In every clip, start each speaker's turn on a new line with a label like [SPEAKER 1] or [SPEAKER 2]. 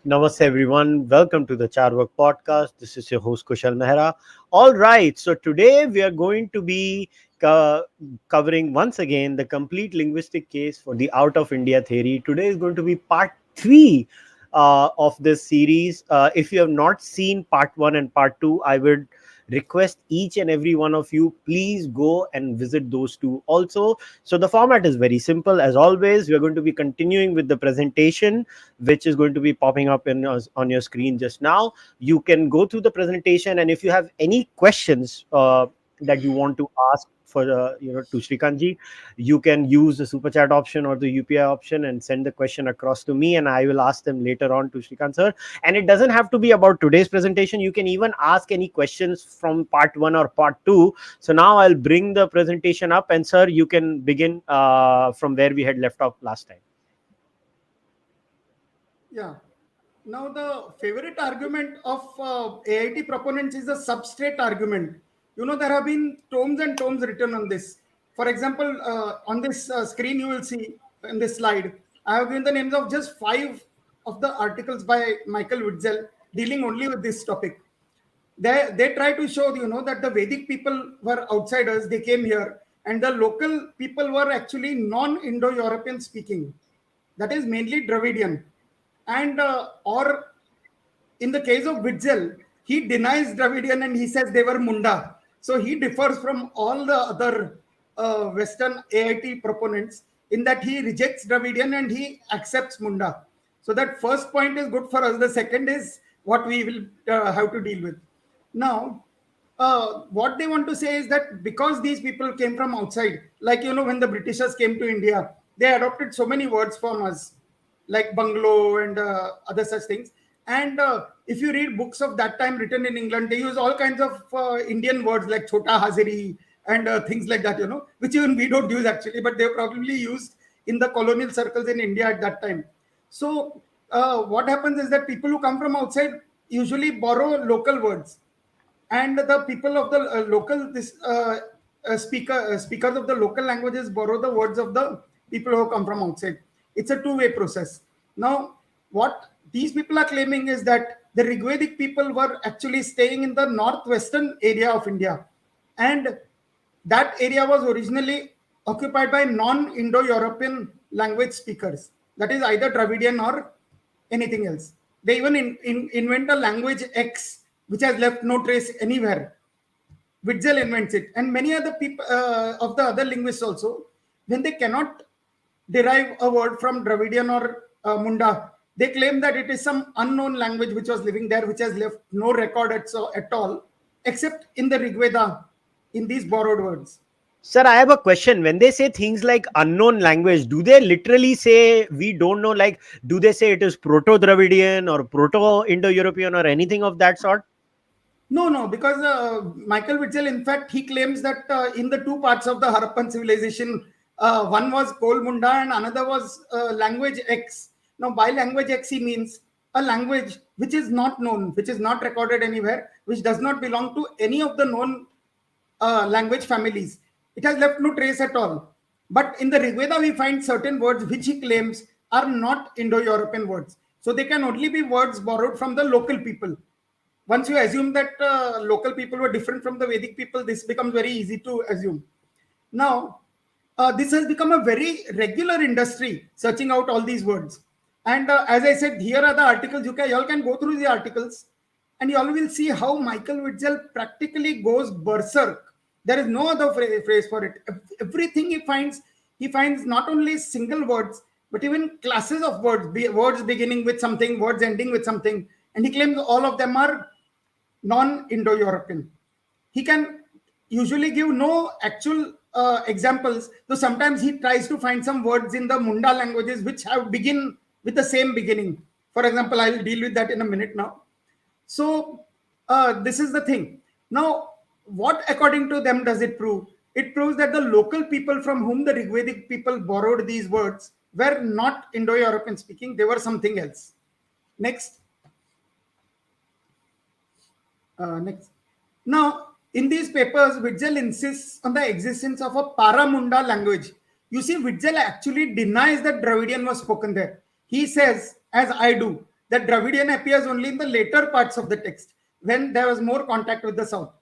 [SPEAKER 1] Namaste, everyone. Welcome to the Cārvāka podcast. This is your host, kushalmehra. All right. So, today we are going to be covering once again the complete linguistic case for the out of India theory. Today is going to be part three of this series. If you have not seen part one and part two, I would request each and every one of you, please go and visit those two also. So, the format is very simple. As always, we are going to be continuing with the presentation which is going to be popping up on your screen just now. You can go through the presentation, and if you have any questions that you want to ask for to Shrikantji, you can use the super chat option or the UPI option and send the question across to me, and I will ask them later on to Shrikant sir. And it doesn't have to be about today's presentation. You can even ask any questions from part one or part two. So now I'll bring the presentation up, and sir, you can begin from where we had left off last time.
[SPEAKER 2] Yeah. Now, the favorite argument of AIT proponents is the substrate argument. There have been tomes and tomes written on this. For example, on this screen, you will see in this slide, I have given the names of just 5 of the articles by Michael Witzel dealing only with this topic. They try to show, that the Vedic people were outsiders. They came here, and the local people were actually non-Indo-European speaking. That is mainly Dravidian. And or in the case of Witzel, he denies Dravidian and he says they were Munda. So he differs from all the other Western AIT proponents in that he rejects Dravidian and he accepts Munda. So that first point is good for us. The second is what we will have to deal with. Now, what they want to say is that because these people came from outside, like, when the Britishers came to India, they adopted so many words from us, like bungalow and other such things. And if you read books of that time written in England, they use all kinds of Indian words like chota hazari and things like that, which even we don't use actually, but they probably used in the colonial circles in India at that time. So what happens is that people who come from outside usually borrow local words, and the people of the speakers of the local languages borrow the words of the people who come from outside. It's a two-way process. Now, what these people are claiming is that the Rigvedic people were actually staying in the northwestern area of India, and that area was originally occupied by non-Indo-European language speakers. That is either Dravidian or anything else. They even invent a language X, which has left no trace anywhere. Witzel invents it, and many other people of the other linguists also, when they cannot derive a word from Dravidian or Munda, they claim that it is some unknown language which was living there, which has left no record at all, except in the Rigveda, in these borrowed words.
[SPEAKER 1] Sir, I have a question. When they say things like unknown language, do they literally say we don't know? Like, do they say it is Proto-Dravidian or Proto-Indo-European or anything of that sort?
[SPEAKER 2] No, because Michael Witzel, in fact, he claims that in the two parts of the Harappan civilization, one was Kol Munda and another was language X. Now, by language X, he means a language which is not known, which is not recorded anywhere, which does not belong to any of the known language families. It has left no trace at all. But in the Rigveda, we find certain words which he claims are not Indo-European words. So they can only be words borrowed from the local people. Once you assume that local people were different from the Vedic people, this becomes very easy to assume. Now, this has become a very regular industry, searching out all these words. And as I said, here are the articles. You all can go through the articles, and you all will see how Michael Witzel practically goes berserk. There is no other phrase for it. Everything he finds not only single words, but even classes of words, words beginning with something, words ending with something. And he claims all of them are non-Indo-European. He can usually give no actual examples, though sometimes he tries to find some words in the Munda languages which have begin with the same beginning. For example, I will deal with that in a minute now. So this is the thing. Now, what according to them does it prove? It proves that the local people from whom the Rigvedic people borrowed these words were not Indo-European speaking, they were something else. Next. Next. Now, in these papers, Witzel insists on the existence of a Paramunda language. You see, Witzel actually denies that Dravidian was spoken there. He says, as I do, That Dravidian appears only in the later parts of the text when there was more contact with the south.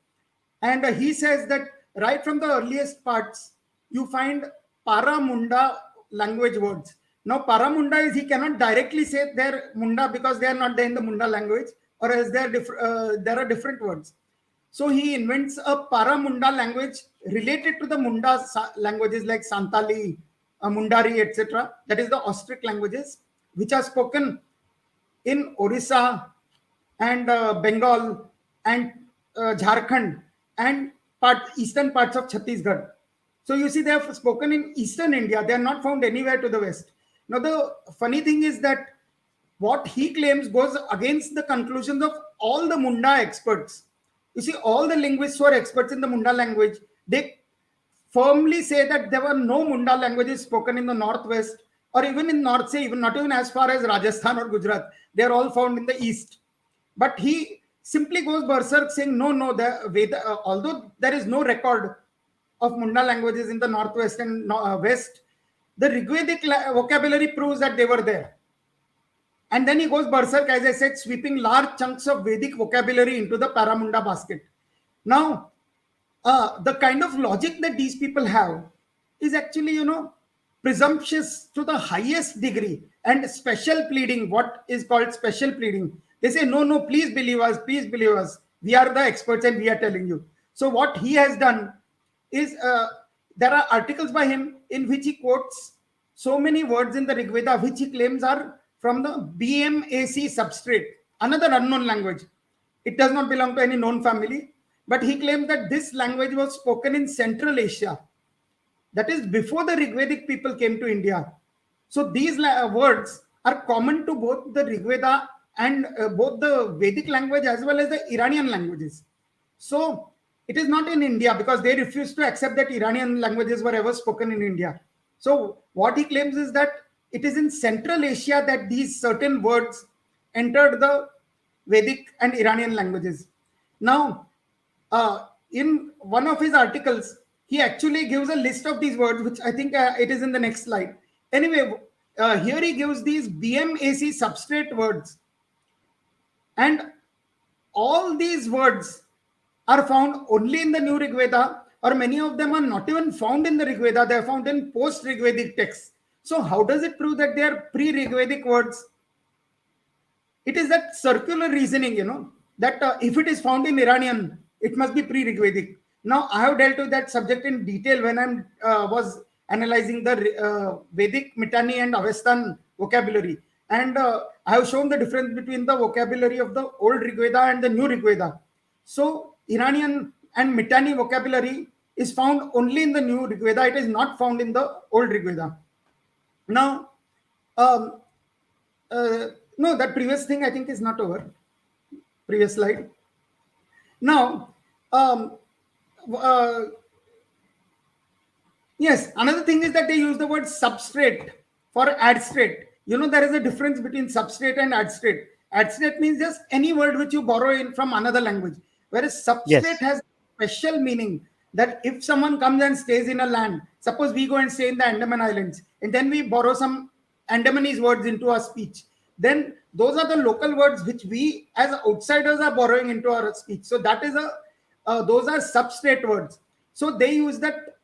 [SPEAKER 2] And he says that right from the earliest parts, you find Paramunda language words. Now, Paramunda is, he cannot directly say they're Munda because they are not there in the Munda language, or else there are different words. So he invents a Paramunda language related to the Munda languages like Santali, Mundari, etc. That is the Austric languages, which are spoken in Orissa and Bengal and Jharkhand and eastern parts of Chhattisgarh. So you see, they are spoken in eastern India. They are not found anywhere to the west. Now, the funny thing is that what he claims goes against the conclusions of all the Munda experts. You see, all the linguists who are experts in the Munda language, they firmly say that there were no Munda languages spoken in the northwest or even in North, say, even not even as far as Rajasthan or Gujarat. They are all found in the east. But he simply goes berserk saying, no, the Veda, although there is no record of Munda languages in the northwest and west, the Rigvedic vocabulary proves that they were there. And then he goes berserk, as I said, sweeping large chunks of Vedic vocabulary into the Paramunda basket. Now, the kind of logic that these people have is actually, presumptuous to the highest degree, and special pleading, what is called special pleading. They say, no, please believe us, please believe us. We are the experts and we are telling you. So what he has done is, there are articles by him in which he quotes so many words in the Rigveda, which he claims are from the BMAC substrate, another unknown language. It does not belong to any known family, but he claims that this language was spoken in Central Asia. That is before the Rigvedic people came to India. So these words are common to both the Rigveda and both the Vedic language as well as the Iranian languages. So it is not in India because they refuse to accept that Iranian languages were ever spoken in India. So what he claims is that it is in Central Asia that these certain words entered the Vedic and Iranian languages. Now, in one of his articles, he actually gives a list of these words, which I think it is in the next slide. Anyway, here he gives these BMAC substrate words. And all these words are found only in the New Rigveda, or many of them are not even found in the Rigveda. They are found in post-Rigvedic texts. So how does it prove that they are pre-Rigvedic words? It is that circular reasoning, that if it is found in Iranian, it must be pre-Rigvedic. Now, I have dealt with that subject in detail when I was analyzing the Vedic, Mitanni and Avestan vocabulary. And I have shown the difference between the vocabulary of the Old Rigveda and the New Rigveda. So, Iranian and Mitanni vocabulary is found only in the New Rigveda. It is not found in the Old Rigveda. Now, no, that previous thing I think is not over. Previous slide. Now, yes, another thing is that they use the word substrate for adstrate. There is a difference between substrate and adstrate. Adstrate means just any word which you borrow in from another language, whereas substrate has special meaning that if someone comes and stays in a land, suppose we go and stay in the Andaman Islands, and then we borrow some Andamanese words into our speech, then those are the local words which we as outsiders are borrowing into our speech. So that is those are substrate words. So they use that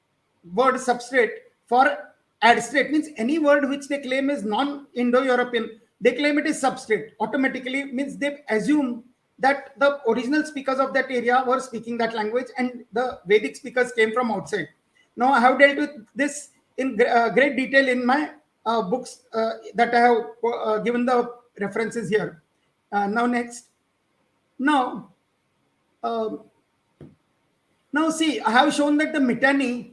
[SPEAKER 2] word substrate for adstrate, means any word which they claim is non-Indo-European, they claim it is substrate. Automatically means they assume that the original speakers of that area were speaking that language and the Vedic speakers came from outside. Now, I have dealt with this in great detail in my books that I have given the references here. Now, next. Now, see, I have shown that the Mitanni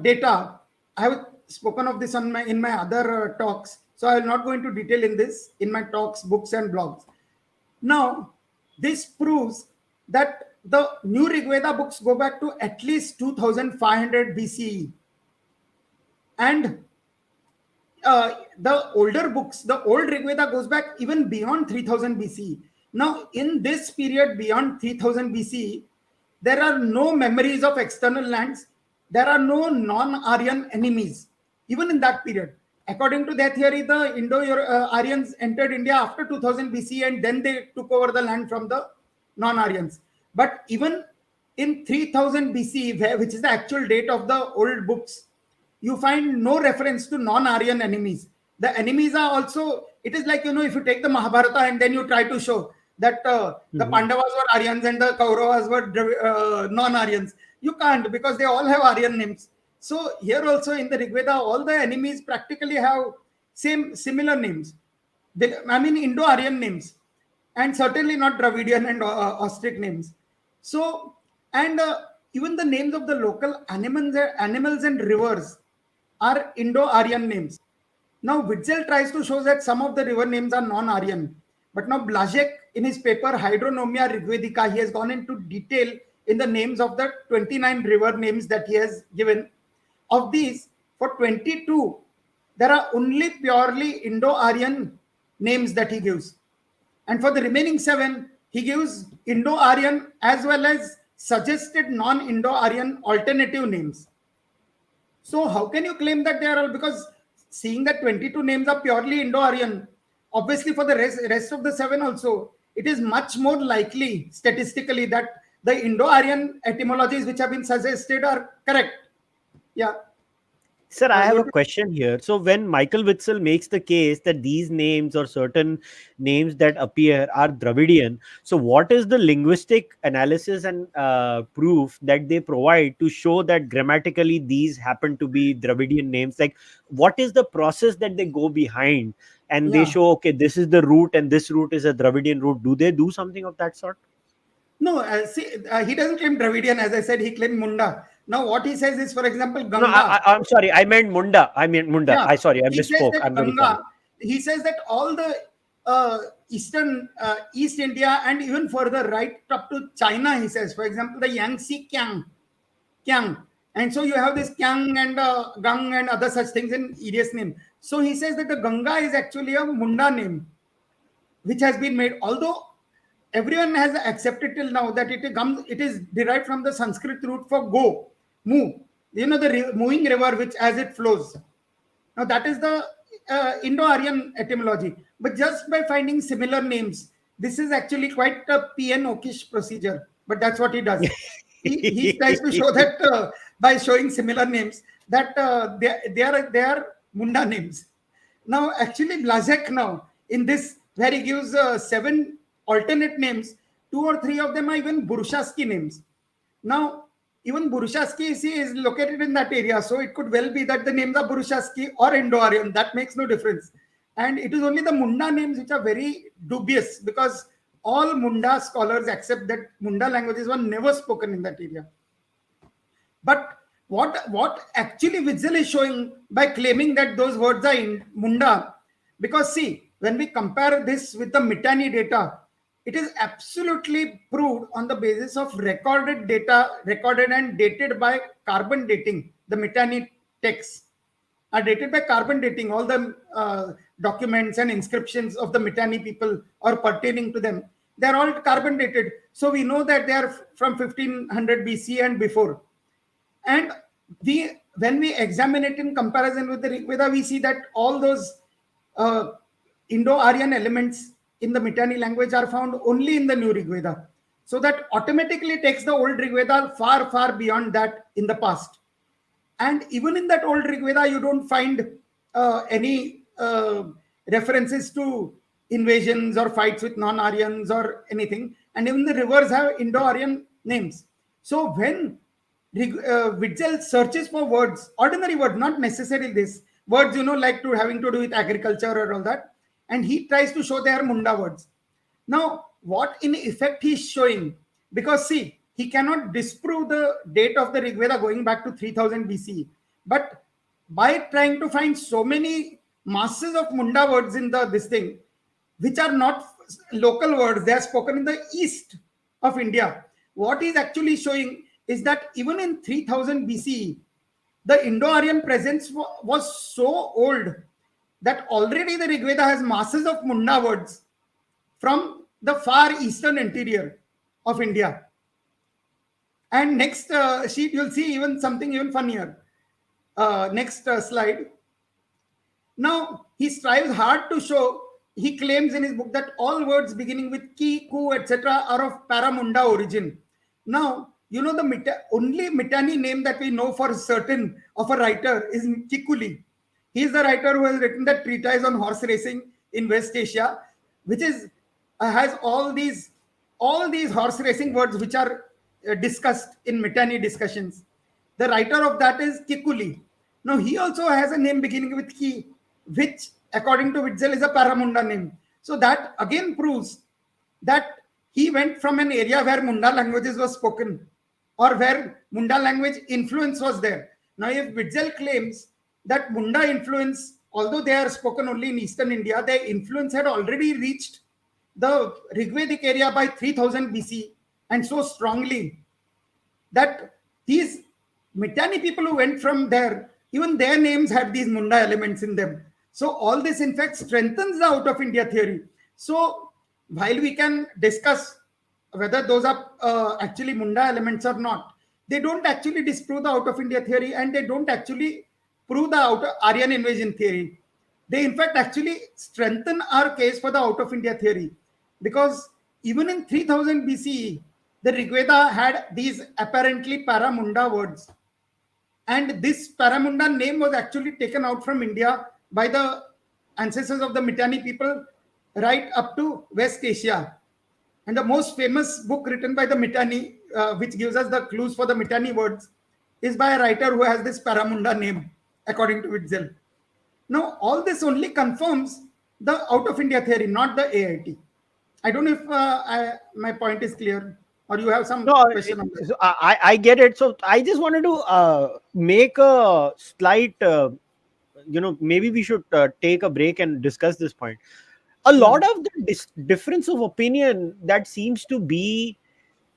[SPEAKER 2] data, I have spoken of this in my other talks, so I will not go into detail in this in my talks, books and blogs. Now, this proves that the New Rigveda books go back to at least 2500 BCE. And the older books, the Old Rigveda goes back even beyond 3000 BCE. Now, in this period beyond 3000 BCE, there are no memories of external lands. There are no non-Aryan enemies, even in that period. according to their theory, the Indo-Aryans entered India after 2000 BC, and then they took over the land from the non-Aryans. But even in 3000 BC, which is the actual date of the old books, you find no reference to non-Aryan enemies. The enemies are also, it is like, if you take the Mahabharata and then you try to show that the Pandavas were Aryans and the Kauravas were non-Aryans. You can't, because they all have Aryan names. So here also in the Rigveda, all the enemies practically have similar names. Indo-Aryan names, and certainly not Dravidian and Austric names. So, and even the names of the local animals and rivers are Indo-Aryan names. Now, Witzel tries to show that some of the river names are non-Aryan. But now Blazek, in his paper Hydronomia Rigvedica, he has gone into detail in the names of the 29 river names that he has given. Of these, for 22, there are only purely Indo-Aryan names that he gives. And for the remaining 7, he gives Indo-Aryan as well as suggested non-Indo-Aryan alternative names. So how can you claim that they are all, because seeing that 22 names are purely Indo-Aryan, obviously for the rest of the 7 also, it is much more likely statistically that the Indo-Aryan etymologies which have been suggested are correct. Yeah.
[SPEAKER 1] Sir, I have a question here. So, when Michael Witzel makes the case that these names or certain names that appear are Dravidian, so what is the linguistic analysis and proof that they provide to show that grammatically these happen to be Dravidian names? Like, what is the process that they go behind? And they show, okay, this is the root and this root is a Dravidian root. Do they do something of that sort?
[SPEAKER 2] No, he doesn't claim Dravidian. As I said, he claimed Munda. Now, what he says is, for example, Ganga.
[SPEAKER 1] No, I'm sorry. I meant Munda.
[SPEAKER 2] Yeah,
[SPEAKER 1] I sorry. I
[SPEAKER 2] he says
[SPEAKER 1] misspoke.
[SPEAKER 2] that
[SPEAKER 1] I'm very
[SPEAKER 2] Ganga.
[SPEAKER 1] sorry.
[SPEAKER 2] He says that all the East India and even further right up to China, he says, for example, the Yangtze Kiang. And so you have this Kiang and Gang and other such things in India's name. So he says that the Ganga is actually a Munda name, which has been made, although everyone has accepted till now that it is derived from the Sanskrit root for go, move. The moving river which as it flows. Now that is the Indo-Aryan etymology. But just by finding similar names, this is actually quite a PN-okish procedure. But that's what he does. he tries to show that by showing similar names that they are Munda names. Now, actually, Blazek now in this where he gives 7 alternate names, 2 or 3 of them are even Burushaski names. Now, even Burushaski is located in that area, so it could well be that the names are Burushaski or Indo-Aryan. That makes no difference. And it is only the Munda names which are very dubious, because all Munda scholars accept that Munda languages were never spoken in that area. But what actually Witzel is showing by claiming that those words are in Munda, because see, when we compare this with the Mitanni data, it is absolutely proved on the basis of recorded data, recorded and dated by carbon dating. The Mitanni texts are dated by carbon dating. All the documents and inscriptions of the Mitanni people or pertaining to them, they are all carbon dated. So we know that they are from 1500 BC and before. And when we examine it in comparison with the Rigveda, we see that all those Indo-Aryan elements in the Mitanni language are found only in the new Rigveda. So that automatically takes the old Rigveda far, far beyond that in the past. And even in that old Rigveda, you don't find any references to invasions or fights with non-Aryans or anything. And even the rivers have Indo-Aryan names. So when Witzel searches for words, ordinary words, not necessarily this, words, like having to do with agriculture or all that, and he tries to show they are Munda words. Now, what in effect he's showing, because see, he cannot disprove the date of the Rigveda going back to 3000 BC, but by trying to find so many masses of Munda words in this thing, which are not local words, they are spoken in the east of India. What he's actually showing is that even in 3000 BC, the Indo-Aryan presence was so old that already the Rigveda has masses of Munda words from the far eastern interior of India. And next sheet, you'll see even something even funnier. Next slide. Now, he strives hard to show, he claims in his book that all words beginning with ki, ku, etc. are of Paramunda origin. Now, you know, the only Mitanni name that we know for certain of a writer is Kikuli. He is the writer who has written that treatise on horse racing in West Asia, which is has all these horse racing words which are discussed in Mitanni discussions. The writer of that is Kikuli. Now, he also has a name beginning with Ki, which, according to Witzel, is a Paramunda name. So, that again proves that he went from an area where Munda languages were spoken or where Munda language influence was there. Now, if Witzel claims that Munda influence, although they are spoken only in eastern India, their influence had already reached the Rigvedic area by 3000 BC, and so strongly that these Mitanni people who went from there, even their names had these Munda elements in them. So all this, in fact, strengthens the out of India theory. So while we can discuss whether those are actually Munda elements or not, they don't actually disprove the out of India theory, and they don't actually prove the out of Aryan invasion theory. They, in fact, actually strengthen our case for the out of India theory, because even in 3000 BCE, the Rigveda had these apparently Paramunda words. And this Paramunda name was actually taken out from India by the ancestors of the Mitanni people right up to West Asia. And the most famous book written by the Mitanni, which gives us the clues for the Mitanni words, is by a writer who has this Paramunda name, according to Witzel. Now, all this only confirms the out of India theory, not the AIT. I don't know if my point is clear, or you have some
[SPEAKER 1] No,
[SPEAKER 2] question on that.
[SPEAKER 1] so I get it. So I just wanted to make a slight, maybe we should take a break and discuss this point. A
[SPEAKER 2] Yeah,
[SPEAKER 1] lot of the difference of opinion that seems to be,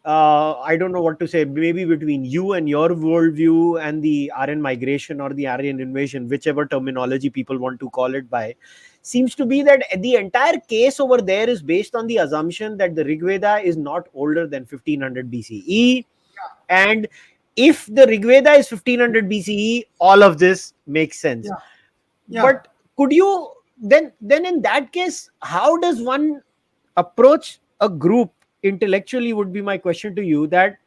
[SPEAKER 1] I don't know what to say, maybe between you and your worldview and the Aryan migration or the Aryan invasion, whichever terminology people want to call it by, seems to be that the entire case over there is based on the assumption that the Rig Veda is not older than 1500 BCE. And if the Rig Veda is 1500 BCE, all of this makes sense.
[SPEAKER 2] yeah, yeah,
[SPEAKER 1] But could you then in that case, how does one approach a group intellectually, would be my question to you, that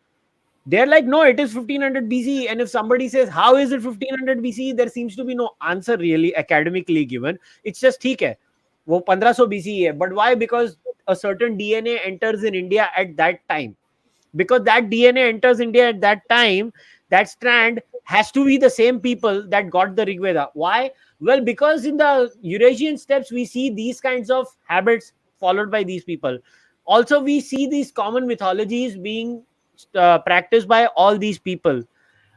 [SPEAKER 1] they're like, no, it is 1500 BCE. And if somebody says, how is it 1500 BCE? There seems to be no answer really academically given. It's just, theek hai, wo 1500 BCE hai. But why? Because a certain DNA enters in India at that time. Because that DNA enters India at that time, that strand has to be the same people that got the Rig Veda. Why? Well, because in the Eurasian steppes, we see these kinds of habits followed by these people. Also, we see these common mythologies being practiced by all these people.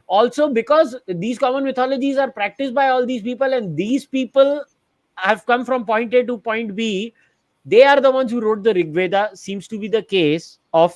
[SPEAKER 1] Also, because these common mythologies are practiced by all these people, and these people have come from point A to point B, they are the ones who wrote the Rig Veda, seems to be the case of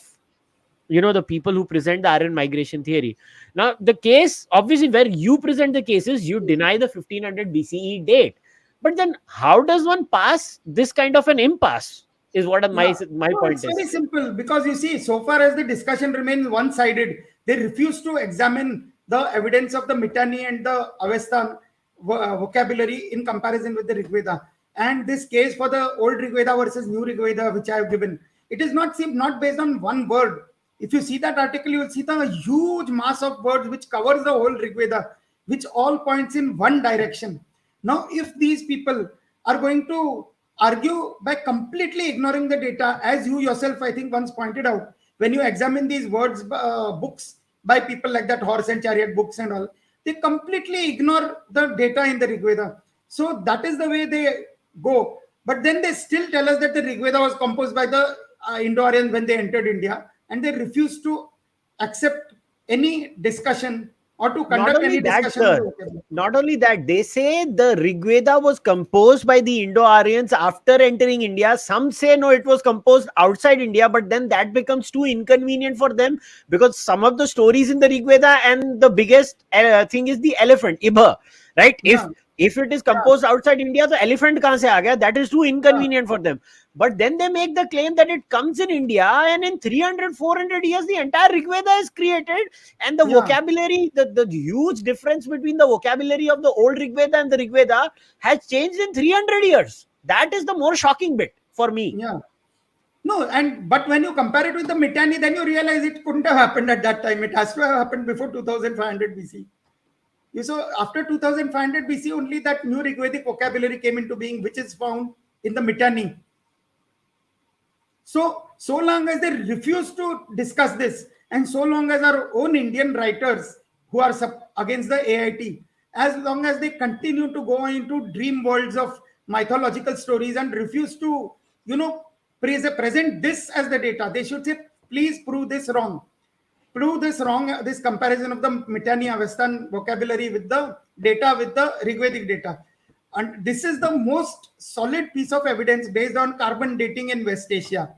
[SPEAKER 1] the people who present the Aryan migration theory. Now, the case, obviously, where you present the cases, you deny the 1500 BCE date. But then how does one pass this kind of an impasse, is what
[SPEAKER 2] yeah.
[SPEAKER 1] my
[SPEAKER 2] No,
[SPEAKER 1] point
[SPEAKER 2] it's very
[SPEAKER 1] is.
[SPEAKER 2] simple, because you see, so far as the discussion remains one-sided, they refuse to examine the evidence of the Mitanni and the Avestan vocabulary in comparison with the Rig Veda. And this case for the old Rig Veda versus new Rig Veda, which I have given, it is not based on one word. If you see that article, you will see the huge mass of words which covers the whole Rig Veda, which all points in one direction. Now, if these people are going to argue by completely ignoring the data, as you yourself, I think, once pointed out, when you examine these words, books by people like that, horse and chariot books and all, they completely ignore the data in the Rig Veda. So that is the way they go. But then they still tell us that the Rig Veda was composed by the Indo-Aryans when they entered India, and they refuse to accept any discussion or to
[SPEAKER 1] Not
[SPEAKER 2] conduct
[SPEAKER 1] only
[SPEAKER 2] any
[SPEAKER 1] that,
[SPEAKER 2] discussion on the
[SPEAKER 1] sir.
[SPEAKER 2] vocabulary.
[SPEAKER 1] Not only that, they say the Rig Veda was composed by the Indo-Aryans after entering India. Some say no, it was composed outside India, but then that becomes too inconvenient for them, because some of the stories in the Rig Veda, and the biggest thing is the elephant, Ibha, right?
[SPEAKER 2] Yeah.
[SPEAKER 1] If it is
[SPEAKER 2] Yeah.
[SPEAKER 1] composed outside India, the elephant kahan se aa gaya? That is too
[SPEAKER 2] Yeah.
[SPEAKER 1] inconvenient for them. But then they make the claim that it comes in India, and in 300 400 years the entire Rigveda is created, and the
[SPEAKER 2] Yeah.
[SPEAKER 1] vocabulary, the huge difference between the vocabulary of the old Rigveda and the Rigveda has changed in 300 years. That is the more shocking bit for me.
[SPEAKER 2] Yeah. No, and but when you compare it with the Mitanni, then you realize it couldn't have happened at that time. It has to have happened before 2500 BC. You saw after 2500 BC only that new Rigvedic vocabulary came into being, which is found in the Mitanni. So long as they refuse to discuss this, and so long as our own Indian writers who are against the AIT, as long as they continue to go into dream worlds of mythological stories and refuse to, present this as the data, they should say, please prove this wrong. Prove this wrong, this comparison of the Mitanni Avestan vocabulary with the data, with the Rigvedic data. And this is the most solid piece of evidence based on carbon dating in West Asia.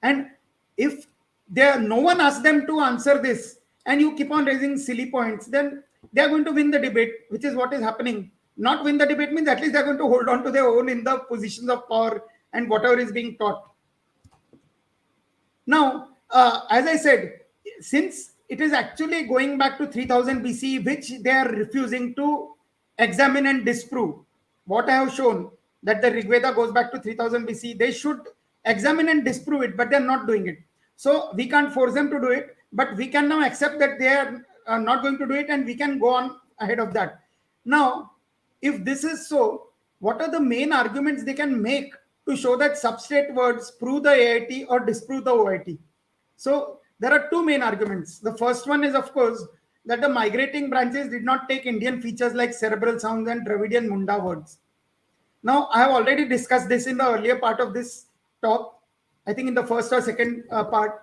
[SPEAKER 2] And if no one asks them to answer this, and you keep on raising silly points, then they are going to win the debate, which is what is happening. Not win the debate means at least they're going to hold on to their own in the positions of power and whatever is being taught. Now, as I said, since it is actually going back to 3000 BC, which they are refusing to examine and disprove, what I have shown that the Rigveda goes back to 3000 BC, they should examine and disprove it, but they're not doing it. So we can't force them to do it, but we can now accept that they are not going to do it, and we can go on ahead of that. Now, if this is so, what are the main arguments they can make to show that substrate words prove the AIT or disprove the OIT? So there are two main arguments. The first one is, of course, that the migrating branches did not take Indian features like cerebral sounds and Dravidian Munda words. Now, I have already discussed this in the earlier part of this talk, I think in the first or second part.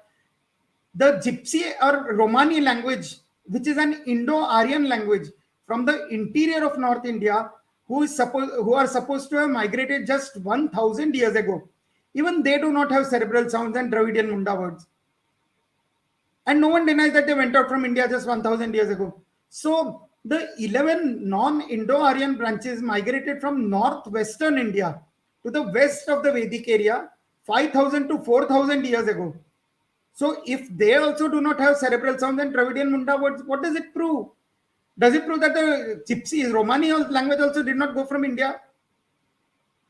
[SPEAKER 2] The Gypsy or Romani language, which is an Indo-Aryan language from the interior of North India, who are supposed to have migrated just 1000 years ago. Even they do not have cerebral sounds and Dravidian Munda words. And no one denies that they went out from India just 1000 years ago. So the 11 non-Indo-Aryan branches migrated from northwestern India to the west of the Vedic area 5000 to 4000 years ago. So if they also do not have cerebral sounds and Dravidian Munda words, what does it prove? Does it prove that the Gypsy, Romani language also did not go from India?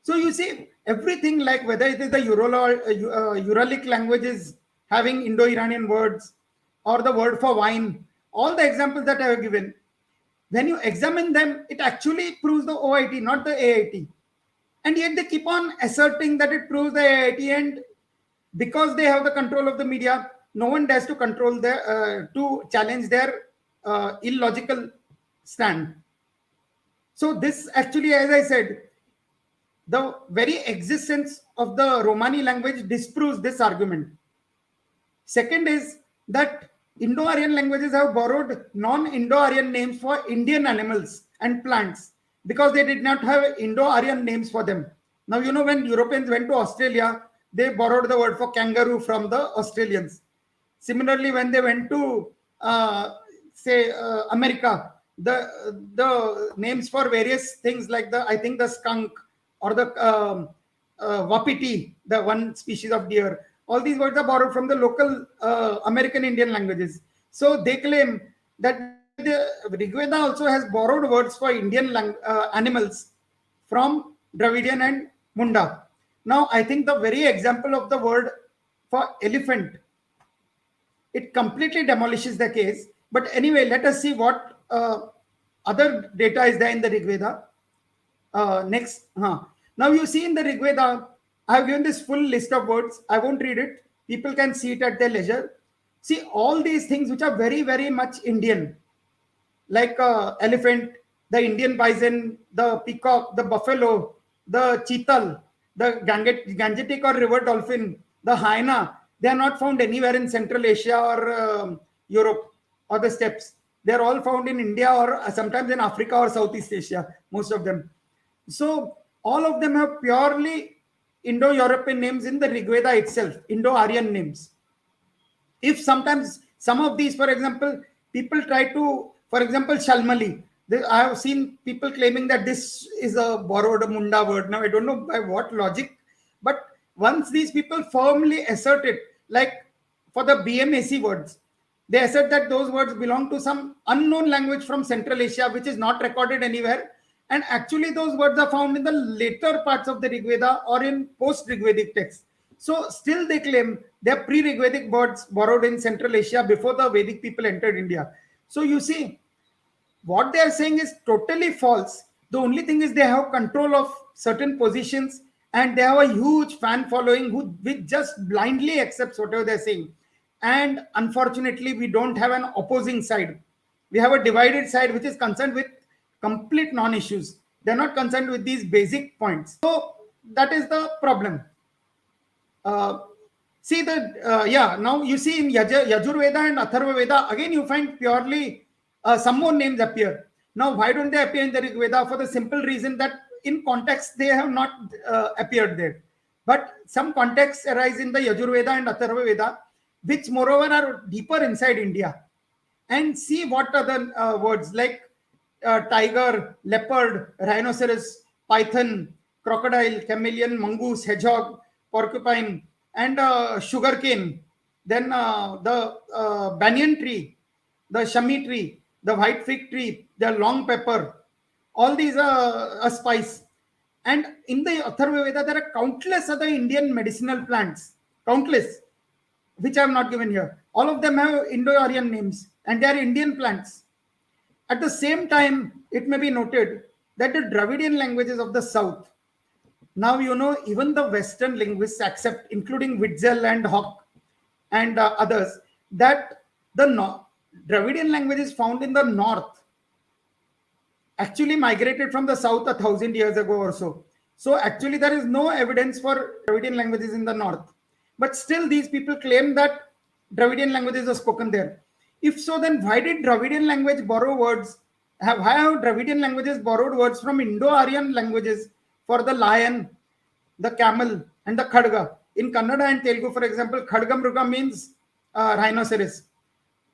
[SPEAKER 2] So you see, everything, like whether it is the Uralic languages having Indo-Iranian words, or the word for wine, all the examples that I have given, when you examine them, it actually proves the OIT, not the AIT. And yet they keep on asserting that it proves the AIT, and because they have the control of the media, no one dares to to challenge their illogical stand. So this actually, as I said, the very existence of the Romani language disproves this argument. Second is that Indo-Aryan languages have borrowed non-Indo-Aryan names for Indian animals and plants because they did not have Indo-Aryan names for them. Now, when Europeans went to Australia, they borrowed the word for kangaroo from the Australians. Similarly, when they went to, America, the names for various things like I think the skunk or the wapiti, the one species of deer, all these words are borrowed from the local American Indian languages. So they claim that the Rigveda also has borrowed words for Indian animals from Dravidian and Munda. Now, I think the very example of the word for elephant, it completely demolishes the case. But anyway, let us see what other data is there in the Rigveda. Next. Now you see in the Rigveda, I have given this full list of words. I won't read it. People can see it at their leisure. See all these things which are very, very much Indian, like elephant, the Indian bison, the peacock, the buffalo, the cheetal, the Gangetic or river dolphin, the hyena. They are not found anywhere in Central Asia or Europe or the steppes. They are all found in India or sometimes in Africa or Southeast Asia, most of them. So all of them have purely Indo-European names in the Rigveda itself, Indo-Aryan names. If sometimes some of these, for example, people try to, for example, Shalmali. I have seen people claiming that this is a borrowed Munda word. Now, I don't know by what logic, but once these people firmly assert it, like for the BMAC words, they assert that those words belong to some unknown language from Central Asia, which is not recorded anywhere. And actually, those words are found in the later parts of the Rigveda or in post-Rigvedic texts. So still they claim they're pre-Rigvedic words borrowed in Central Asia before the Vedic people entered India. So you see, what they are saying is totally false. The only thing is they have control of certain positions and they have a huge fan following which just blindly accepts whatever they're saying. And unfortunately, we don't have an opposing side. We have a divided side which is concerned with complete non-issues. They're not concerned with these basic points. So that is the problem. See that, now you see in Yajurveda and Atharva Veda, again you find purely some more names appear. Now, why don't they appear in the Rig Veda? For the simple reason that in context, they have not appeared there. But some contexts arise in the Yajurveda and Atharva Veda, which moreover are deeper inside India. And see what are the words like tiger, leopard, rhinoceros, python, crocodile, chameleon, mongoose, hedgehog, porcupine, and sugarcane. Then the banyan tree, the shami tree, the white fig tree, the long pepper. All these are a spice. And in the Atharva Veda, there are countless other Indian medicinal plants. Countless, which I have not given here. All of them have Indo-Aryan names and they are Indian plants. At the same time, it may be noted that the Dravidian languages of the south, now you know, even the Western linguists accept, including Witzel and Hock and others, that the Dravidian languages found in the north actually migrated from the south 1,000 years ago or so. So actually there is no evidence for Dravidian languages in the north. But still these people claim that Dravidian languages are spoken there. If so, then why did Dravidian language borrow words? Why have Dravidian languages borrowed words from Indo-Aryan languages for the lion, the camel, and the khadga? In Kannada and Telugu, for example, khadgamruga means rhinoceros.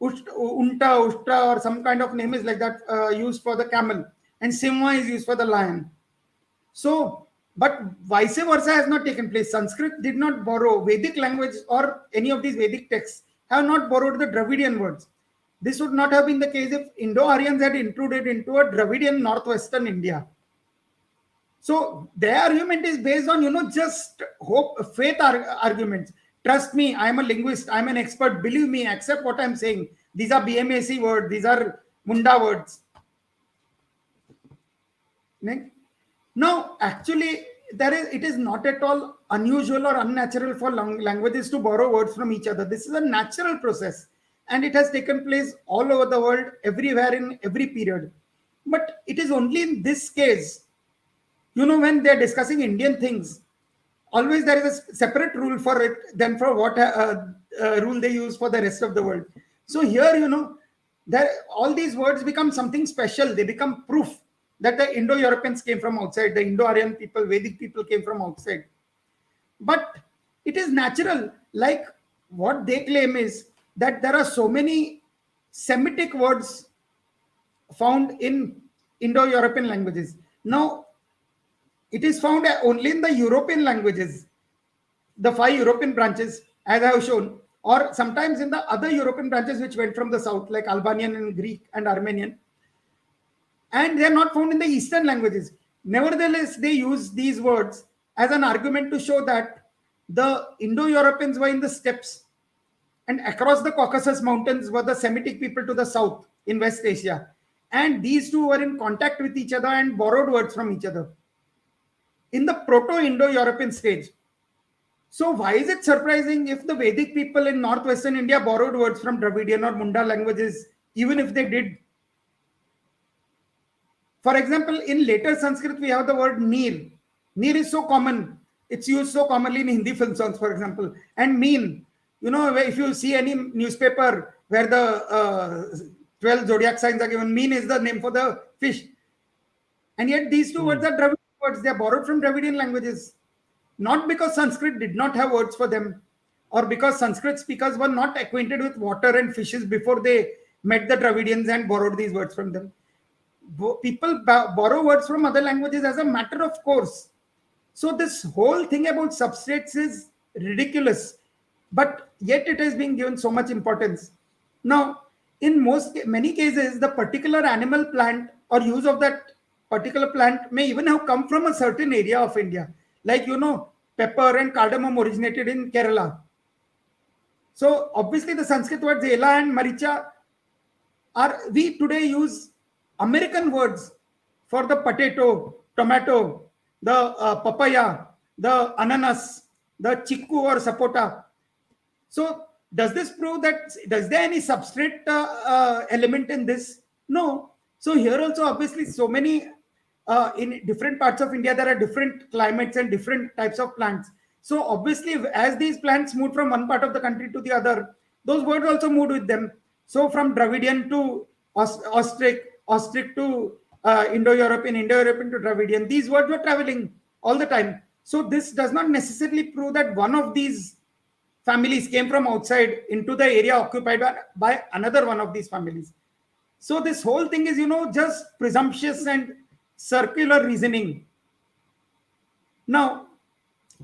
[SPEAKER 2] Unta, Ushtra, or some kind of name is like that used for the camel. And Simha is used for the lion. So, but vice versa has not taken place. Sanskrit did not borrow Vedic language or any of these Vedic texts have not borrowed the Dravidian words. This would not have been the case if Indo-Aryans had intruded into a Dravidian northwestern India. So their argument is based on, just hope, faith arguments. Trust me, I am a linguist, I am an expert, believe me, accept what I am saying. These are BMAC words, these are Munda words. Now, actually, it is not at all unusual or unnatural for languages to borrow words from each other. This is a natural process and it has taken place all over the world, everywhere in every period. But it is only in this case, when they're discussing Indian things, always there is a separate rule for it than for what rule they use for the rest of the world. So here, all these words become something special. They become proof that the Indo-Europeans came from outside, the Indo-Aryan people, Vedic people came from outside. But it is natural, like what they claim is that there are so many Semitic words found in Indo-European languages. Now, it is found only in the European languages, the 5 European branches, as I have shown, or sometimes in the other European branches which went from the south, like Albanian and Greek and Armenian. And they are not found in the Eastern languages. Nevertheless, they use these words as an argument to show that the Indo-Europeans were in the steppes and across the Caucasus Mountains were the Semitic people to the south in West Asia. And these two were in contact with each other and borrowed words from each other in the Proto-Indo-European stage. So why is it surprising if the Vedic people in northwestern India borrowed words from Dravidian or Munda languages, even if they did? For example, in later Sanskrit, we have the word neer. Neer is so common. It's used so commonly in Hindi film songs, for example. And mean, if you see any newspaper where the 12 zodiac signs are given, mean is the name for the fish. And yet these two words are Dravidian words. They are borrowed from Dravidian languages. Not because Sanskrit did not have words for them, or because Sanskrit speakers were not acquainted with water and fishes before they met the Dravidians and borrowed these words from them. people borrow words from other languages as a matter of course. So this whole thing about substrates is ridiculous, but yet it is being given so much importance. Now, in many cases, the particular animal plant or use of that particular plant may even have come from a certain area of India. Like, pepper and cardamom originated in Kerala. So obviously the Sanskrit words ela and maricha we today use American words for the potato, tomato, the papaya, the ananas, the chiku or sapota. So does this prove that, does there any substrate element in this? No. So here also obviously so many in different parts of India there are different climates and different types of plants. So obviously as these plants moved from one part of the country to the other, those words also moved with them. So from Dravidian to Ostric to Indo-European, Indo-European to Dravidian, these words were traveling all the time. So this does not necessarily prove that one of these families came from outside into the area occupied by another one of these families. So this whole thing is, just presumptuous and circular reasoning. Now,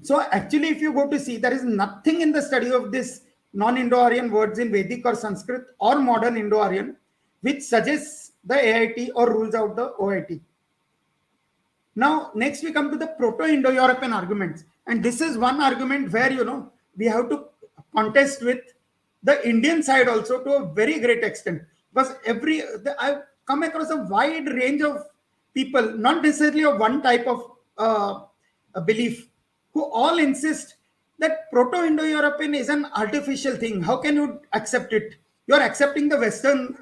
[SPEAKER 2] so actually, if you go to see, there is nothing in the study of this non-Indo-Aryan words in Vedic or Sanskrit or modern Indo-Aryan which suggests the AIT or rules out the OIT. Now, next we come to the Proto-Indo-European arguments. And this is one argument where, we have to contest with the Indian side also to a very great extent. Because I've come across a wide range of people, not necessarily of one type of belief, who all insist that Proto-Indo-European is an artificial thing. How can you accept it? You're accepting the Western.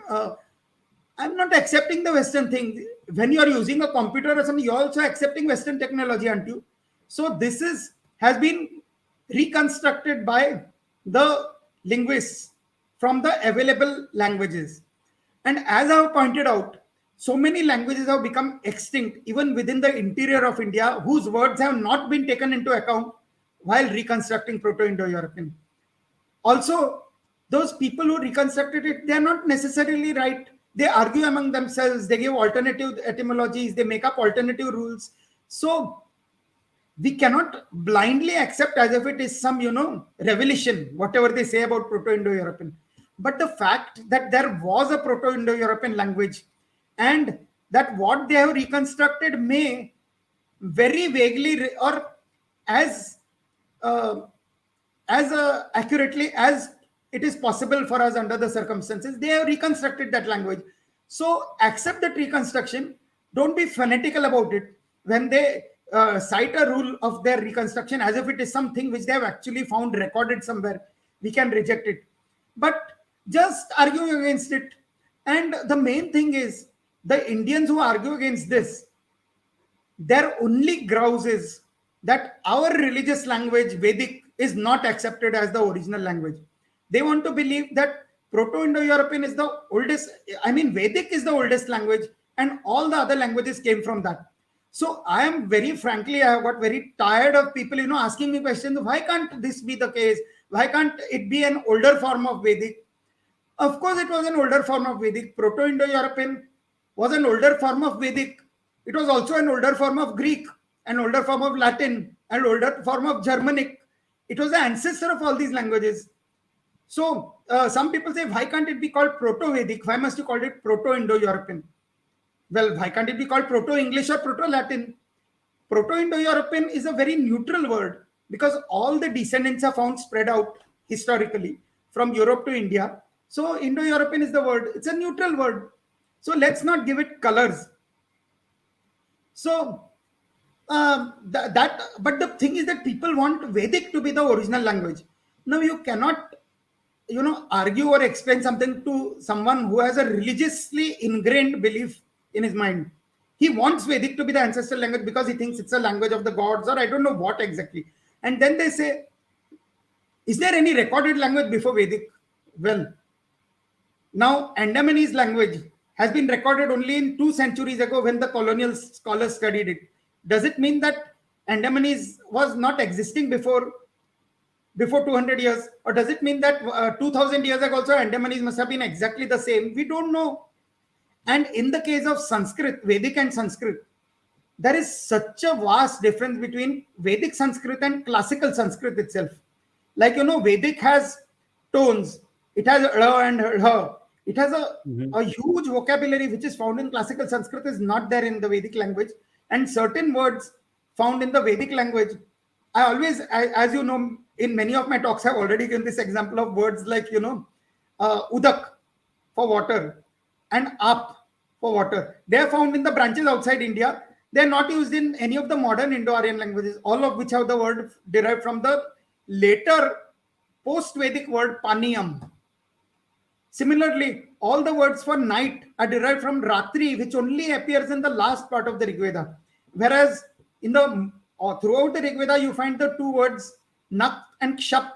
[SPEAKER 2] I'm not accepting the Western thing. When you're using a computer or something, you're also accepting Western technology, aren't you? So this has been reconstructed by the linguists from the available languages. And as I have pointed out, so many languages have become extinct even within the interior of India, whose words have not been taken into account while reconstructing Proto-Indo-European. Also, those people who reconstructed it, they are not necessarily right. They argue among themselves, they give alternative etymologies, they make up alternative rules. So we cannot blindly accept as if it is some, revelation, whatever they say about Proto-Indo-European. But the fact that there was a Proto-Indo-European language and that what they have reconstructed may very vaguely or as accurately as it is possible for us under the circumstances, they have reconstructed that language. So accept that reconstruction. Don't be fanatical about it when they cite a rule of their reconstruction as if it is something which they have actually found recorded somewhere. We can reject it, but just argue against it. And the main thing is, the Indians who argue against this, their only grouse is that our religious language, Vedic, is not accepted as the original language. They want to believe that Proto-Indo-European is the oldest, Vedic is the oldest language and all the other languages came from that. So I am I got very tired of people, asking me questions. Why can't this be the case? Why can't it be an older form of Vedic? Of course, it was an older form of Vedic. Proto-Indo-European was an older form of Vedic. It was also an older form of Greek, an older form of Latin, an older form of Germanic. It was the ancestor of all these languages. So some people say, why can't it be called Proto-Vedic? Why must you call it Proto-Indo-European? Well, why can't it be called Proto-English or Proto-Latin? Proto-Indo-European is a very neutral word because all the descendants are found spread out historically from Europe to India. So Indo-European is the word. It's a neutral word. So let's not give it colors. So but the thing is that people want Vedic to be the original language. Now you cannot, argue or explain something to someone who has a religiously ingrained belief in his mind. He wants Vedic to be the ancestral language because he thinks it's a language of the gods or I don't know what exactly. And then they say, is there any recorded language before Vedic? Well, now Andamanese language has been recorded only in 2 centuries ago when the colonial scholars studied it. Does it mean that Andamanese was not existing before 200 years? Or does it mean that 2000 years ago also Andamanese must have been exactly the same? We don't know. And in the case of Sanskrit, Vedic and Sanskrit, there is such a vast difference between Vedic Sanskrit and classical Sanskrit itself. Like, Vedic has tones, it has r and h, it has
[SPEAKER 1] Mhm.
[SPEAKER 2] a huge vocabulary which is found in classical Sanskrit, is not there in the Vedic language. And certain words found in the Vedic language, I always, as you know, in many of my talks, I've already given this example of words like, udak for water and ap for water. They are found in the branches outside India. They are not used in any of the modern Indo-Aryan languages, all of which have the word derived from the later post-Vedic word paniyam. Similarly, all the words for night are derived from ratri, which only appears in the last part of the Rigveda. Whereas in the throughout the Rigveda, you find the two words nakt and kshap,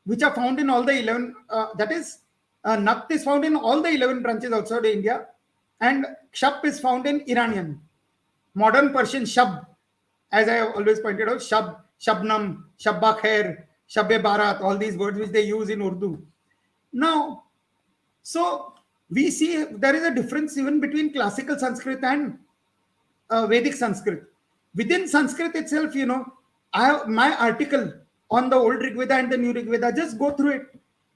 [SPEAKER 2] which are found in all the 11. That is, nakt is found in all the 11 branches outside India, and kshap is found in Iranian. Modern Persian shab, as I have always pointed out, shab, shabnam, shabba khair, shabbe barat, all these words which they use in Urdu. Now, so we see there is a difference even between classical Sanskrit and Vedic Sanskrit. Within Sanskrit itself, I have my article on the Old Rigveda and the New Rigveda. Just go through it.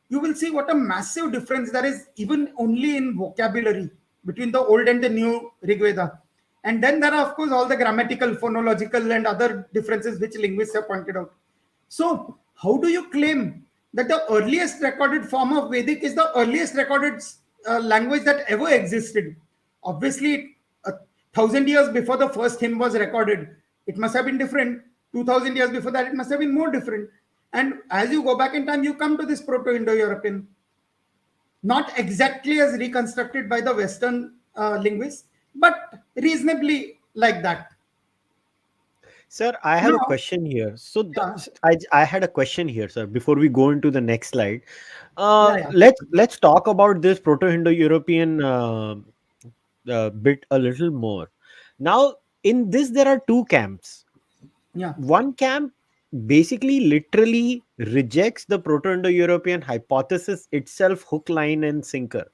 [SPEAKER 2] You will see what a massive difference there is, even only in vocabulary between the Old and the New Rigveda. And then there are, of course, all the grammatical, phonological, and other differences which linguists have pointed out. So, how do you claim that the earliest recorded form of Vedic is the earliest recorded language that ever existed? Obviously, 1,000 years before the first hymn was recorded, it must have been different. 2,000 years before that, it must have been more different. And as you go back in time, you come to this Proto-Indo-European, not exactly as reconstructed by the Western linguists, but reasonably like that.
[SPEAKER 1] Sir, I have a
[SPEAKER 2] Now,
[SPEAKER 1] question here. So
[SPEAKER 2] yeah,
[SPEAKER 1] I had a question here, sir. Before we go into the next slide,
[SPEAKER 2] yeah, yeah,
[SPEAKER 1] let's talk about this Proto-Indo-European bit a little more. Now, in this, there are two camps.
[SPEAKER 2] yeah,
[SPEAKER 1] One camp basically literally rejects the Proto-Indo-European hypothesis itself, hook, line, and sinker.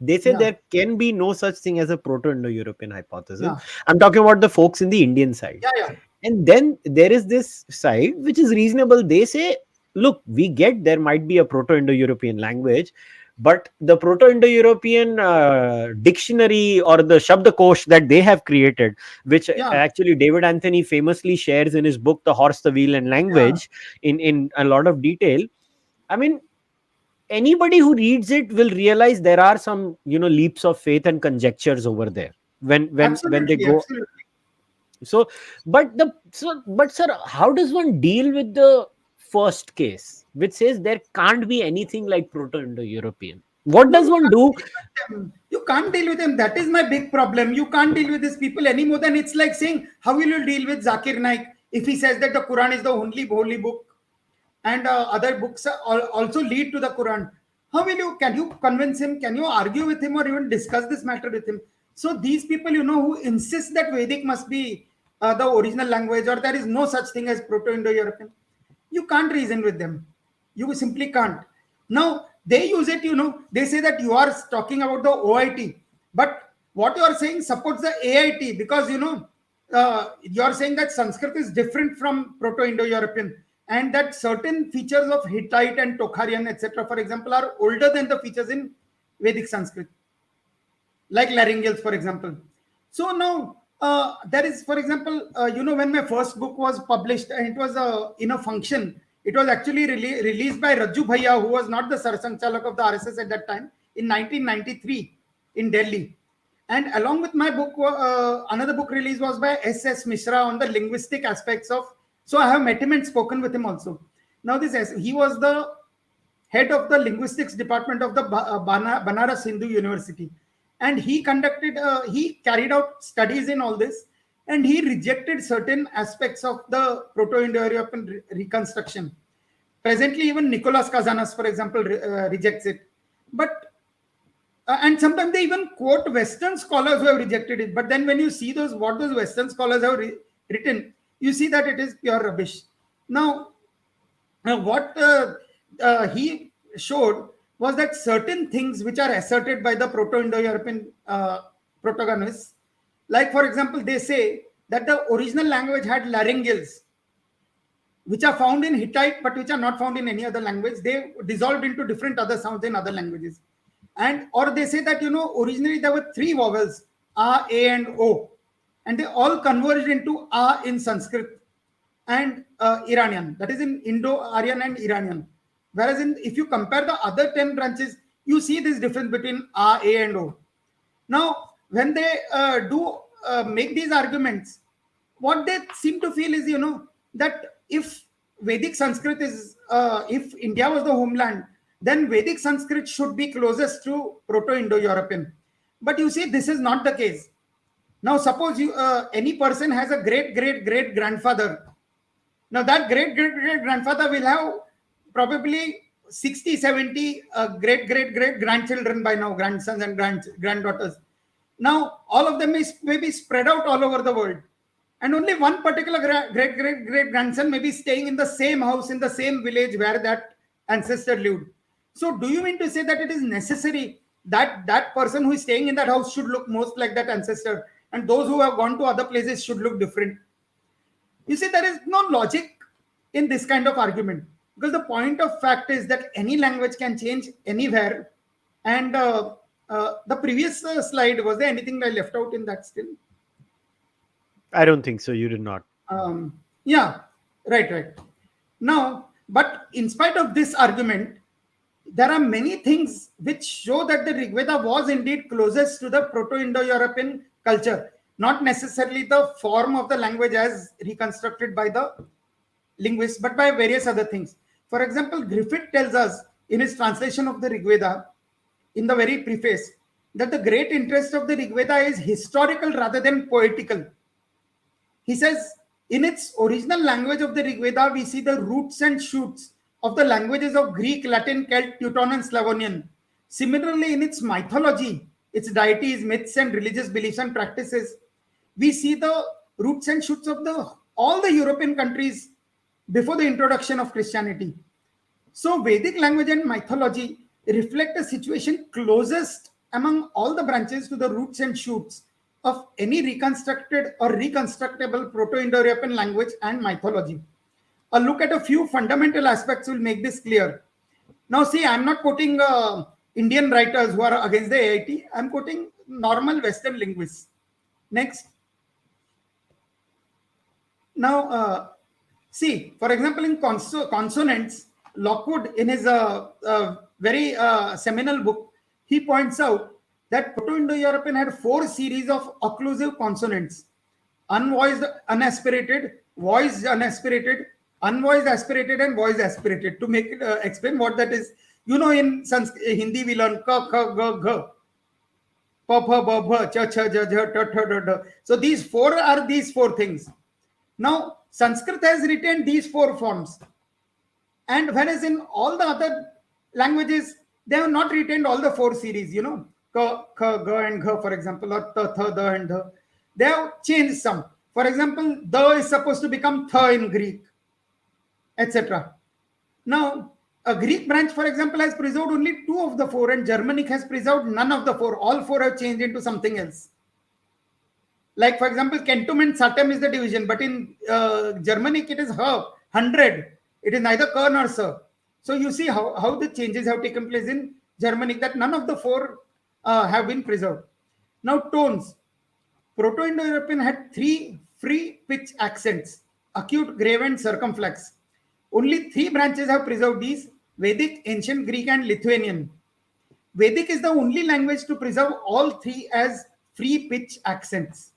[SPEAKER 1] They say
[SPEAKER 2] yeah,
[SPEAKER 1] there can be no such thing as a Proto-Indo-European hypothesis.
[SPEAKER 2] yeah,
[SPEAKER 1] I'm talking about the folks in the Indian side.
[SPEAKER 2] yeah, yeah,
[SPEAKER 1] And then there is this side which is reasonable. They say, look, we get there might be a Proto-Indo-European language, but the Proto-Indo-European dictionary or the Shabdakosh that they have created, which
[SPEAKER 2] yeah,
[SPEAKER 1] actually David Anthony famously shares in his book, The Horse, the Wheel, and
[SPEAKER 2] yeah.
[SPEAKER 1] Language, in a lot of detail. I mean, anybody who reads it will realize there are some, leaps of faith and conjectures over there when they
[SPEAKER 2] Absolutely,
[SPEAKER 1] go.
[SPEAKER 2] absolutely.
[SPEAKER 1] So, but sir, how does one deal with the first case, which says there can't be anything like Proto-Indo-European? What
[SPEAKER 2] No,
[SPEAKER 1] does
[SPEAKER 2] you
[SPEAKER 1] one
[SPEAKER 2] can't
[SPEAKER 1] do?
[SPEAKER 2] deal with them. You can't deal with them. That is my big problem. You can't deal with these people any more than it's like saying, how will you deal with Zakir Naik if he says that the Quran is the only holy book and other books also lead to the Quran? How will you, can you convince him? Can you argue with him or even discuss this matter with him? So these people, who insist that Vedic must be the original language or there is no such thing as Proto-Indo-European, you can't reason with them. You simply can't. Now, they use it, they say that you are talking about the OIT, but what you are saying supports the AIT because, you are saying that Sanskrit is different from Proto-Indo-European and that certain features of Hittite and Tokharian, etc., for example, are older than the features in Vedic Sanskrit, like laryngeals, for example. So now there is, for example, when my first book was published, and it was in a function, it was actually released by Raju Bhaiya, who was not the Sarsang Chalak of the RSS at that time, in 1993 in Delhi. And along with my book, another book release was by S.S. Mishra on the linguistic aspects of. So I have met him and spoken with him also. Now he was the head of the linguistics department of the Banaras Hindu University, and he carried out studies in all this, and he rejected certain aspects of the Proto-Indo-European reconstruction. Presently, even Nicholas Kazanas, for example, rejects it. But and sometimes they even quote Western scholars who have rejected it. But then when you see what those Western scholars have written, you see that it is pure rubbish. Now, what he showed was that certain things which are asserted by the Proto-Indo-European protagonists. Like, for example, they say that the original language had laryngeals, which are found in Hittite, but which are not found in any other language. They dissolved into different other sounds in other languages. And or they say that, originally there were three vowels, A, and O, and they all converged into A in Sanskrit and Iranian, that is in Indo-Aryan and Iranian. Whereas if you compare the other 10 branches, you see this difference between A, and O. Now, when they do make these arguments, what they seem to feel is, that if Vedic Sanskrit is, if India was the homeland, then Vedic Sanskrit should be closest to Proto-Indo-European. But you see, this is not the case. Now, suppose any person has a great grandfather. Now, that great grandfather will have probably 60, 70 great grandchildren by now, grandsons and granddaughters. Now, all of them may be spread out all over the world. And only one particular great grandson may be staying in the same house, in the same village where that ancestor lived. So, do you mean to say that it is necessary that that person who is staying in that house should look most like that ancestor, and those who have gone to other places should look different? You see, there is no logic in this kind of argument, because the point of fact is that any language can change anywhere. And the previous slide, was there anything I left out in that still?
[SPEAKER 1] I don't think so. You did not.
[SPEAKER 2] Yeah, right. Now, but in spite of this argument, there are many things which show that the Rigveda was indeed closest to the Proto-Indo-European culture, not necessarily the form of the language as reconstructed by the linguists, but by various other things. For example, Griffith tells us in his translation of the Rigveda, in the very preface, that the great interest of the Rigveda is historical rather than poetical. He says, in its original language of the Rigveda, we see the roots and shoots of the languages of Greek, Latin, Celt, Teuton, and Slavonian. Similarly, in its mythology, its deities, myths, and religious beliefs and practices, we see the roots and shoots of all the European countries before the introduction of Christianity. So, Vedic language and mythology reflect a situation closest among all the branches to the roots and shoots of any reconstructed or reconstructable Proto-Indo-European language and mythology. A look at a few fundamental aspects will make this clear. Now, see, I'm not quoting Indian writers who are against the AIT. I'm quoting normal Western linguists. Next. Now, see, for example, in consonants, Lockwood, in his very seminal book, he points out that Proto-Indo-European had 4 series of occlusive consonants: unvoiced, unaspirated, voiced, unaspirated, unvoiced, aspirated, and voiced, aspirated. To make it explain what that is, in Hindi we learn ka, kha, ga, gha, pa, pha, ba, bha, cha, cha, ja, ja, ta, ta, da, da. So these 4 are these 4 things. Now, Sanskrit has retained these 4 forms. And whereas in all the other languages, they have not retained all the 4 series, ka, kha, ga, and gha, for example, or ta, tha, da, and dha. They have changed some. For example, da is supposed to become tha in Greek, etc. Now, a Greek branch, for example, has preserved only 2 of the 4, and Germanic has preserved none of the 4. All 4 have changed into something else. Like, for example, Kentum and Satem is the division, but in Germanic it is 100. It is neither ka nor sa. So you see how the changes have taken place in Germanic, that none of the 4 have been preserved. Now, tones. Proto-Indo-European had 3 free pitch accents: acute, grave, and circumflex. Only 3 branches have preserved these: Vedic, Ancient Greek, and Lithuanian. Vedic is the only language to preserve all 3 as free pitch accents.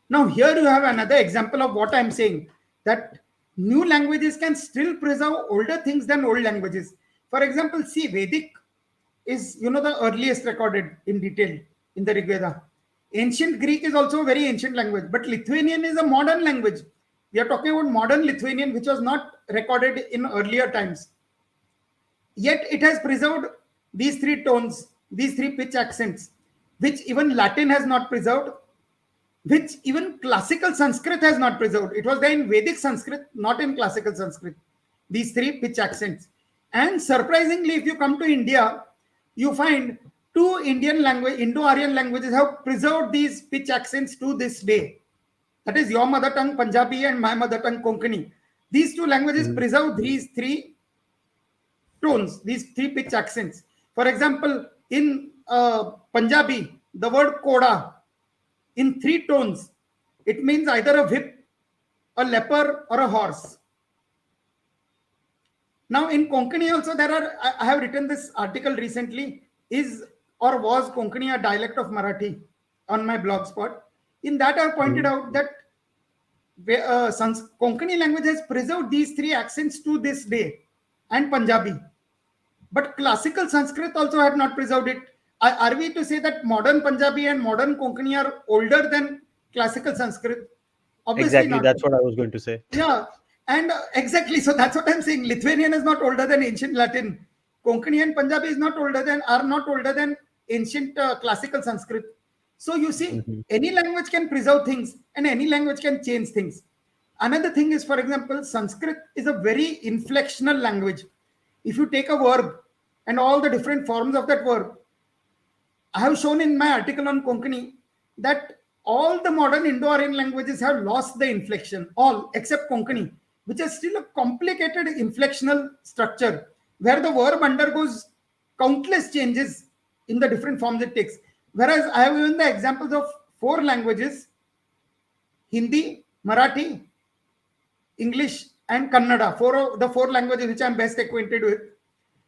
[SPEAKER 2] Now, here you have another example of what I'm saying, that new languages can still preserve older things than old languages. For example, see, Vedic is, the earliest recorded in detail in the Rigveda. Ancient Greek is also a very ancient language, but Lithuanian is a modern language. We are talking about modern Lithuanian, which was not recorded in earlier times. Yet it has preserved these 3 tones, these 3 pitch accents, which even Latin has not preserved, which even classical Sanskrit has not preserved. It was there in Vedic Sanskrit, not in classical Sanskrit. These 3 pitch accents. And surprisingly, if you come to India, you find two Indo-Aryan languages have preserved these pitch accents to this day. That is your mother tongue Punjabi and my mother tongue Konkani. These two languages
[SPEAKER 1] Mhm.
[SPEAKER 2] preserve these three tones, these three pitch accents. For example, in Punjabi, the word koda in three tones, it means either a whip, a leper, or a horse. Now in Konkani also there are, I have written this article recently, is or was Konkani a dialect of Marathi on my blog spot. In that I have pointed
[SPEAKER 1] Mhm.
[SPEAKER 2] out that Konkani language has preserved these three accents to this day, and Punjabi. But classical Sanskrit also had not preserved it. Are we to say that modern Punjabi and modern Konkani are older than classical Sanskrit? Obviously
[SPEAKER 1] Exactly,
[SPEAKER 2] not.
[SPEAKER 1] that's what I was going to say.
[SPEAKER 2] Yeah, and exactly. So that's what I'm saying. Lithuanian is not older than ancient Latin. Konkani and Punjabi is not older than ancient classical Sanskrit. So you see,
[SPEAKER 1] Mhm.
[SPEAKER 2] any language can preserve things, and any language can change things. Another thing is, for example, Sanskrit is a very inflectional language. If you take a verb and all the different forms of that verb, I have shown in my article on Konkani that all the modern Indo-Aryan languages have lost the inflection, all except Konkani, which is still a complicated inflectional structure where the verb undergoes countless changes in the different forms it takes. Whereas I have given the examples of four languages: Hindi, Marathi, English, and Kannada, the four languages which I am best acquainted with.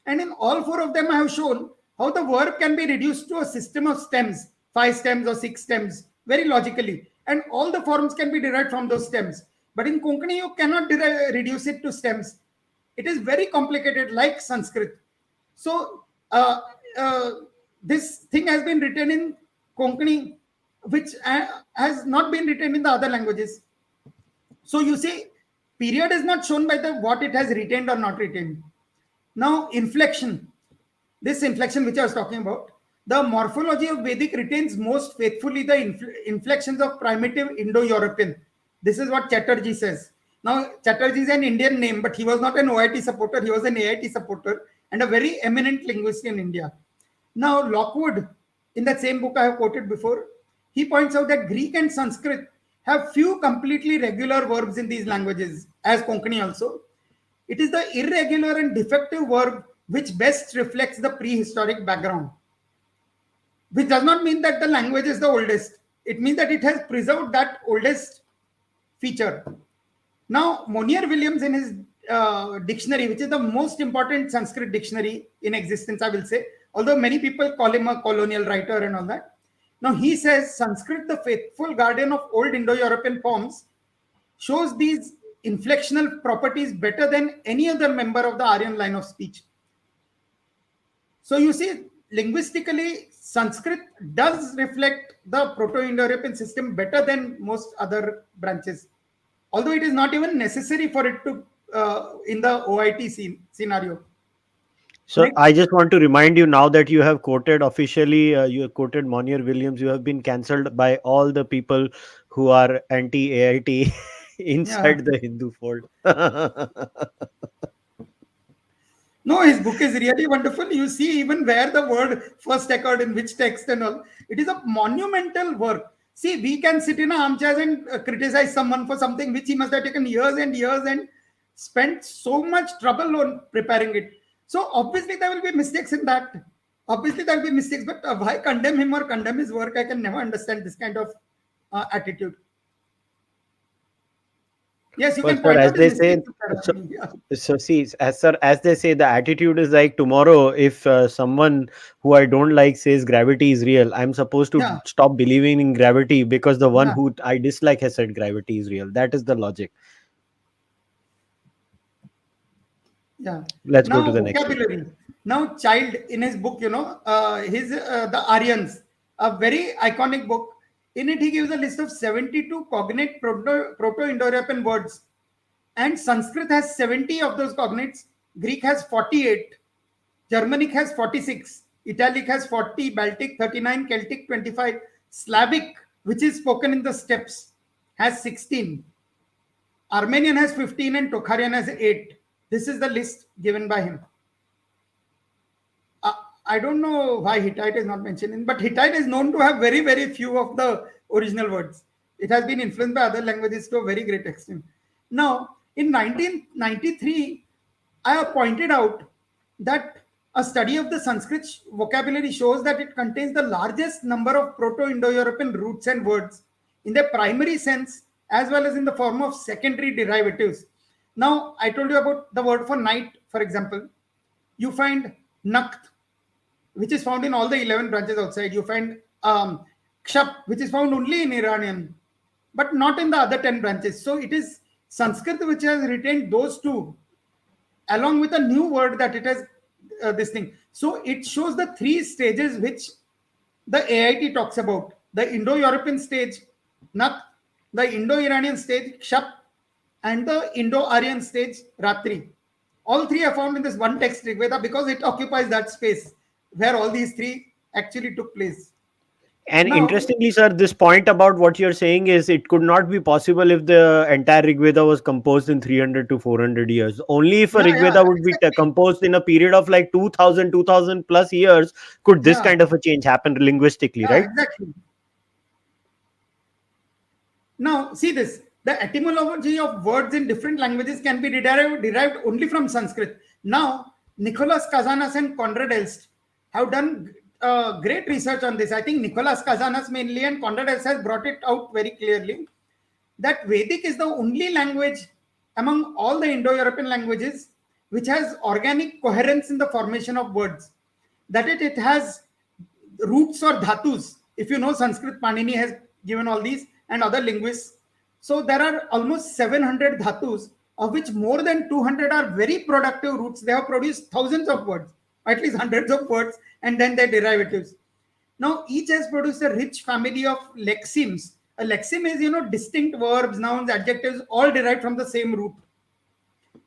[SPEAKER 2] And in all four of them, I have shown how the verb can be reduced to a system of stems, five stems or six stems, very logically. And all the forms can be derived from those stems. But in Konkani, you cannot reduce it to stems. It is very complicated, like Sanskrit. So, uh, this thing has been written in Konkani, which has not been written in the other languages. So you see, period is not shown by the what it has retained or not retained. Now, inflection. This inflection which I was talking about, the morphology of Vedic retains most faithfully the inflections of primitive Indo-European. This is what Chatterjee says. Now, Chatterjee is an Indian name, but he was not an OIT supporter. He was an AIT supporter and a very eminent linguist in India. Now, Lockwood, in that same book I have quoted before, he points out that Greek and Sanskrit have few completely regular verbs in these languages, as Konkani also. It is the irregular and defective verb which best reflects the prehistoric background, which does not mean that the language is the oldest. It means that it has preserved that oldest feature. Now, Monier Williams, in his dictionary, which is the most important Sanskrit dictionary in existence, I will say, although many people call him a colonial writer and all that. Now, he says Sanskrit, the faithful guardian of old Indo-European forms, shows these inflectional properties better than any other member of the Aryan line of speech. So you see, linguistically, Sanskrit does reflect the Proto-Indo-European system better than most other branches, although it is not even necessary for it to in the OIT scenario.
[SPEAKER 1] So
[SPEAKER 2] Next,
[SPEAKER 1] I just want to remind you, now that you have quoted officially, you have quoted Monier Williams, you have been cancelled by all the people who are anti-AIT
[SPEAKER 2] yeah,
[SPEAKER 1] inside the Hindu fold.
[SPEAKER 2] no, his book is really wonderful. You see, even where the word first occurred in which text and all, it is a monumental work. See, we can sit in armchairs and criticize someone for something which he must have taken years and years and spent so much trouble on preparing it. So obviously there will be mistakes in that. Obviously there will be mistakes, but why condemn him or condemn his work? I can never understand this kind of attitude. Yes, you
[SPEAKER 1] Well,
[SPEAKER 2] can
[SPEAKER 1] sir,
[SPEAKER 2] point
[SPEAKER 1] as
[SPEAKER 2] out his
[SPEAKER 1] they say,
[SPEAKER 2] mistakes.
[SPEAKER 1] so,
[SPEAKER 2] Yeah.
[SPEAKER 1] so see, as sir, as they say, the attitude is like tomorrow. If someone who I don't like says gravity is real, I'm supposed to
[SPEAKER 2] Yeah.
[SPEAKER 1] stop believing in gravity because the one
[SPEAKER 2] Yeah.
[SPEAKER 1] who I dislike has said gravity is real. That is the logic.
[SPEAKER 2] Yeah.
[SPEAKER 1] Let's go to
[SPEAKER 2] Now
[SPEAKER 1] the next one.
[SPEAKER 2] vocabulary. Now Child in his book, his the Aryans, a very iconic book. In it, he gives a list of 72 cognate Proto-Indo-European words, and Sanskrit has 70 of those cognates. Greek has 48. Germanic has 46. Italic has 40. Baltic 39. Celtic 25. Slavic, which is spoken in the steppes, has 16. Armenian has 15 and Tokharian has 8. This is the list given by him. I don't know why Hittite is not mentioned in, but Hittite is known to have very, very few of the original words. It has been influenced by other languages to a very great extent. Now, in 1993, I have pointed out that a study of the Sanskrit vocabulary shows that it contains the largest number of Proto-Indo-European roots and words in their primary sense as well as in the form of secondary derivatives. Now, I told you about the word for night, for example. You find Nakt, which is found in all the 11 branches outside. You find Kshap, which is found only in Iranian, but not in the other 10 branches. So it is Sanskrit which has retained those two, along with a new word that it has this thing. So it shows the three stages which the AIT talks about: the Indo-European stage, Nak, the Indo-Iranian stage, Kshap, and the Indo-Aryan stage, Ratri. All three are found in this one text, Rigveda, because it occupies that space where all these three actually took place.
[SPEAKER 1] And
[SPEAKER 2] Now,
[SPEAKER 1] interestingly, sir, this point about what you're saying is it could not be possible if the entire Rigveda was composed in 300 to 400 years. Only if a
[SPEAKER 2] yeah,
[SPEAKER 1] Rigveda would be
[SPEAKER 2] exactly.
[SPEAKER 1] composed in a period of like 2000 plus years could this
[SPEAKER 2] Yeah,
[SPEAKER 1] kind of a change happen linguistically,
[SPEAKER 2] yeah,
[SPEAKER 1] right?
[SPEAKER 2] exactly. Now, see this. The etymology of words in different languages can be derived only from Sanskrit. Now, Nicholas Kazanas and Konrad Elst have done great research on this. I think Nicholas Kazanas mainly and Konrad Elst has brought it out very clearly that Vedic is the only language among all the Indo-European languages which has organic coherence in the formation of words. That it has roots or dhatus. If you know Sanskrit, Panini has given all these and other linguists. So there are almost 700 dhatus, of which more than 200 are very productive roots. They have produced thousands of words, at least hundreds of words, and then their derivatives. Now, each has produced a rich family of lexemes. A lexeme is, distinct verbs, nouns, adjectives, all derived from the same root.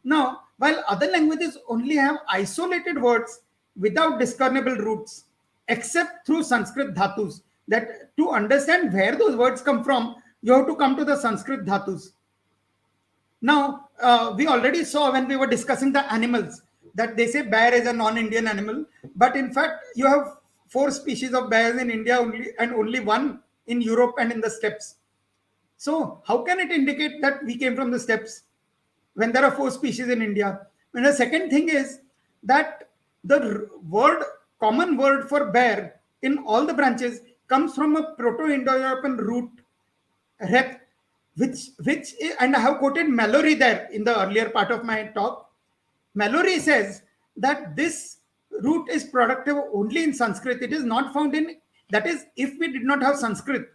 [SPEAKER 2] Now, while other languages only have isolated words without discernible roots, except through Sanskrit dhatus, that to understand where those words come from, you have to come to the Sanskrit dhatus. Now, we already saw when we were discussing the animals that they say bear is a non-Indian animal, but in fact, you have 4 species of bears in India only, and only 1 in Europe and in the steppes. So, how can it indicate that we came from the steppes when there are 4 species in India? And the second thing is that the common word for bear in all the branches comes from a Proto-Indo-European root, rep, which and I have quoted Mallory there in the earlier part of my talk. Mallory says that this root is productive only in Sanskrit. It is not found in, that is, if we did not have Sanskrit,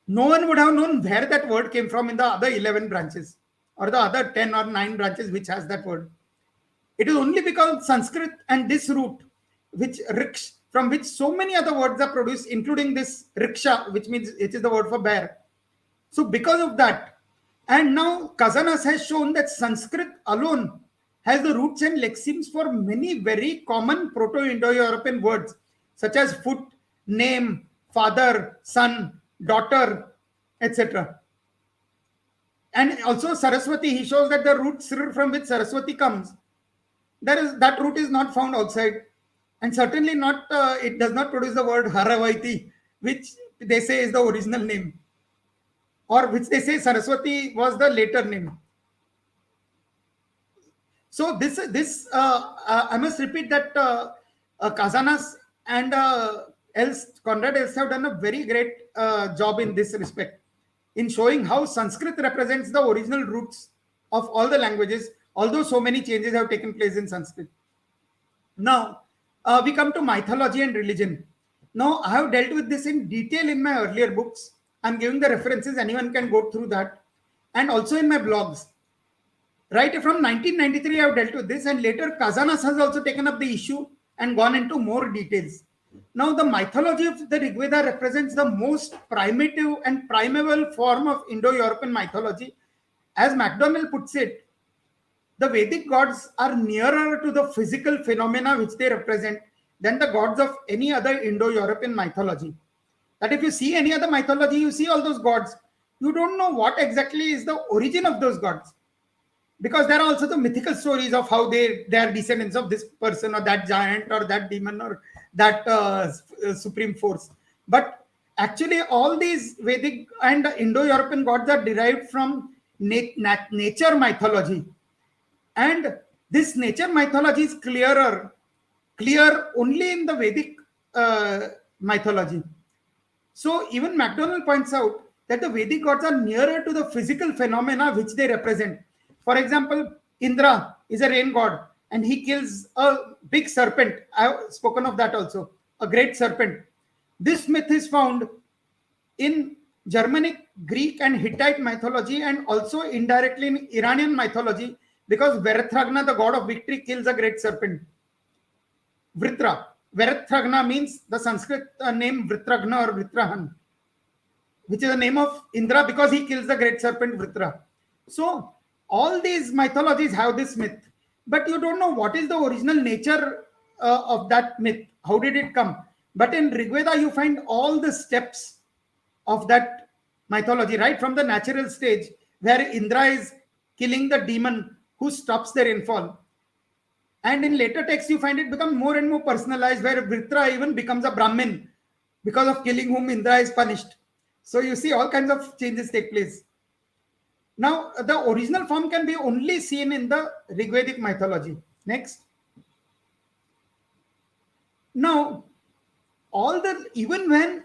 [SPEAKER 2] no one would have known where that word came from in the other 11 branches or the other 10 or 9 branches which has that word. It is only because Sanskrit and this root, which riksh, from which so many other words are produced, including this riksha, which means it is the word for bear. So because of that, and now Kazanas has shown that Sanskrit alone has the roots and lexemes for many very common Proto-Indo-European words, such as foot, name, father, son, daughter, etc. And also Saraswati, he shows that the root from which Saraswati comes, that root is not found outside. And certainly not, it does not produce the word Haravaiti, which they say is the original name, or which they say Saraswati was the later name. So I must repeat that Kazanas and Konrad Elst have done a very great job in this respect, in showing how Sanskrit represents the original roots of all the languages, although so many changes have taken place in Sanskrit. Now, we come to mythology and religion. Now, I have dealt with this in detail in my earlier books. I'm giving the references, anyone can go through that. And also in my blogs. Right from 1993, I have dealt with this, and later Kazanas has also taken up the issue and gone into more details. Now, the mythology of the Rigveda represents the most primitive and primeval form of Indo-European mythology. As MacDonald puts it, the Vedic gods are nearer to the physical phenomena which they represent than the gods of any other Indo-European mythology. That if you see any other mythology, you see all those gods, you don't know what exactly is the origin of those gods. Because there are also the mythical stories of how they are descendants of this person or that giant or that demon or that supreme force. But actually, all these Vedic and Indo-European gods are derived from nature mythology. And this nature mythology is clear only in the Vedic mythology. So even MacDonald points out that the Vedic gods are nearer to the physical phenomena which they represent. For example, Indra is a rain god and he kills a big serpent. I have spoken of that also, a great serpent. This myth is found in Germanic, Greek, and Hittite mythology, and also indirectly in Iranian mythology, because Verethragna, the god of victory, kills a great serpent. Vritra. Verethragna means the Sanskrit name Vritragna or Vritrahan, which is the name of Indra because he kills the great serpent Vritra. So all these mythologies have this myth, but you don't know what is the original nature of that myth. How did it come? But in Rigveda, you find all the steps of that mythology, right from the natural stage where Indra is killing the demon who stops the rainfall. And in later texts, you find it become more and more personalized, where Vritra even becomes a Brahmin because of killing whom Indra is punished. So you see all kinds of changes take place. Now, the original form can be only seen in the Rigvedic mythology. Next. Now, even when,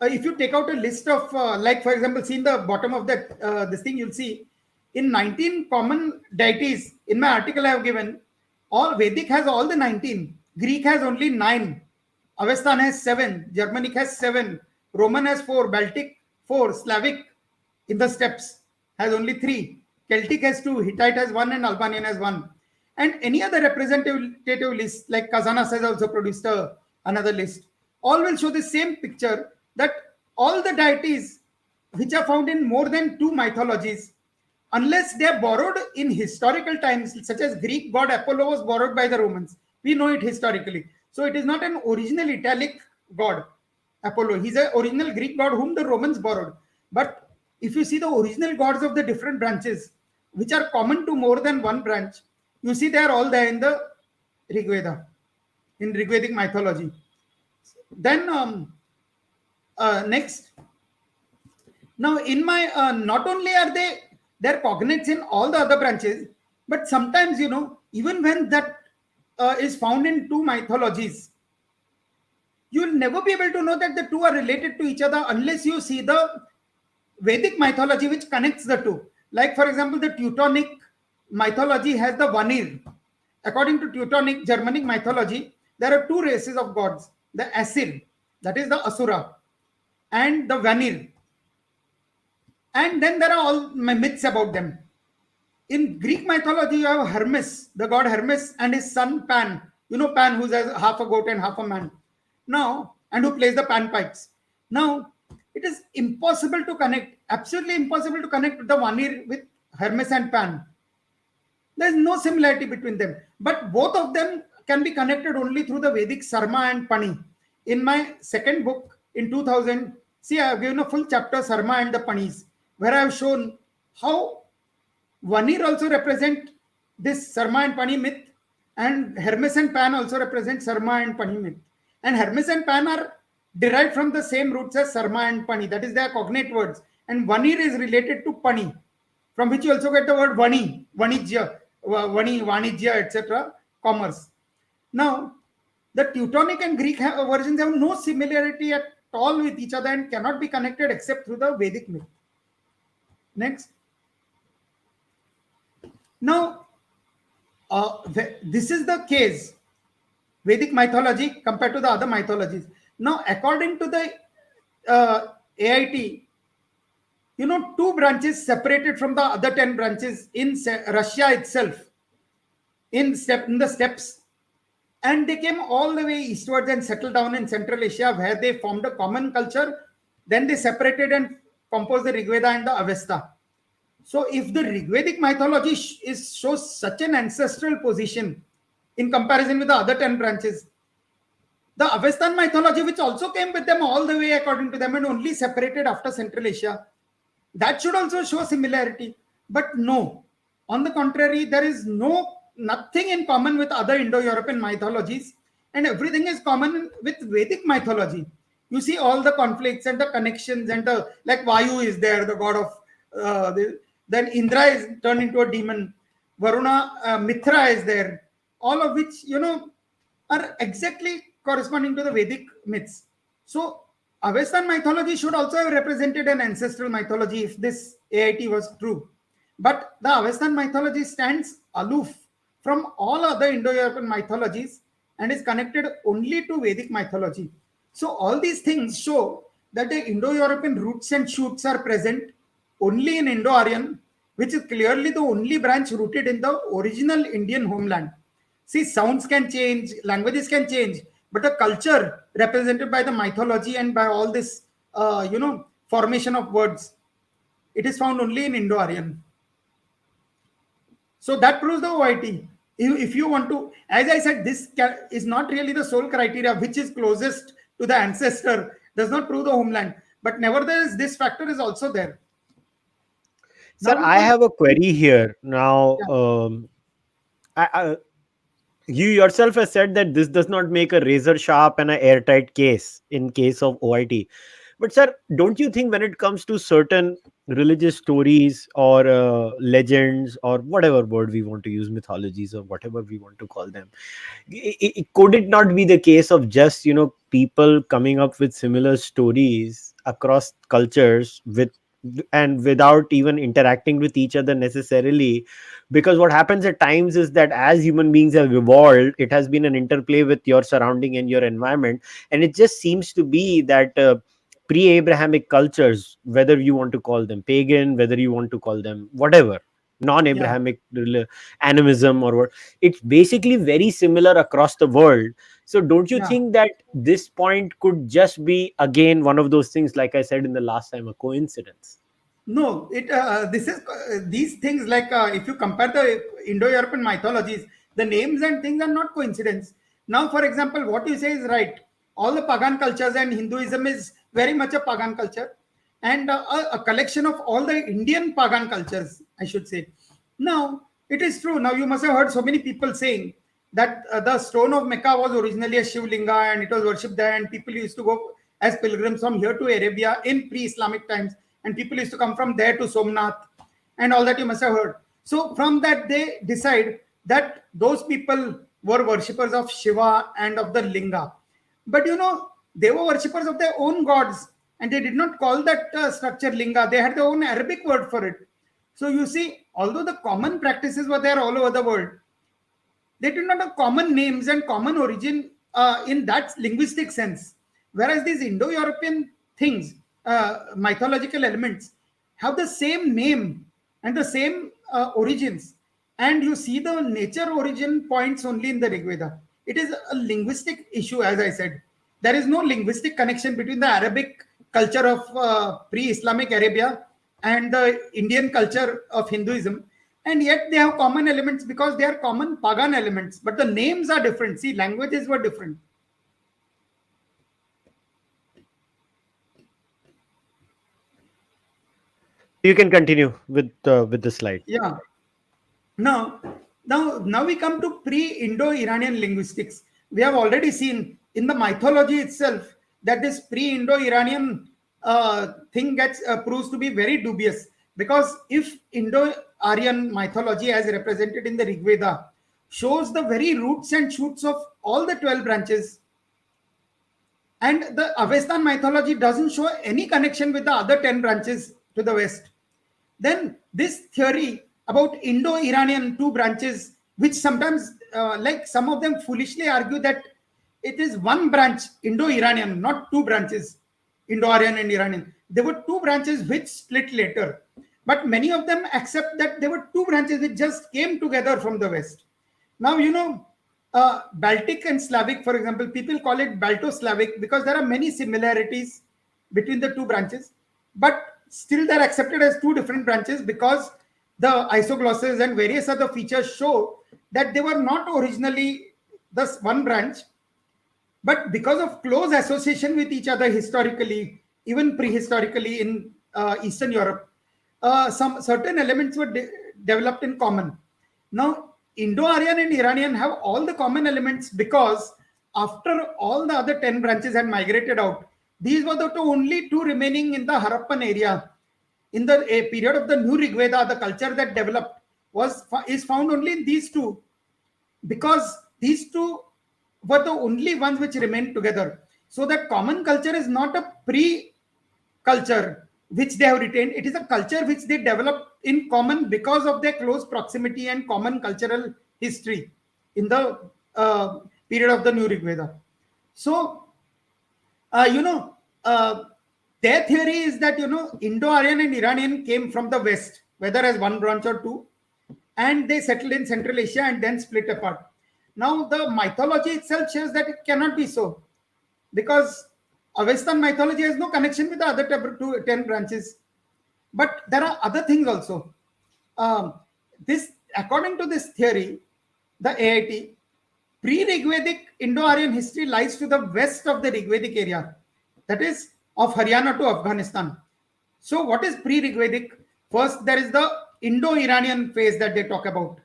[SPEAKER 2] if you take out a list of, like for example, see in the bottom of that this thing, you'll see in 19 common deities, in my article I have given, all Vedic has all the 19, Greek has only 9, Avestan has 7, Germanic has 7, Roman has 4, Baltic 4, Slavic in the steppes has only 3, Celtic has 2, Hittite has 1, and Albanian has 1. And any other representative list, like Kazanas has also produced another list, all will show the same picture, that all the deities which are found in more than 2 mythologies, unless they are borrowed in historical times, such as Greek god Apollo was borrowed by the Romans. We know it historically. So it is not an original Italic god, Apollo. He's an original Greek god whom the Romans borrowed. But if you see the original gods of the different branches, which are common to more than one branch, you see they are all there in the Rigveda, in Rigvedic mythology. Then next. Now in my, not only are they're cognates in all the other branches, but sometimes, even when that is found in 2 mythologies, you'll never be able to know that the 2 are related to each other unless you see the Vedic mythology which connects the 2. Like for example, the Teutonic mythology has the Vanir. According to Teutonic Germanic mythology, there are 2 races of gods, the Asir, that is the Asura, and the Vanir. And then there are all myths about them. In Greek mythology, you have Hermes, the god Hermes, and his son Pan. You know Pan, who's half a goat and half a man. Now, and who plays the panpipes. Now, it is impossible to connect, absolutely impossible to connect the Vanir with Hermes and Pan. There is no similarity between them. But both of them can be connected only through the Vedic Sarma and Pani. In my second book, in 2000, see, I have given a full chapter, Sarma and the Panis, where I have shown how Vanir also represent this Sarma and Pani myth, and Hermes and Pan also represent Sarma and Pani myth. And Hermes and Pan are derived from the same roots as Sarma and Pani, that is, they are cognate words. And Vanir is related to Pani, from which you also get the word Vani, Vanijya, Vani, Vanijya, etc., commerce. Now, the Teutonic and Greek versions have no similarity at all with each other and cannot be connected except through the Vedic myth. Next. Now, this is the case, Vedic mythology compared to the other mythologies. Now, according to the AIT, 2 branches separated from the other 10 branches in Russia itself, in the steppes, and they came all the way eastwards and settled down in Central Asia, where they formed a common culture. Then they separated and composed the Rigveda and the Avesta. So if the Rigvedic mythology shows such an ancestral position in comparison with the other 10 branches, the Avestan mythology, which also came with them all the way according to them and only separated after Central Asia, that should also show similarity. But no, on the contrary, there is nothing in common with other Indo-European mythologies. and everything is common with Vedic mythology. You see all the conflicts and the connections, and the, like, Vayu is there, the god of then Indra is turned into a demon, Varuna, Mithra is there, all of which, are exactly corresponding to the Vedic myths. So Avestan mythology should also have represented an ancestral mythology if this AIT was true. But the Avestan mythology stands aloof from all other Indo-European mythologies and is connected only to Vedic mythology. So all these things show that the Indo-European roots and shoots are present only in Indo-Aryan, which is clearly the only branch rooted in the original Indian homeland. See, sounds can change, languages can change, but the culture represented by the mythology and by all this, formation of words, it is found only in Indo-Aryan. So that proves the OIT. If you want to, as I said, this is not really the sole criteria, which is closest to the ancestor, does not prove the homeland. But nevertheless, this factor is also there.
[SPEAKER 1] Sir,
[SPEAKER 2] Now,
[SPEAKER 1] I have a query here. Now, you yourself have said that this does not make a razor sharp and an airtight case in case of OIT. But sir, don't you think when it comes to certain religious stories or legends or whatever word we want to use, mythologies or whatever we want to call them, could it not be the case of just people coming up with similar stories across cultures and without even interacting with each other necessarily? Because what happens at times is that as human beings have evolved, it has been an interplay with your surrounding and your environment, and it just seems to be that pre-Abrahamic cultures, whether you want to call them pagan, whether you want to call them whatever,
[SPEAKER 2] yeah,
[SPEAKER 1] non-Abrahamic animism or what, it's basically very similar across the world. So don't you
[SPEAKER 2] yeah.
[SPEAKER 1] think that this point could just be again one of those things, like I said in the last time, a coincidence?
[SPEAKER 2] No, it this is these things, like, if you compare the Indo-European mythologies, the names and things are not coincidence. Now, for example, what you say is right. All the pagan cultures, and Hinduism is very much a pagan culture, and a collection of all the Indian pagan cultures, I should say. Now, it is true. Now, you must have heard so many people saying that the stone of Mecca was originally a Shiv Linga and it was worshipped there, and people used to go as pilgrims from here to Arabia in pre-Islamic times, and people used to come from there to Somnath, and all that you must have heard. So from that, they decide that those people were worshippers of Shiva and of the Linga. But they were worshippers of their own gods, and they did not call that structure Linga. They had their own Arabic word for it. So you see, although the common practices were there all over the world, they did not have common names and common origin in that linguistic sense. Whereas these Indo-European things, mythological elements, have the same name and the same origins. And you see the nature origin points only in the Rigveda. It is a linguistic issue, as I said. There is no linguistic connection between the Arabic culture of pre-Islamic Arabia and the Indian culture of Hinduism, and yet they have common elements because they are common pagan elements, but the names are different. See, languages were different.
[SPEAKER 1] You can continue with the slide.
[SPEAKER 2] Yeah. Now we come to pre-Indo-Iranian linguistics. We have already seen in the mythology itself that this pre-Indo-Iranian thing gets proves to be very dubious, because if Indo-Aryan mythology as represented in the Rigveda shows the very roots and shoots of all the 12 branches, and the Avestan mythology doesn't show any connection with the other 10 branches to the west, then this theory about Indo-Iranian two branches, which sometimes, like some of them foolishly argue that it is one branch, Indo-Iranian, not two branches, Indo-Aryan and Iranian. There were two branches which split later. But many of them accept that there were two branches which just came together from the west. Now, Baltic and Slavic, for example, people call it Balto-Slavic because there are many similarities between the two branches. But still they're accepted as two different branches because the isoglosses and various other features show that they were not originally thus one branch, but because of close association with each other historically, even prehistorically in Eastern Europe, some certain elements were developed in common. Now, Indo-Aryan and Iranian have all the common elements because after all the other 10 branches had migrated out, these were the only two remaining in the Harappan area. In the period of the New Rigveda, the culture that developed is found only in these two, because these two were the only ones which remained together. So that common culture is not a pre-culture which they have retained. It is a culture which they developed in common because of their close proximity and common cultural history in the period of the New Rigveda. So, their theory is that, Indo-Aryan and Iranian came from the West, whether as one branch or two, and they settled in Central Asia and then split apart. Now, the mythology itself shows that it cannot be so, because Avestan mythology has no connection with the other 10 branches. But there are other things also. According to this theory, the AIT, pre-Rigvedic Indo-Aryan history lies to the west of the Rigvedic area, that is of Haryana to Afghanistan. So what is pre-Rigvedic? First, there is the Indo-Iranian phase that they talk about.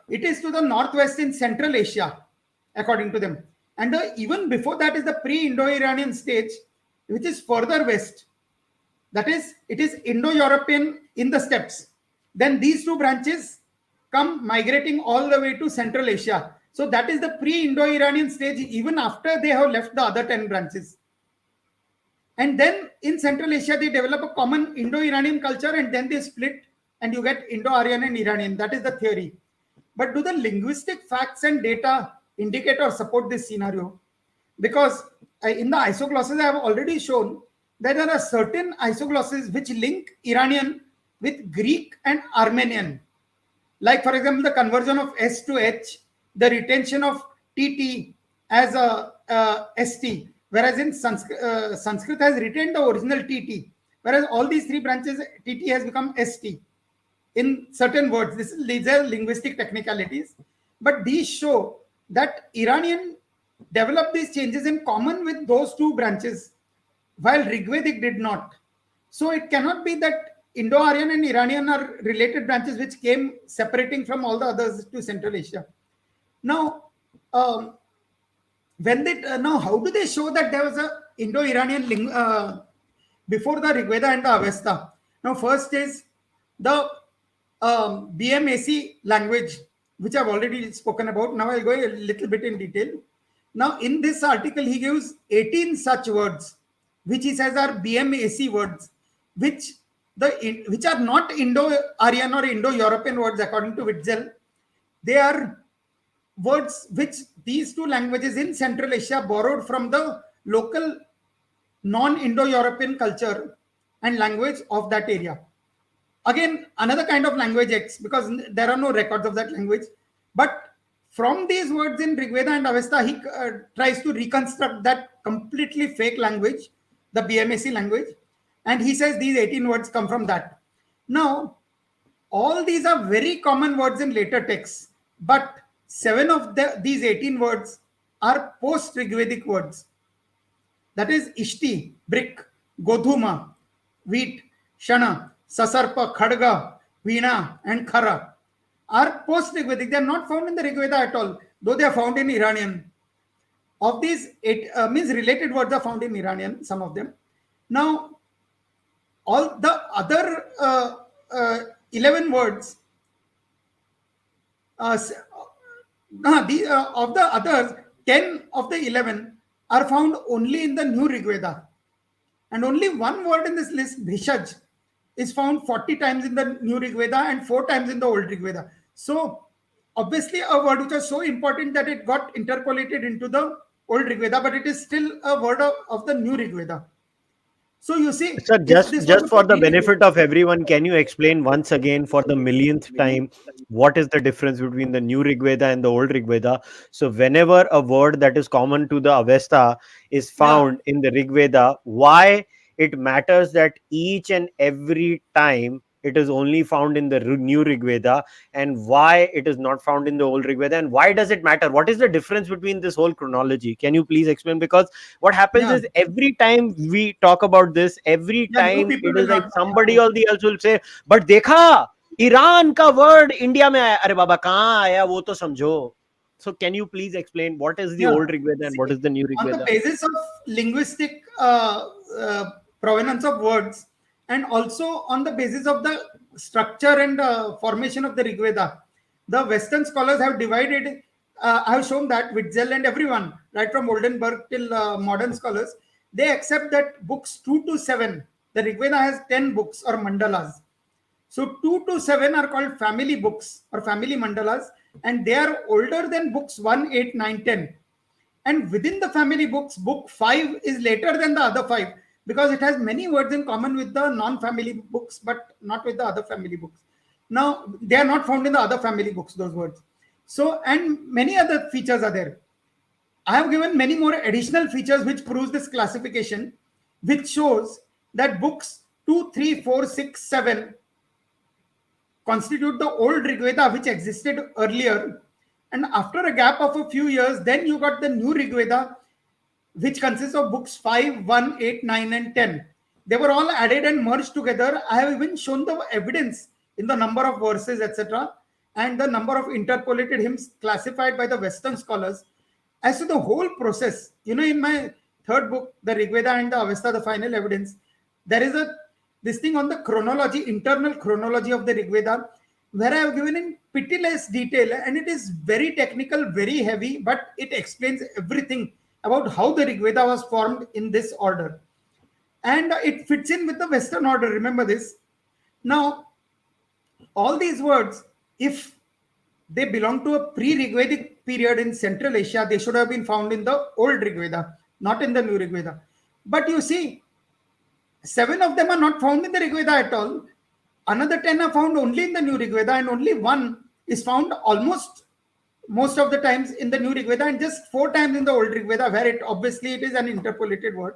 [SPEAKER 2] It is to the northwest in Central Asia, according to them. And even before that is the pre-Indo-Iranian stage, which is further west. That is, it is Indo-European in the steppes. Then these two branches come migrating all the way to Central Asia. So that is the pre-Indo-Iranian stage, even after they have left the other 10 branches. And then in Central Asia, they develop a common Indo-Iranian culture, and then they split and you get Indo-Aryan and Iranian. That is the theory. But do the linguistic facts and data indicate or support this scenario? Because in the isoglosses, I have already shown that there are certain isoglosses which link Iranian with Greek and Armenian. Like, for example, the conversion of S to H, the retention of TT as a ST, whereas in Sanskrit has retained the original TT, whereas all these three branches, TT has become ST in certain words. These are linguistic technicalities, but these show that Iranian developed these changes in common with those two branches, while Rigvedic did not. So it cannot be that Indo-Aryan and Iranian are related branches which came separating from all the others to Central Asia. Now, how do they show that there was a Indo-Iranian before the Rigveda and the Avesta? Now, first is the BMAC language, which I've already spoken about. Now I'll go a little bit in detail. Now, in this article, he gives 18 such words, which he says are BMAC words, which are not Indo-Aryan or Indo-European words, according to Witzel. They are words which these two languages in Central Asia borrowed from the local non-Indo-European culture and language of that area. Again, another kind of language X, because there are no records of that language. But from these words in Rigveda and Avesta, he tries to reconstruct that completely fake language, the BMAC language. And he says these 18 words come from that. Now, all these are very common words in later texts, but 7 of these 18 words are post-Rigvedic words. That is Ishti, brick, Godhuma, wheat, Shana, Sasarpa, Khadga, Veena, and Khara are post-Rigvedic. They are not found in the Rigveda at all, though they are found in Iranian. Of these, related words are found in Iranian, some of them. Now, all the other 11 words, of the others, 10 of the 11 are found only in the New Rigveda. And only one word in this list, Bhishaj, is found 40 times in the New Rigveda and 4 times in the Old Rigveda. So, obviously, a word which was so important that it got interpolated into the Old Rigveda, but it is still a word of the New Rigveda. So you see,
[SPEAKER 1] sir, just for the benefit of everyone, can you explain once again for the millionth time what is the difference between the New Rigveda and the Old Rigveda? So whenever a word that is common to the Avesta is found in the Rigveda, why it matters that each and every time it is only found in the New Rigveda, and why it is not found in the Old Rigveda, and why does it matter? What is the difference between this whole chronology? Can you please explain? Because what happens is every time we talk about this, every time it is like somebody or the else will say, but dekha, Iran ka word India mein aaya. Arey baba, kahan aaya? Wo to samjho. So can you please explain what is the
[SPEAKER 2] Yeah.
[SPEAKER 1] Old Rigveda and what
[SPEAKER 2] See,
[SPEAKER 1] is the New
[SPEAKER 2] on the
[SPEAKER 1] Rigveda?
[SPEAKER 2] basis of linguistic provenance of words, and also on the basis of the structure and formation of the Rigveda, the Western scholars have divided. I have shown that Witzel and everyone, right from Oldenburg till modern scholars, they accept that books 2 to 7, the Rigveda has 10 books or mandalas. So 2 to 7 are called family books or family mandalas, and they are older than books 1, 8, 9, 10. And within the family books, book 5 is later than the other 5 because it has many words in common with the non-family books, but not with the other family books. Now, they are not found in the other family books, those words. So, and many other features are there. I have given many more additional features which proves this classification, which shows that books 2, 3, 4, 6, 7 constitute the old Rigveda which existed earlier. And after a gap of a few years, then you got the new Rigveda, which consists of books 5, 1, 8, 9, and 10. They were all added and merged together. I have even shown the evidence in the number of verses, etc., and the number of interpolated hymns classified by the Western scholars. As to the whole process, in my third book, the Rigveda and the Avesta, the final evidence, there is this thing on the chronology, internal chronology of the Rigveda, where I have given in pitiless detail, and it is very technical, very heavy, but it explains everything about how the Rigveda was formed in this order. And it fits in with the Western order, remember this. Now, all these words, if they belong to a pre-Rigvedic period in Central Asia, they should have been found in the old Rigveda, not in the new Rigveda. But you see, 7 of them are not found in the Rigveda at all. Another 10 are found only in the new Rigveda, and only 1 is found almost most of the times in the new Rigveda, and just 4 times in the old Rigveda, where it is an interpolated word,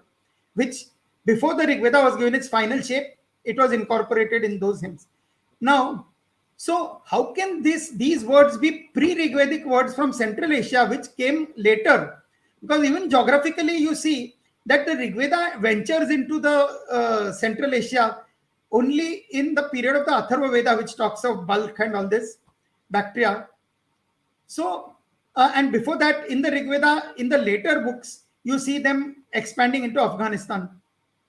[SPEAKER 2] which before the Rigveda was given its final shape, it was incorporated in those hymns. Now, so how can these words be pre-Rigvedic words from Central Asia, which came later? Because even geographically, you see that the Rigveda ventures into the Central Asia only in the period of the Atharva Veda, which talks of bulk and all this, bacteria. So, and before that, in the Rigveda, in the later books, you see them expanding into Afghanistan.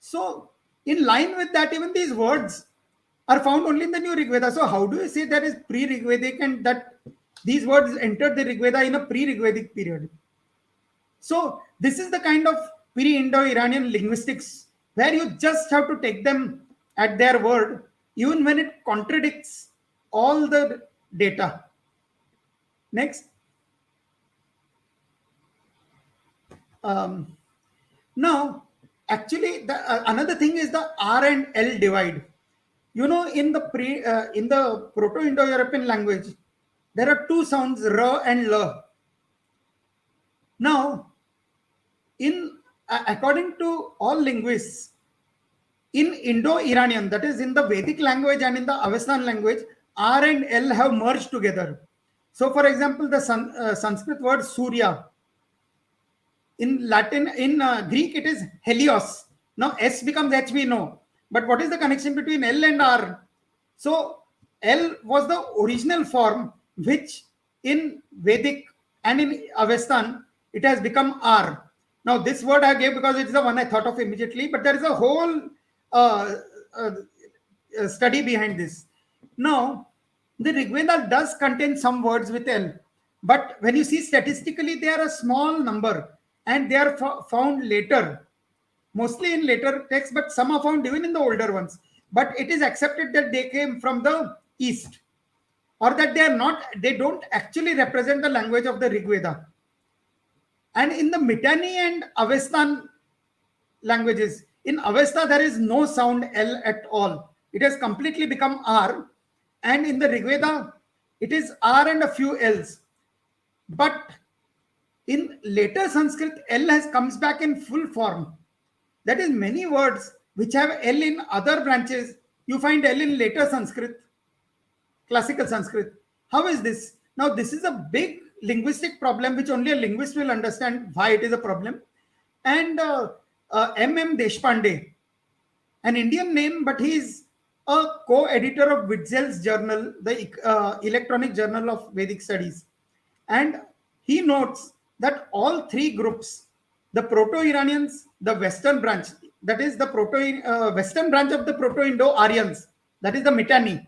[SPEAKER 2] So, in line with that, even these words are found only in the new Rigveda. So, how do you say that is pre-Rigvedic and that these words entered the Rigveda in a pre-Rigvedic period? So, this is the kind of Pre Indo-Iranian linguistics where you just have to take them at their word, even when it contradicts all the data. Next. Now, actually, another thing is the R and L divide. In the Proto-Indo-European language, there are 2 sounds, R and L. Now, according to all linguists, in Indo-Iranian, that is in the Vedic language and in the Avestan language, R and L have merged together. So, for example, the Sanskrit word Surya, in Latin, in Greek, it is Helios. Now, S becomes H, we know. But what is the connection between L and R? So, L was the original form, which in Vedic and in Avestan, it has become R. Now, this word I gave because it's the one I thought of immediately, but there is a whole study behind this. Now, the Rigveda does contain some words with L, but when you see statistically, they are a small number and they are found later, mostly in later texts, but some are found even in the older ones. But it is accepted that they came from the East, or that they don't actually represent the language of the Rigveda. And in the Mitanni and Avestan languages, in Avesta, there is no sound L at all. It has completely become R. And in the Rigveda, it is R and a few L's. But in later Sanskrit, L comes back in full form. That is, many words which have L in other branches, you find L in later Sanskrit, classical Sanskrit. How is this? Now, this is a big linguistic problem which only a linguist will understand why it is a problem. And M.M. Deshpande, an Indian name, but he is a co-editor of Witzel's journal, the electronic journal of Vedic studies. And he notes that all three groups, the Proto-Iranians, the Western branch, that is the Western branch of the Proto-Indo-Aryans, that is the Mitanni,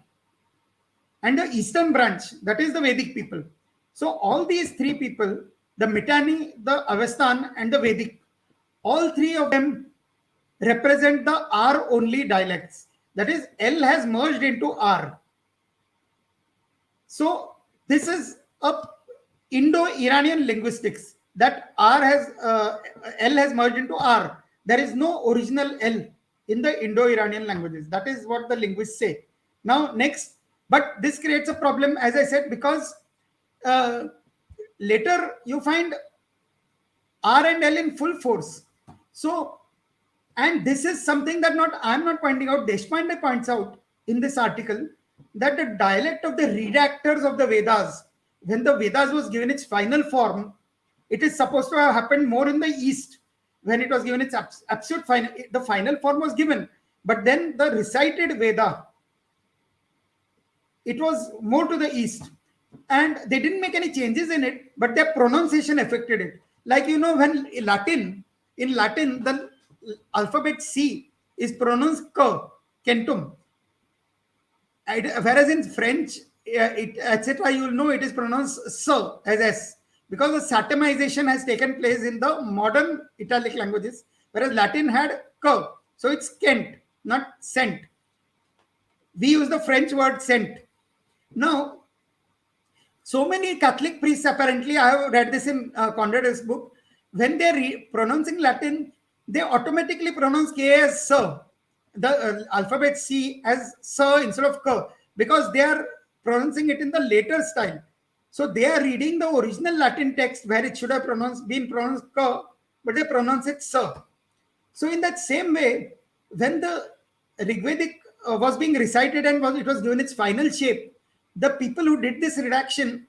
[SPEAKER 2] and the Eastern branch, that is the Vedic people. So all these three people, the Mitanni, the Avestan, and the Vedic, all three of them represent the R only dialects. That is, L has merged into R. So this is a Indo-Iranian linguistics, that L has merged into R. There is no original L in the Indo-Iranian languages. That is what the linguists say. Now next, but this creates a problem, as I said, because later you find R and L in full force. So, and this is something that I'm not pointing out, Deshpande points out in this article, that the dialect of the redactors of the Vedas, when the Vedas was given its final form, it is supposed to have happened more in the East, when it was given its absolute final, the final form was given. But then the recited Veda, it was more to the East. And they didn't make any changes in it, but their pronunciation affected it. Like, you know, when in Latin, the alphabet C is pronounced K, centum. Whereas in French, etc., you will know it is pronounced S as S, because the satemization has taken place in the modern Italic languages, whereas Latin had K. So it's Kent, not cent. We use the French word cent. Now, so many Catholic priests, apparently, I have read this in Conrad's book, when they're pronouncing Latin, they automatically pronounce K as Sir, the alphabet C as Sir instead of K, because they are pronouncing it in the later style. So they are reading the original Latin text where it should have been pronounced K, but they pronounce it Sir. So in that same way, when the Rigvedic was being recited and it was given its final shape, the people who did this redaction,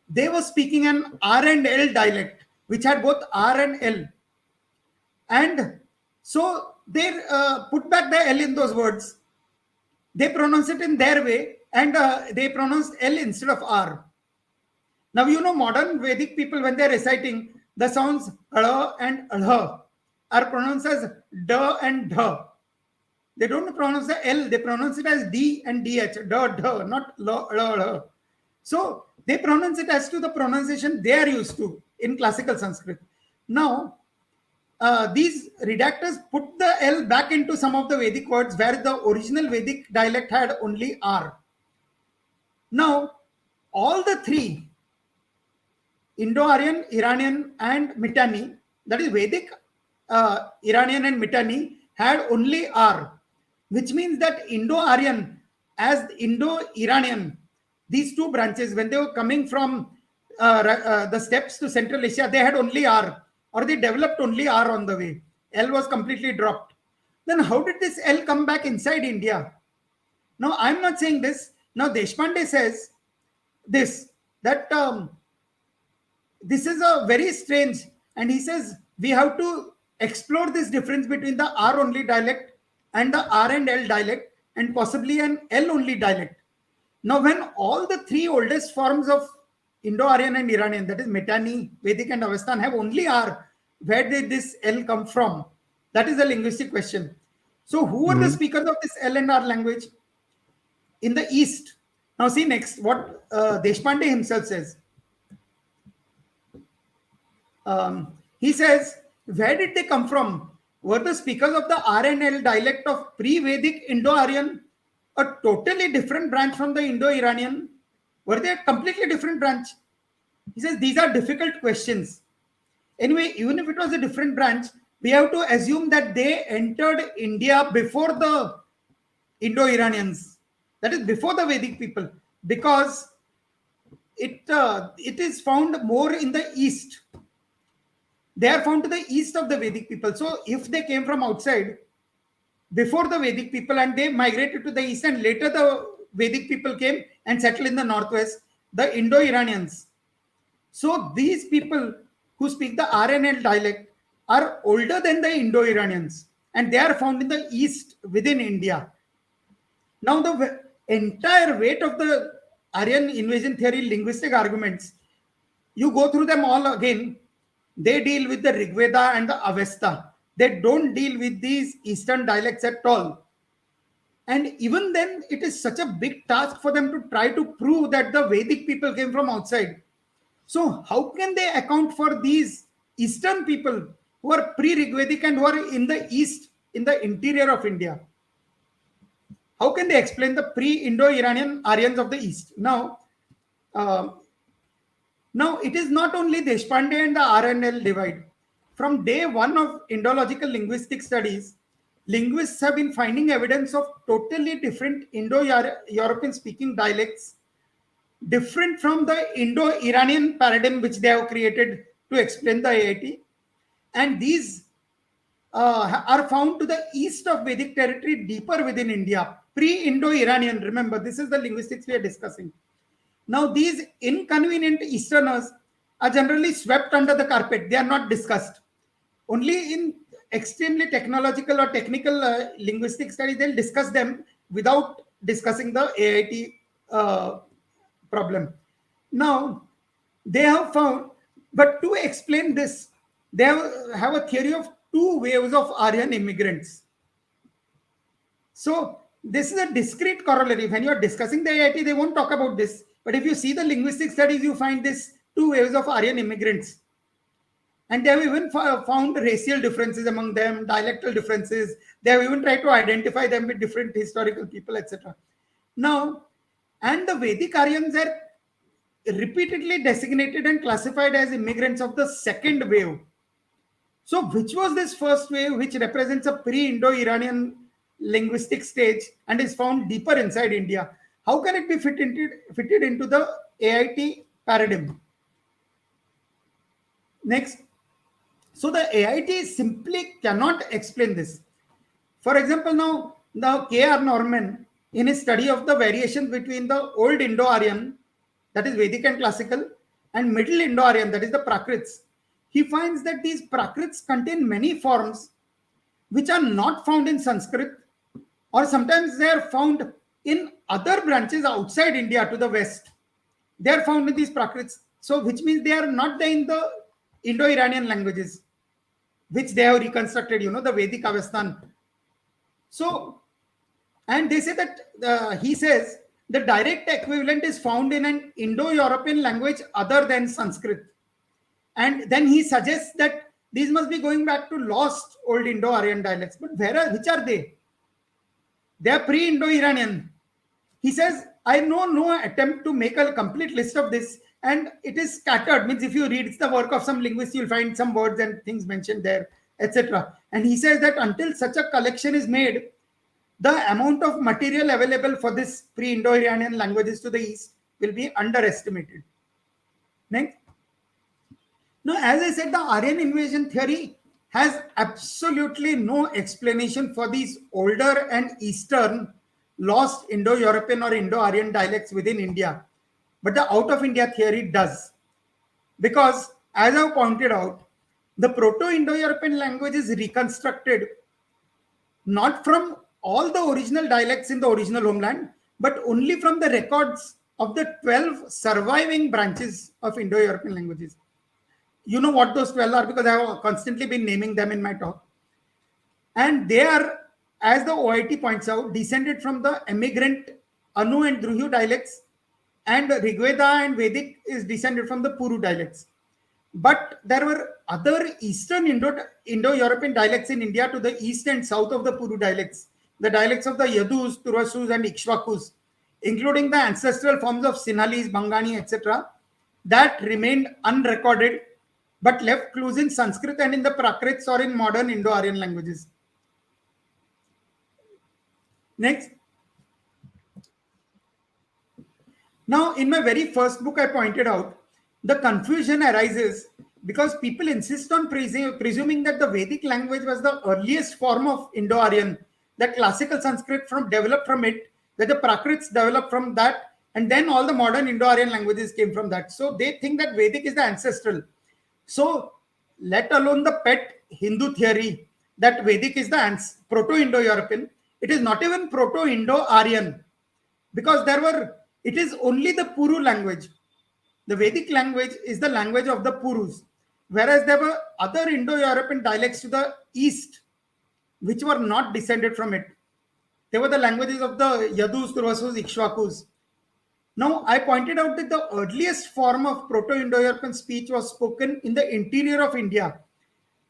[SPEAKER 2] they were speaking an R and L dialect, which had both R and L. And so they put back the L in those words. They pronounce it in their way, and they pronounced L instead of R. Now, you know, modern Vedic people, when they're reciting, the sounds *ळ* and *ళ* are pronounced as *d* and *d*. They don't pronounce the L, they pronounce it as D and DH, *d*, *d*, not *l*, *ళ*. So they pronounce it as to the pronunciation they are used to in classical Sanskrit. Now, these redactors put the L back into some of the Vedic words where the original Vedic dialect had only R. Now, all the three, Indo-Aryan, Iranian, and Mitanni, that is Vedic, Iranian, and Mitanni, had only R, which means that Indo-Aryan as Indo-Iranian, these two branches, when they were coming from the steppes to Central Asia, they had only R, or they developed only R on the way. L was completely dropped. Then how did this L come back inside India? Now, I'm not saying this. Now, Deshpande says this, that this is a very strange, and he says we have to explore this difference between the R only dialect and the R and L dialect, and possibly an L only dialect. Now, when all the three oldest forms of Indo-Aryan and Iranian, that is Mitanni, Vedic, and Avestan, have only R, where did this L come from? That is a linguistic question. So who are the speakers of this L and R language? In the East. Now see next what Deshpande himself says. He says, where did they come from? Were the speakers of the R and L dialect of pre-Vedic Indo-Aryan a totally different branch from the Indo-Iranian? Were they a completely different branch? He says these are difficult questions. Anyway, even if it was a different branch, we have to assume that they entered India before the Indo-Iranians. That is before the Vedic people, because it is found more in the East. They are found to the east of the Vedic people. So if they came from outside before the Vedic people and they migrated to the east, and later the Vedic people came and settled in the northwest, the Indo-Iranians. So these people who speak the R and L dialect are older than the Indo-Iranians, and they are found in the east within India. Now the entire weight of the Aryan invasion theory linguistic arguments You go through them all again. They deal with the Rigveda and the Avesta. They don't deal with these Eastern dialects at all. And even then, it is such a big task for them to try to prove that the Vedic people came from outside. So, how can they account for these Eastern people who are pre Rigvedic and who are in the East, in the interior of India? How can they explain the pre Indo-Iranian Aryans of the East? Uh, Now, it is not only Deshpande and the RNL divide. From day one of Indological linguistic studies, linguists have been finding evidence of totally different Indo-European speaking dialects, different from the Indo-Iranian paradigm which they have created to explain the AIT. And these are found to the east of Vedic territory, deeper within India. Pre-Indo-Iranian, remember, this is the linguistics we are discussing. Now, these inconvenient Easterners are generally swept under the carpet. They are not discussed. Only in extremely technological or technical linguistic studies, they'll discuss them without discussing the AIT problem. Now, they have found, but to explain this, they have a theory of two waves of Aryan immigrants. So, this is a discrete corollary. When you are discussing the AIT, they won't talk about this. But if you see the linguistic studies, you find this two waves of Aryan immigrants. And they have even found racial differences among them, dialectal differences. They have even tried to identify them with different historical people, etc. Now, and the Vedic Aryans are repeatedly designated and classified as immigrants of the second wave. So, which was this first wave, which represents a pre-Indo-Iranian linguistic stage and is found deeper inside India? How can it be fitted into the AIT paradigm? Next. So the AIT simply cannot explain this. For example, now K.R. Norman, in his study of the variations between the Old Indo-Aryan, that is Vedic and Classical, and Middle Indo-Aryan, that is the Prakrits, he finds that these Prakrits contain many forms which are not found in Sanskrit, or sometimes they are found in other branches outside India to the west. They are found in these Prakrits. So, which means they are not there in the Indo-Iranian languages, which they have reconstructed, the Vedic Avestan. So, and they say that, he says, the direct equivalent is found in an Indo-European language other than Sanskrit. And then he suggests that these must be going back to lost Old Indo-Aryan dialects. But which are they? They are pre-Indo-Iranian. He says, I know no attempt to make a complete list of this, and it is scattered. Means if you read it's the work of some linguist, you'll find some words and things mentioned there, etc. And he says that until such a collection is made, the amount of material available for this pre-Indo-Iranian languages to the east will be underestimated. Next. Now, as I said, the Aryan invasion theory has absolutely no explanation for these older and eastern lost Indo-European or Indo-Aryan dialects within India. But the out of India theory does. Because, as I've pointed out, the Proto-Indo-European language is reconstructed not from all the original dialects in the original homeland, but only from the records of the 12 surviving branches of Indo-European languages. You know what those 12 are because I have constantly been naming them in my talk. And they are, as the OIT points out, descended from the emigrant Anu and Druhu dialects, and Rigveda and Vedic is descended from the Puru dialects. But there were other Eastern Indo-European dialects in India to the east and south of the Puru dialects, the dialects of the Yadus, Turasus, and Ikshvakus, including the ancestral forms of Sinhalese, Bangani, etc., that remained unrecorded but left clues in Sanskrit and in the Prakrits or in modern Indo-Aryan languages. Next. Now, in my very first book, I pointed out the confusion arises because people insist on presuming that the Vedic language was the earliest form of Indo-Aryan, that classical Sanskrit developed from it, that the Prakrits developed from that, and then all the modern Indo-Aryan languages came from that. So they think that Vedic is the ancestral. So, let alone the pet Hindu theory that Vedic is the Proto-Indo-European, it is not even Proto-Indo-Aryan because it is only the Puru language. The Vedic language is the language of the Purus, whereas there were other Indo-European dialects to the east which were not descended from it. They were the languages of the Yadus, Turvasus, Ikshvakus. Now, I pointed out that the earliest form of Proto-Indo-European speech was spoken in the interior of India.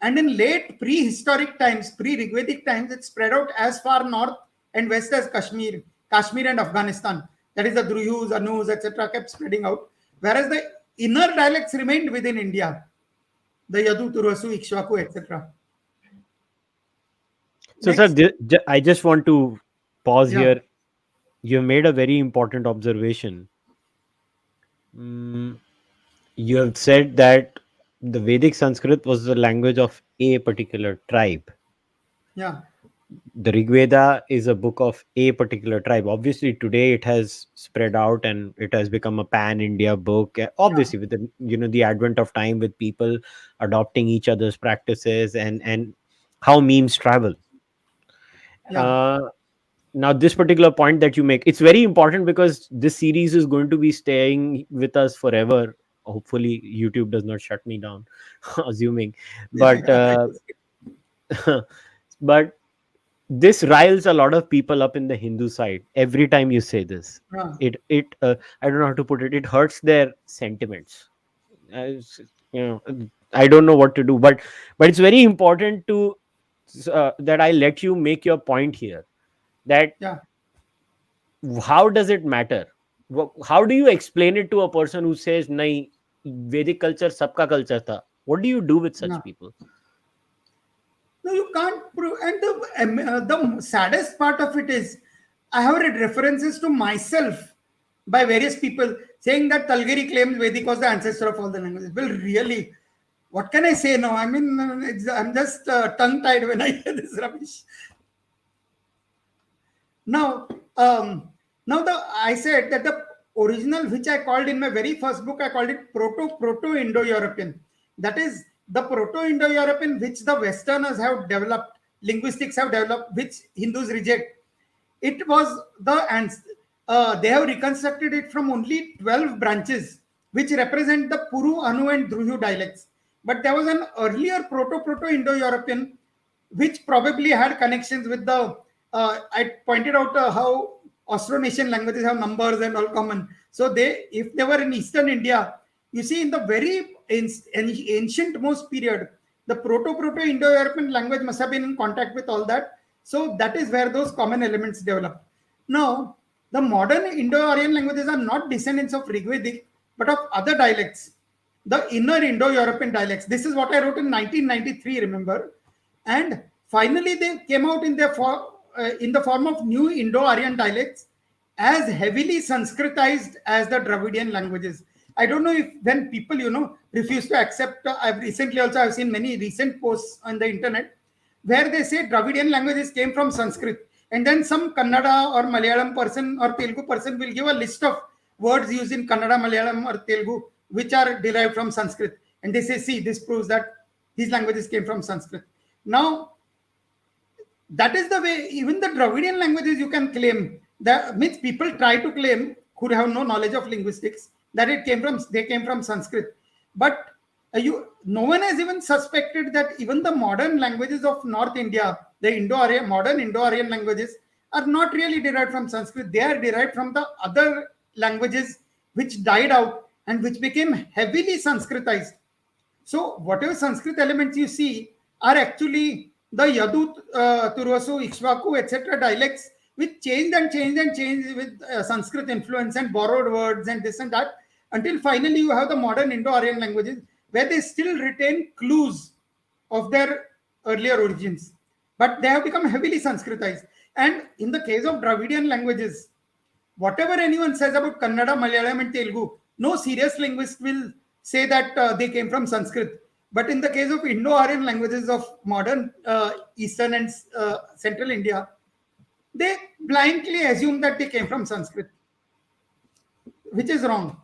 [SPEAKER 2] And in late prehistoric times, pre-Rigvedic times, it spread out as far north and west as Kashmir and Afghanistan. That is, the Druhus, Anus, etc., kept spreading out. Whereas the inner dialects remained within India, the Yadu, Turvasu, Ikshvaku, etc.
[SPEAKER 1] So, sir,
[SPEAKER 2] Next.
[SPEAKER 1] I just want to pause
[SPEAKER 2] Yeah.
[SPEAKER 1] here. You made a very important observation. You have said that the Vedic Sanskrit was the language of a particular tribe.
[SPEAKER 2] Yeah.
[SPEAKER 1] The Rigveda is a book of a particular tribe. Obviously, today it has spread out and it has become a pan-India book. Obviously, with the advent of time, with people adopting each other's practices and how memes travel.
[SPEAKER 2] Yeah.
[SPEAKER 1] Uh, Now, this particular point that you make, it's very important because this series is going to be staying with us forever. Hopefully YouTube does not shut me down, assuming. But
[SPEAKER 2] Yeah.
[SPEAKER 1] but this riles a lot of people up in the Hindu side every time you say this.
[SPEAKER 2] Yeah.
[SPEAKER 1] It I don't know how to put it. It hurts their sentiments. It's, I don't know what to do, but it's very important to that I let you make your point here, that
[SPEAKER 2] Yeah.
[SPEAKER 1] how does it matter? How do you explain it to a person who says nahi, Vedic culture sabka culture tha? What do you do with such
[SPEAKER 2] Yeah.
[SPEAKER 1] people?
[SPEAKER 2] No, you can't prove. And the saddest part of it is, I have read references to myself by various people saying that Talageri claims Vedic was the ancestor of all the languages. Well, really, what can I say now? I mean, I'm just tongue-tied when I hear this rubbish. Now, I said that the original, which I called in my very first book, I called it Proto-Indo-European. That is the Proto-Indo-European which the Westerners have developed, linguistics have developed, which Hindus reject. It was they have reconstructed it from only 12 branches, which represent the Puru, Anu, and Druhu dialects. But there was an earlier Proto-Indo-European which probably had connections with the. I pointed out how Austronesian languages have numbers and all common. So if they were in Eastern India, you see, in the very ancient most period, the Proto-Indo-European language must have been in contact with all that. So that is where those common elements develop. Now, the modern Indo-Aryan languages are not descendants of Rigvedic, but of other dialects, the inner Indo-European dialects. This is what I wrote in 1993, remember? And finally, they came out in the form of new Indo-Aryan dialects, as heavily Sanskritized as the Dravidian languages. I don't know if when people, refuse to accept. I've seen many recent posts on the internet where they say Dravidian languages came from Sanskrit, and then some Kannada or Malayalam person or Telugu person will give a list of words used in Kannada, Malayalam, or Telugu which are derived from Sanskrit, and they say, see, this proves that these languages came from Sanskrit. Now, that is the way even the Dravidian languages you can claim. That means people try to claim, who have no knowledge of linguistics, that they came from Sanskrit. But no one has even suspected that even the modern languages of North India, the modern Indo-Aryan languages, are not really derived from Sanskrit. They are derived from the other languages which died out and which became heavily Sanskritized. So whatever Sanskrit elements you see are actually the Yadu, Turvasu, Ikshvaku, etc. dialects, which changed and changed and changed with Sanskrit influence and borrowed words and this and that, until finally you have the modern Indo-Aryan languages where they still retain clues of their earlier origins, but they have become heavily Sanskritized. And in the case of Dravidian languages, whatever anyone says about Kannada, Malayalam, and Telugu, no serious linguist will say that they came from Sanskrit. But in the case of Indo-Aryan languages of modern Eastern and Central India, they blindly assume that they came from Sanskrit, which is wrong.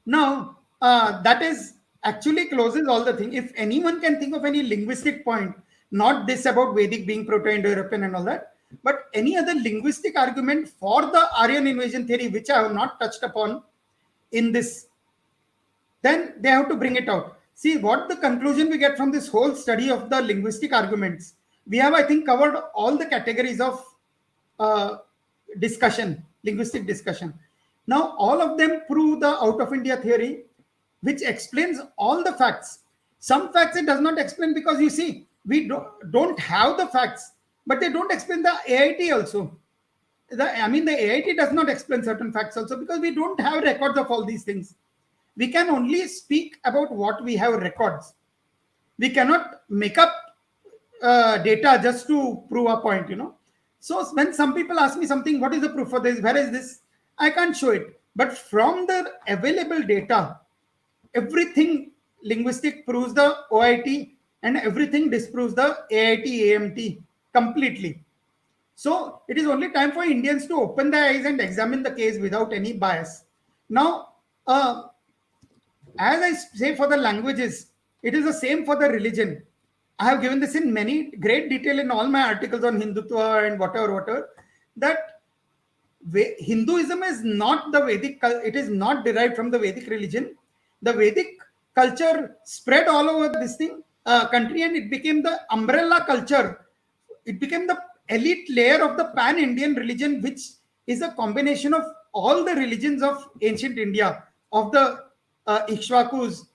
[SPEAKER 2] Now, that is actually closes all the thing. If anyone can think of any linguistic point, not this about Vedic being Proto-Indo-European and all that, but any other linguistic argument for the Aryan invasion theory, which I have not touched upon, in this, then they have to bring it out. See what the conclusion we get from this whole study of the linguistic arguments. We have, I think, covered all the categories of discussion, linguistic discussion. Now, all of them prove the out of India theory, which explains all the facts. Some facts it does not explain because you see, we don't have the facts, but they don't explain the AIT also. The AIT does not explain certain facts also because we don't have records of all these things. We can only speak about what we have records. We cannot make up data just to prove a point, So when some people ask me something, what is the proof for this? Where is this? I can't show it. But from the available data, everything linguistic proves the OIT and everything disproves the AIT, AMT completely. So it is only time for Indians to open their eyes and examine the case without any bias. Now, as I say for the languages, it is the same for the religion. I have given this in many great detail in all my articles on Hindutva and whatever, that Hinduism is not the Vedic, it is not derived from the Vedic religion. The Vedic culture spread all over this country, and it became the umbrella culture. It became the elite layer of the pan-Indian religion, which is a combination of all the religions of ancient India, of the Ikshvakus,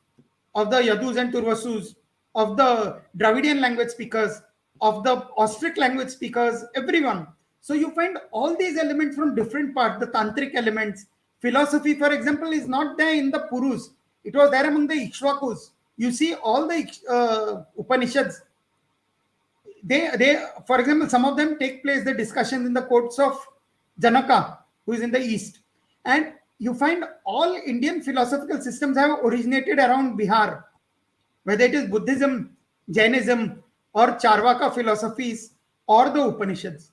[SPEAKER 2] of the Yadus and Turvasus, of the Dravidian language speakers, of the Austric language speakers, everyone. So you find all these elements from different parts, the tantric elements. Philosophy, for example, is not there in the Purus. It was there among the Ikshvakus. You see all the Upanishads. They, for example, some of them take place, the discussions in the courts of Janaka, who is in the east. And you find all Indian philosophical systems have originated around Bihar, whether it is Buddhism, Jainism, or Cārvāka philosophies, or the Upanishads.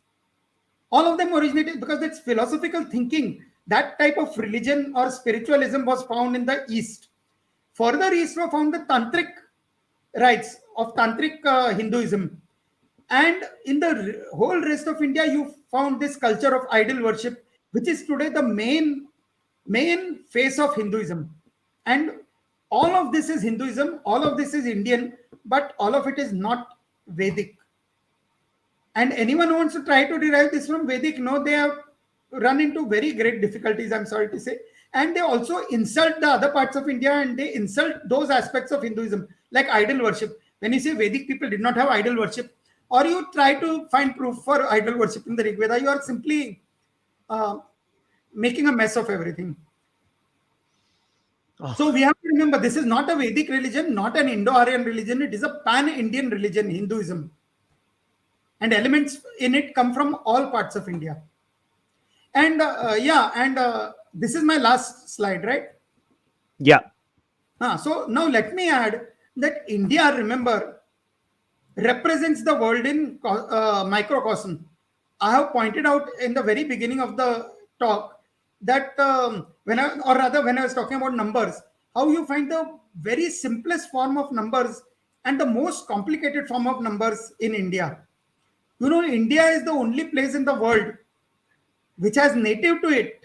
[SPEAKER 2] All of them originated because that's philosophical thinking. That type of religion or spiritualism was found in the east. Further east were found the tantric rites of tantric Hinduism. And in the whole rest of India, you found this culture of idol worship, which is today the main face of Hinduism. And all of this is Hinduism, all of this is Indian, but all of it is not Vedic. And anyone who wants to try to derive this from Vedic, no, they have run into very great difficulties, I'm sorry to say. And they also insult the other parts of India, and they insult those aspects of Hinduism, like idol worship. When you say Vedic people did not have idol worship, or you try to find proof for idol worship in the Rigveda, you are simply making a mess of everything. So we have to remember, this is not a Vedic religion, not an Indo-Aryan religion. It is a pan-Indian religion, Hinduism. And elements in it come from all parts of India. And this is my last slide, right?
[SPEAKER 1] Yeah.
[SPEAKER 2] So now let me add that India, remember, represents the world in microcosm. I have pointed out in the very beginning of the talk that when I was talking about numbers, how you find the very simplest form of numbers and the most complicated form of numbers in India. India is the only place in the world which has native to it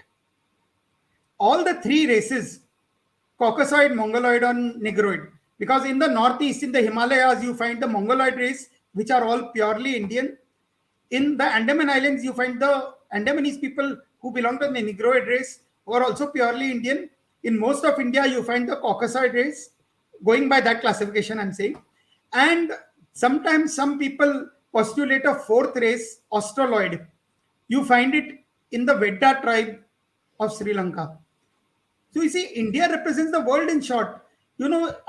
[SPEAKER 2] all the three races: Caucasoid, Mongoloid, and Negroid. Because in the northeast, in the Himalayas, you find the Mongoloid race, which are all purely Indian. In the Andaman Islands, you find the Andamanese people who belong to the Negroid race, who are also purely Indian. In most of India, you find the Caucasoid race, going by that classification, I'm saying. And sometimes some people postulate a fourth race, Australoid. You find it in the Vedda tribe of Sri Lanka. So you see, India represents the world in short.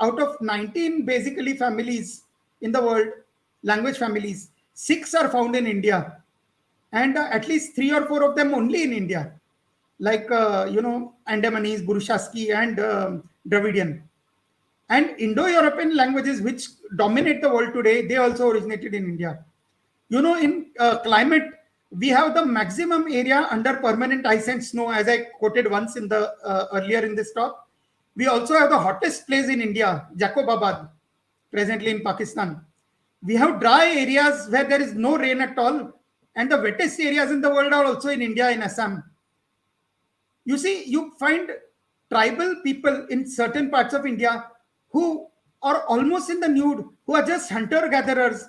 [SPEAKER 2] Out of 19 basically families in the world, language families, 6 are found in India. And at least 3 or 4 of them only in India. Like, Andamanese, Burushaski, and Dravidian. And Indo-European languages which dominate the world today, they also originated in India. In climate, we have the maximum area under permanent ice and snow, as I quoted once in the earlier in this talk. We also have the hottest place in India, Jacobabad, presently in Pakistan. We have dry areas where there is no rain at all, and the wettest areas in the world are also in India, in Assam. You see, you find tribal people in certain parts of India who are almost in the nude, who are just hunter gatherers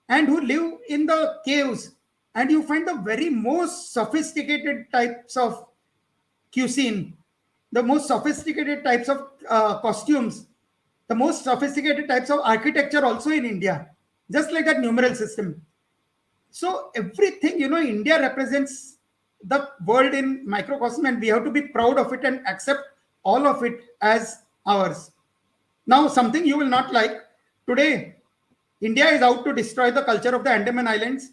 [SPEAKER 2] and who live in the caves. And you find the very most sophisticated types of cuisine, the most sophisticated types of costumes, the most sophisticated types of architecture also in India, just like that numeral system. So everything, India represents the world in microcosm, and we have to be proud of it and accept all of it as ours. Now, something you will not like today, India is out to destroy the culture of the Andaman Islands,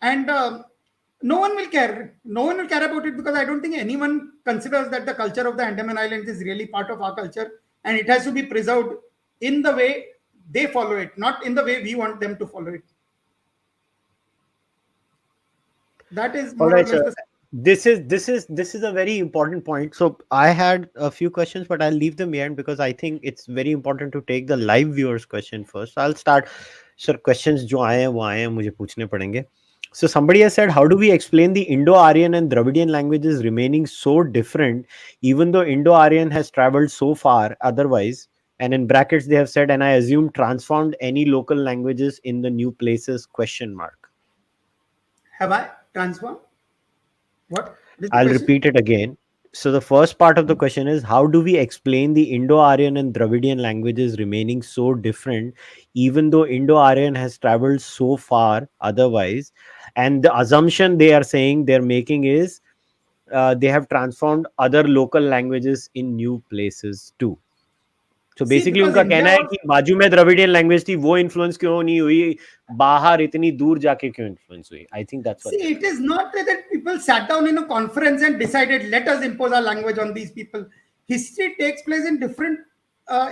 [SPEAKER 2] and no one will care. No one will care about it because I don't think anyone considers that the culture of the Andaman Islands is really part of our culture, and it has to be preserved in the way they follow it, not in the way we want them to follow it. That is
[SPEAKER 1] All
[SPEAKER 2] more or
[SPEAKER 1] right,
[SPEAKER 2] less
[SPEAKER 1] sir.
[SPEAKER 2] the.
[SPEAKER 1] This is a very important point. So I had a few questions, but I'll leave them behind because I think it's very important to take the live viewers question first. So I'll start. Sir, questions जो आए हैं वो आए हैं मुझे पूछने पड़ेंगे. So somebody has said, how do we explain the Indo-Aryan and Dravidian languages remaining so different, even though Indo-Aryan has traveled so far otherwise? And in brackets they have said, and I assume transformed any local languages in the new places? Question mark.
[SPEAKER 2] Have I transformed? What is the
[SPEAKER 1] I'll
[SPEAKER 2] question?
[SPEAKER 1] repeat it again. So the first part of the question is, how do we explain the Indo-Aryan and Dravidian languages remaining so different, even though Indo-Aryan has traveled so far otherwise? And the assumption they are saying they're making is they have transformed other local languages in new places too. So
[SPEAKER 2] See,
[SPEAKER 1] basically
[SPEAKER 2] because
[SPEAKER 1] उनका
[SPEAKER 2] India
[SPEAKER 1] कहना है
[SPEAKER 2] was.
[SPEAKER 1] कि बाजू में Dravidian language थी वो influence क्यों नहीं हुई, बाहर इतनी दूर जाके क्यों इन्फ्लुएंस हुई? I think that's what
[SPEAKER 2] See,
[SPEAKER 1] they
[SPEAKER 2] it is not that people sat down in a conference and decided, let us impose our language on these people. History takes place in different.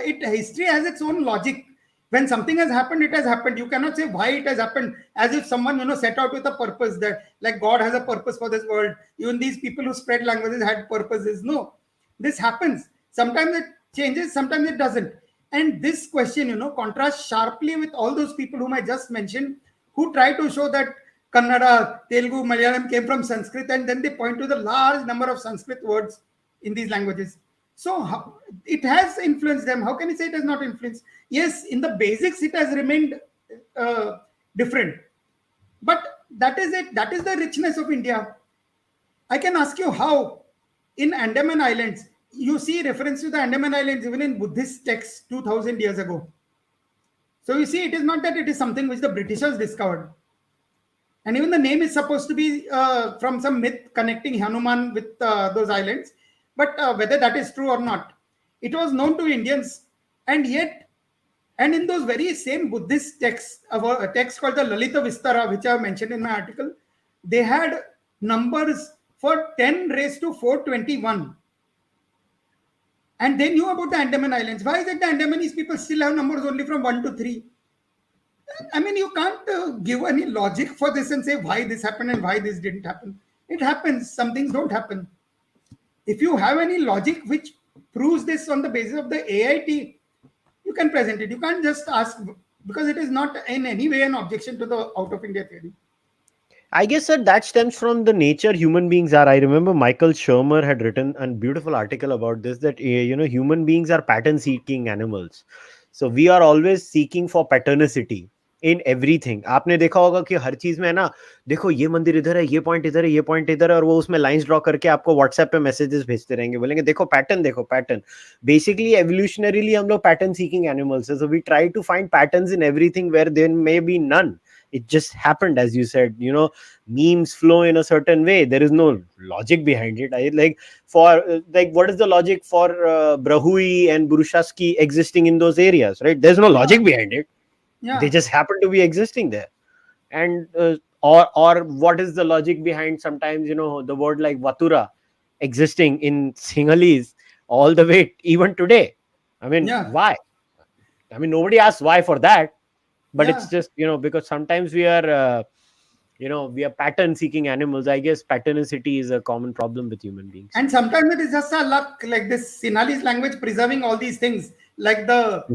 [SPEAKER 2] History has its own logic. When something has happened, it has happened. You cannot say why it has happened as if someone set out with a purpose, that like God has a purpose for this world. Even these people who spread languages had purposes. No, this happens. Sometimes it changes, sometimes it doesn't. And this question, contrasts sharply with all those people whom I just mentioned, who try to show that Kannada, Telugu, Malayalam came from Sanskrit, and then they point to the large number of Sanskrit words in these languages. So it has influenced them. How can you say it has not influenced? Yes, in the basics, it has remained different. But that is it. That is the richness of India. I can ask you how in Andaman Islands, you see reference to the Andaman Islands even in Buddhist texts 2000 years ago. So you see, it is not that it is something which the Britishers discovered. And even the name is supposed to be from some myth connecting Hanuman with those islands. But whether that is true or not, it was known to Indians. And yet, and in those very same Buddhist texts, a text called the Lalita Vistara, which I have mentioned in my article, they had numbers for 10 raised to 421. And they knew about the Andaman Islands. Why is it the Andamanese people still have numbers only from 1 to 3? I mean, you can't give any logic for this and say why this happened and why this didn't happen. It happens. Some things don't happen. If you have any logic which proves this on the basis of the AIT, you can present it. You can't just ask, because it is not in any way an objection to the out of India theory.
[SPEAKER 1] I guess that stems from the nature human beings are. I remember Michael Shermer had written a beautiful article about this, that human beings are pattern seeking animals. So we are always seeking for patternicity in everything. आपने देखा होगा कि हर चीज में है ना, देखो ये मंदिर इधर है, ये पॉइंट इधर है, ये पॉइंट इधर है, और वो उसमें लाइंस ड्रॉ करके आपको व्हाट्सएप पे मैसेजेस भेजते रहेंगे, बोलेंगे देखो पैटर्न. बेसिकली एवोल्यूशनरीली हम लोग पैटर्न सीकिंग एनिमल्स है. So we try to find patterns in everything where there may be none. It just happened, as you said, memes flow in a certain way. There is no logic behind it. What is the logic for Brahui and Burushaski existing in those areas, right? There's no logic behind it.
[SPEAKER 2] Yeah.
[SPEAKER 1] They just happen to be existing there. And or what is the logic behind sometimes the word like Vatura existing in Sinhalese all the way even today? I mean, why? I mean, nobody asks why for that. But it's just because sometimes we are we are pattern seeking animals. I guess patternicity is a common problem with human beings.
[SPEAKER 2] And sometimes it is just a luck, like this Sinhalese language preserving all these things, like the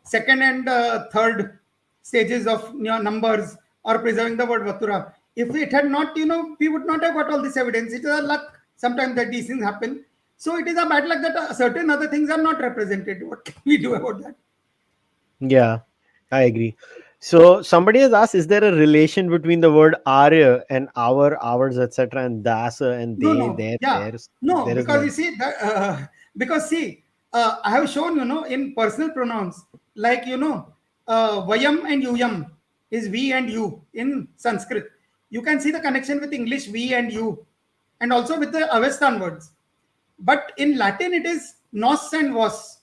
[SPEAKER 2] second and third stages of numbers, or preserving the word Vatura. If it had not, we would not have got all this evidence. It is a luck sometimes that these things happen. So it is a bad luck that certain other things are not represented. What can we do about that?
[SPEAKER 1] Yeah, I agree. So somebody has asked, is there a relation between the word Arya and our, ours, etc., and dasa and
[SPEAKER 2] No,
[SPEAKER 1] they,
[SPEAKER 2] no,
[SPEAKER 1] their,
[SPEAKER 2] yeah,
[SPEAKER 1] theirs?
[SPEAKER 2] no,
[SPEAKER 1] There is
[SPEAKER 2] because you
[SPEAKER 1] none.
[SPEAKER 2] see that because see, I have shown in personal pronouns like vayam and yuyam is we and you in Sanskrit. You can see the connection with English we and you, and also with the Avestan words. But in Latin it is nos and vos,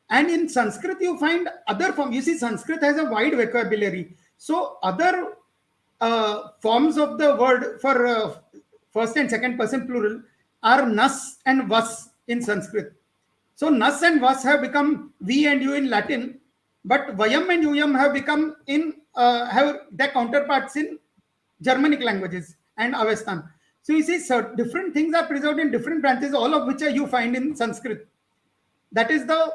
[SPEAKER 2] and in Sanskrit you find other form. You see, Sanskrit has a wide vocabulary, so other forms of the word for first and second person plural are nas and vas in Sanskrit. So nas and vas have become we and you in Latin, but vayam and yuyam have become in have their counterparts in Germanic languages and Avestan. So you see, different things are preserved in different branches, all of which are you find in Sanskrit. That is the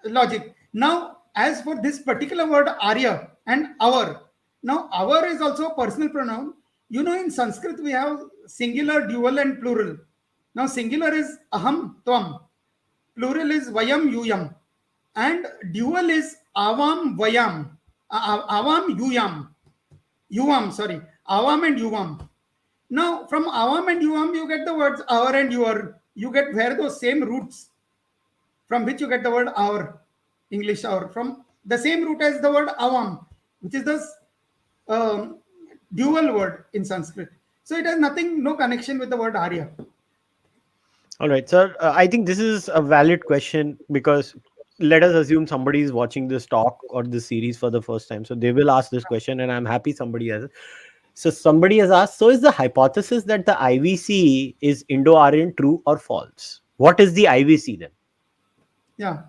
[SPEAKER 2] logic. Now, as for this particular word Arya and our, now our is also a personal pronoun. In Sanskrit we have singular, dual, and plural. Now, singular is aham, tvam, plural is vayam, yuyam, and dual is avam, vayam, avam, yuyam, sorry, avam and yuvam. Now, from avam and yuvam, you get the words our and your. You get where those same roots from which you get the word our, English our, from the same root as the word avam, which is the um, dual word in Sanskrit. So it has nothing, no connection with the word Arya.
[SPEAKER 1] All right, sir. I think this is a valid question because let us assume somebody is watching this talk or this series for the first time. So they will ask this question, and I'm happy somebody has. So somebody has asked, so is the hypothesis that the IVC is Indo-Aryan true or false? What is the IVC then?
[SPEAKER 2] Yeah.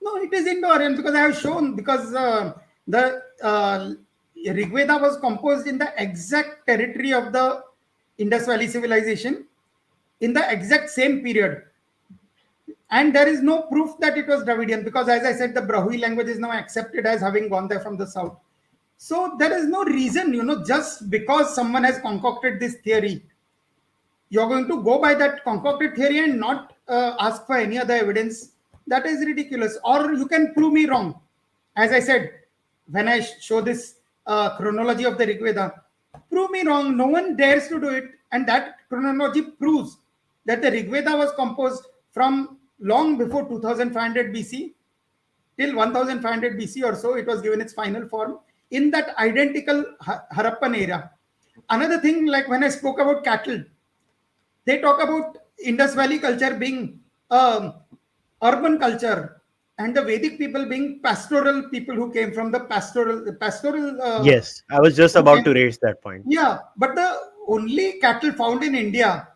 [SPEAKER 2] No, it is Indo-Aryan because I have shown, because the Rigveda was composed in the exact territory of the Indus Valley civilization in the exact same period. And there is no proof that it was Dravidian because, as I said, the Brahui language is now accepted as having gone there from the south. So there is no reason, just because someone has concocted this theory, you're going to go by that concocted theory and not ask for any other evidence. That is ridiculous. Or you can prove me wrong. As I said, when I show this chronology of the Rigveda, prove me wrong. No one dares to do it. And that chronology proves that the Rigveda was composed from long before 2500 BC till 1500 BC or so. It was given its final form in that identical Harappan era. Another thing, like when I spoke about cattle, they talk about Indus Valley culture being urban culture and the Vedic people being pastoral people who came from the pastoral
[SPEAKER 1] Yes, I was just
[SPEAKER 2] who
[SPEAKER 1] about
[SPEAKER 2] came.
[SPEAKER 1] to raise that point.
[SPEAKER 2] Yeah, but the only cattle found in India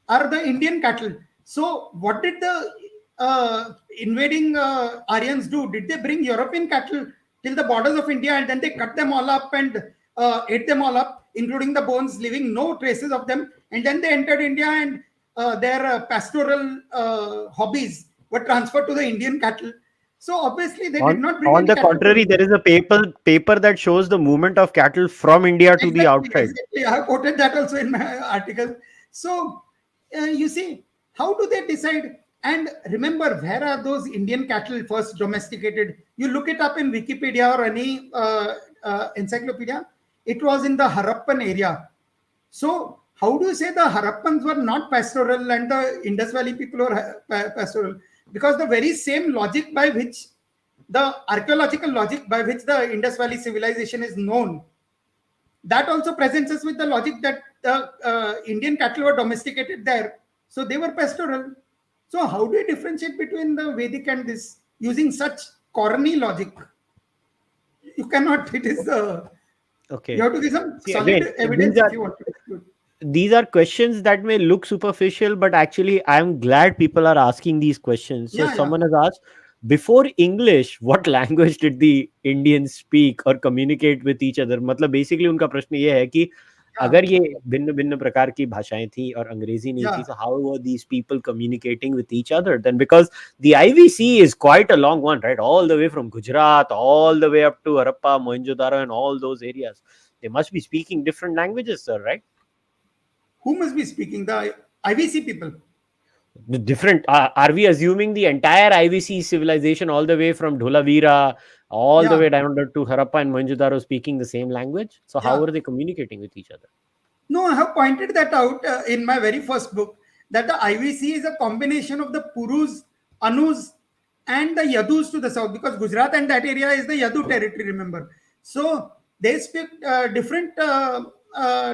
[SPEAKER 2] are the Indian cattle. So what did the invading Aryans do? Did they bring European cattle till the borders of India and then they cut them all up and ate them all up, including the bones, leaving no traces of them? And then they entered India and their pastoral hobbies were transferred to the Indian cattle. So obviously they did not bring
[SPEAKER 1] On
[SPEAKER 2] any
[SPEAKER 1] the
[SPEAKER 2] cattle to
[SPEAKER 1] contrary,
[SPEAKER 2] India.
[SPEAKER 1] there is a paper that shows the movement of cattle from India to the
[SPEAKER 2] Exactly,
[SPEAKER 1] outside.
[SPEAKER 2] exactly. I have quoted that also in my article. So you see, how do they decide? And remember, where are those Indian cattle first domesticated? You look it up in Wikipedia or any encyclopedia. It was in the Harappan area. So how do you say the Harappans were not pastoral and the Indus Valley people were pastoral? Because the very same logic by which the archaeological logic by which the Indus Valley civilization is known, that also presents us with the logic that the Indian cattle were domesticated there. So they were pastoral. So how do you differentiate between the Vedic and this using such corny logic? You cannot. It is you
[SPEAKER 1] Okay.
[SPEAKER 2] have to give some
[SPEAKER 1] See,
[SPEAKER 2] solid
[SPEAKER 1] again,
[SPEAKER 2] evidence if you want to dispute.
[SPEAKER 1] these are questions that may look superficial, but actually I'm glad people are asking these questions. So
[SPEAKER 2] Yeah, yeah,
[SPEAKER 1] someone has asked, before English, what language did the Indians speak or communicate with each other? मतलब basically उनका प्रश्न ये है कि
[SPEAKER 2] yeah,
[SPEAKER 1] अगर ये भिन्न भिन्न प्रकार की भाषाएं थी और अंग्रेजी नहीं थी,
[SPEAKER 2] yeah.
[SPEAKER 1] so how were these people communicating with each other then? Because the IVC is quite a long one, right? All the way from Gujarat, all the way up to Harappa, Mohenjo-daro, and all those areas. They must be speaking different languages, sir, right?
[SPEAKER 2] Who must be speaking? The IVC people.
[SPEAKER 1] The different, are we assuming the entire IVC civilization all the way from Dholavira all the
[SPEAKER 2] Yeah,
[SPEAKER 1] way down to Harappa and Mohenjo-daro speaking the same language? So how
[SPEAKER 2] yeah.
[SPEAKER 1] are they communicating with each other?
[SPEAKER 2] No, I have pointed that out in my very first book, that the IVC is a combination of the Purus, Anus, and the Yadus to the south, because Gujarat and that area is the Yadu territory, remember. So they speak different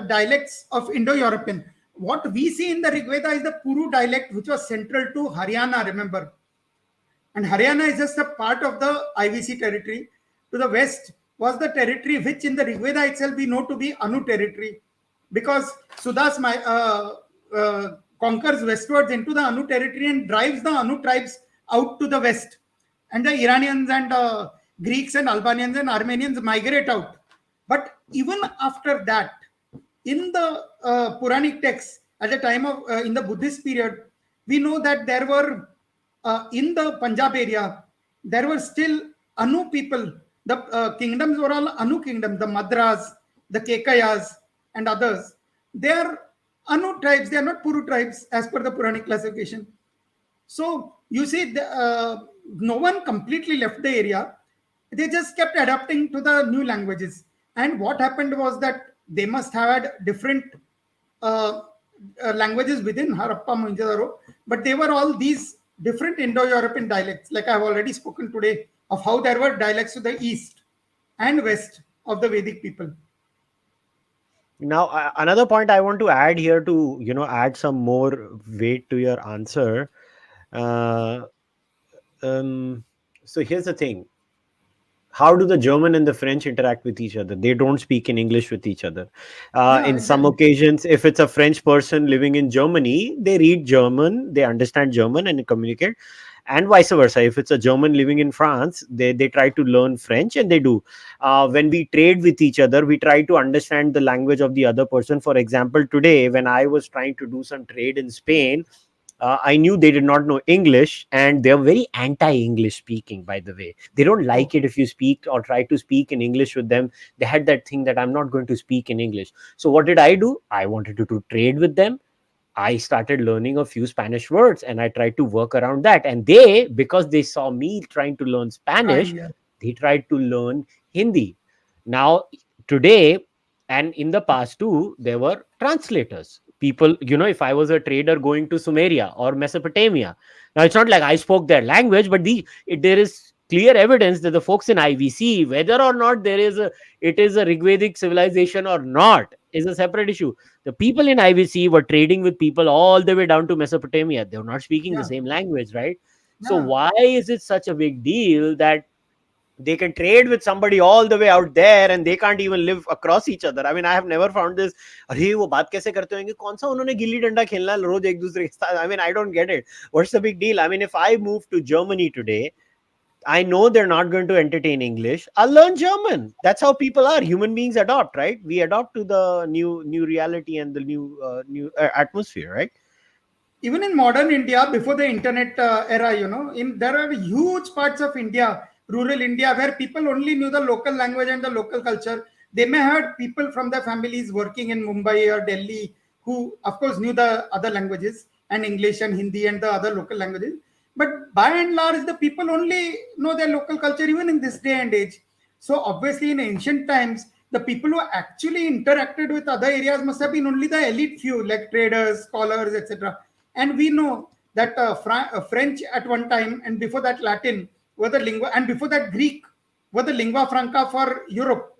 [SPEAKER 2] dialects of Indo-European. What we see in the Rigveda is the Puru dialect, which was central to Haryana, remember. And Haryana is just a part of the IVC territory. To the west was the territory which in the Rigveda itself we know to be Anu territory, because Sudas conquers westwards into the Anu territory and drives the Anu tribes out to the west. And the Iranians and Greeks and Albanians and Armenians migrate out. But even after that, in the Puranic texts, at the time of in the Buddhist period, we know that there were in the Punjab area, there were still Anu people. The kingdoms were all Anu kingdoms, the Madras, the Kekayas, and others. They are Anu tribes, they are not Puru tribes as per the Puranic classification. So you see, no one completely left the area. They just kept adapting to the new languages. And what happened was that they must have had different uh, languages within Harappa, Mohenjo-daro, but they were all these different Indo-European dialects. Like I have already spoken today of how there were dialects to the east and west of the Vedic people.
[SPEAKER 1] Now, another point I want to add here to, add some more weight to your answer. Uh, so here's the thing. How do the German and the French interact with each other? They don't speak in English with each other.
[SPEAKER 2] Yeah,
[SPEAKER 1] In some
[SPEAKER 2] exactly.
[SPEAKER 1] occasions, if it's a French person living in Germany, they read German, they understand German and communicate. And vice versa. If it's a German living in France, they try to learn French, and they do. When we trade with each other, we try to understand the language of the other person. For example, today, when I was trying to do some trade in Spain, I knew they did not know English, and they're very anti-English speaking, by the way. They don't
[SPEAKER 2] Oh,
[SPEAKER 1] like it if you speak or try to speak in English with them. They had that thing that I'm not going to speak in English. So what did I do? I wanted to trade with them. I started learning a few Spanish words, and I tried to work around that. And they, because they saw me trying to learn Spanish,
[SPEAKER 2] trying, yeah.
[SPEAKER 1] they tried to learn Hindi. Now, today and in the past too, there were translators. People, if I was a trader going to Sumeria or Mesopotamia, now it's not like I spoke their language, but there is clear evidence that the folks in IVC, whether or not it is a Rigvedic civilization or not, is a separate issue. The people in IVC were trading with people all the way down to Mesopotamia. They were not speaking the
[SPEAKER 2] Yeah,
[SPEAKER 1] same language, right? So
[SPEAKER 2] yeah.
[SPEAKER 1] why is it such a big deal that they can trade with somebody all the way out there and they can't even live across each other? I mean, I have never found this. अरे वो बात कैसे करते होंगे? कौन सा उन्होंने गिल्ली डंडा खेलना है रोज एक दूसरे के साथ? I mean, I don't get it. What's the big deal? I mean, if I move to Germany today, I know they're not going to entertain English. I'll learn German. That's how people are. Human beings adopt, right? We adopt to the new reality and the new atmosphere, right?
[SPEAKER 2] Even in modern India, before the internet era, in there are huge parts of India, rural India, where people only knew the local language and the local culture. They may have had people from their families working in Mumbai or Delhi who, of course, knew the other languages and English and Hindi and the other local languages. But by and large, the people only know their local culture, even in this day and age. So obviously, in ancient times, the people who actually interacted with other areas must have been only the elite few, like traders, scholars, etc. And we know that French at one time, and before that Latin were the lingua, and before that Greek were the lingua franca for Europe.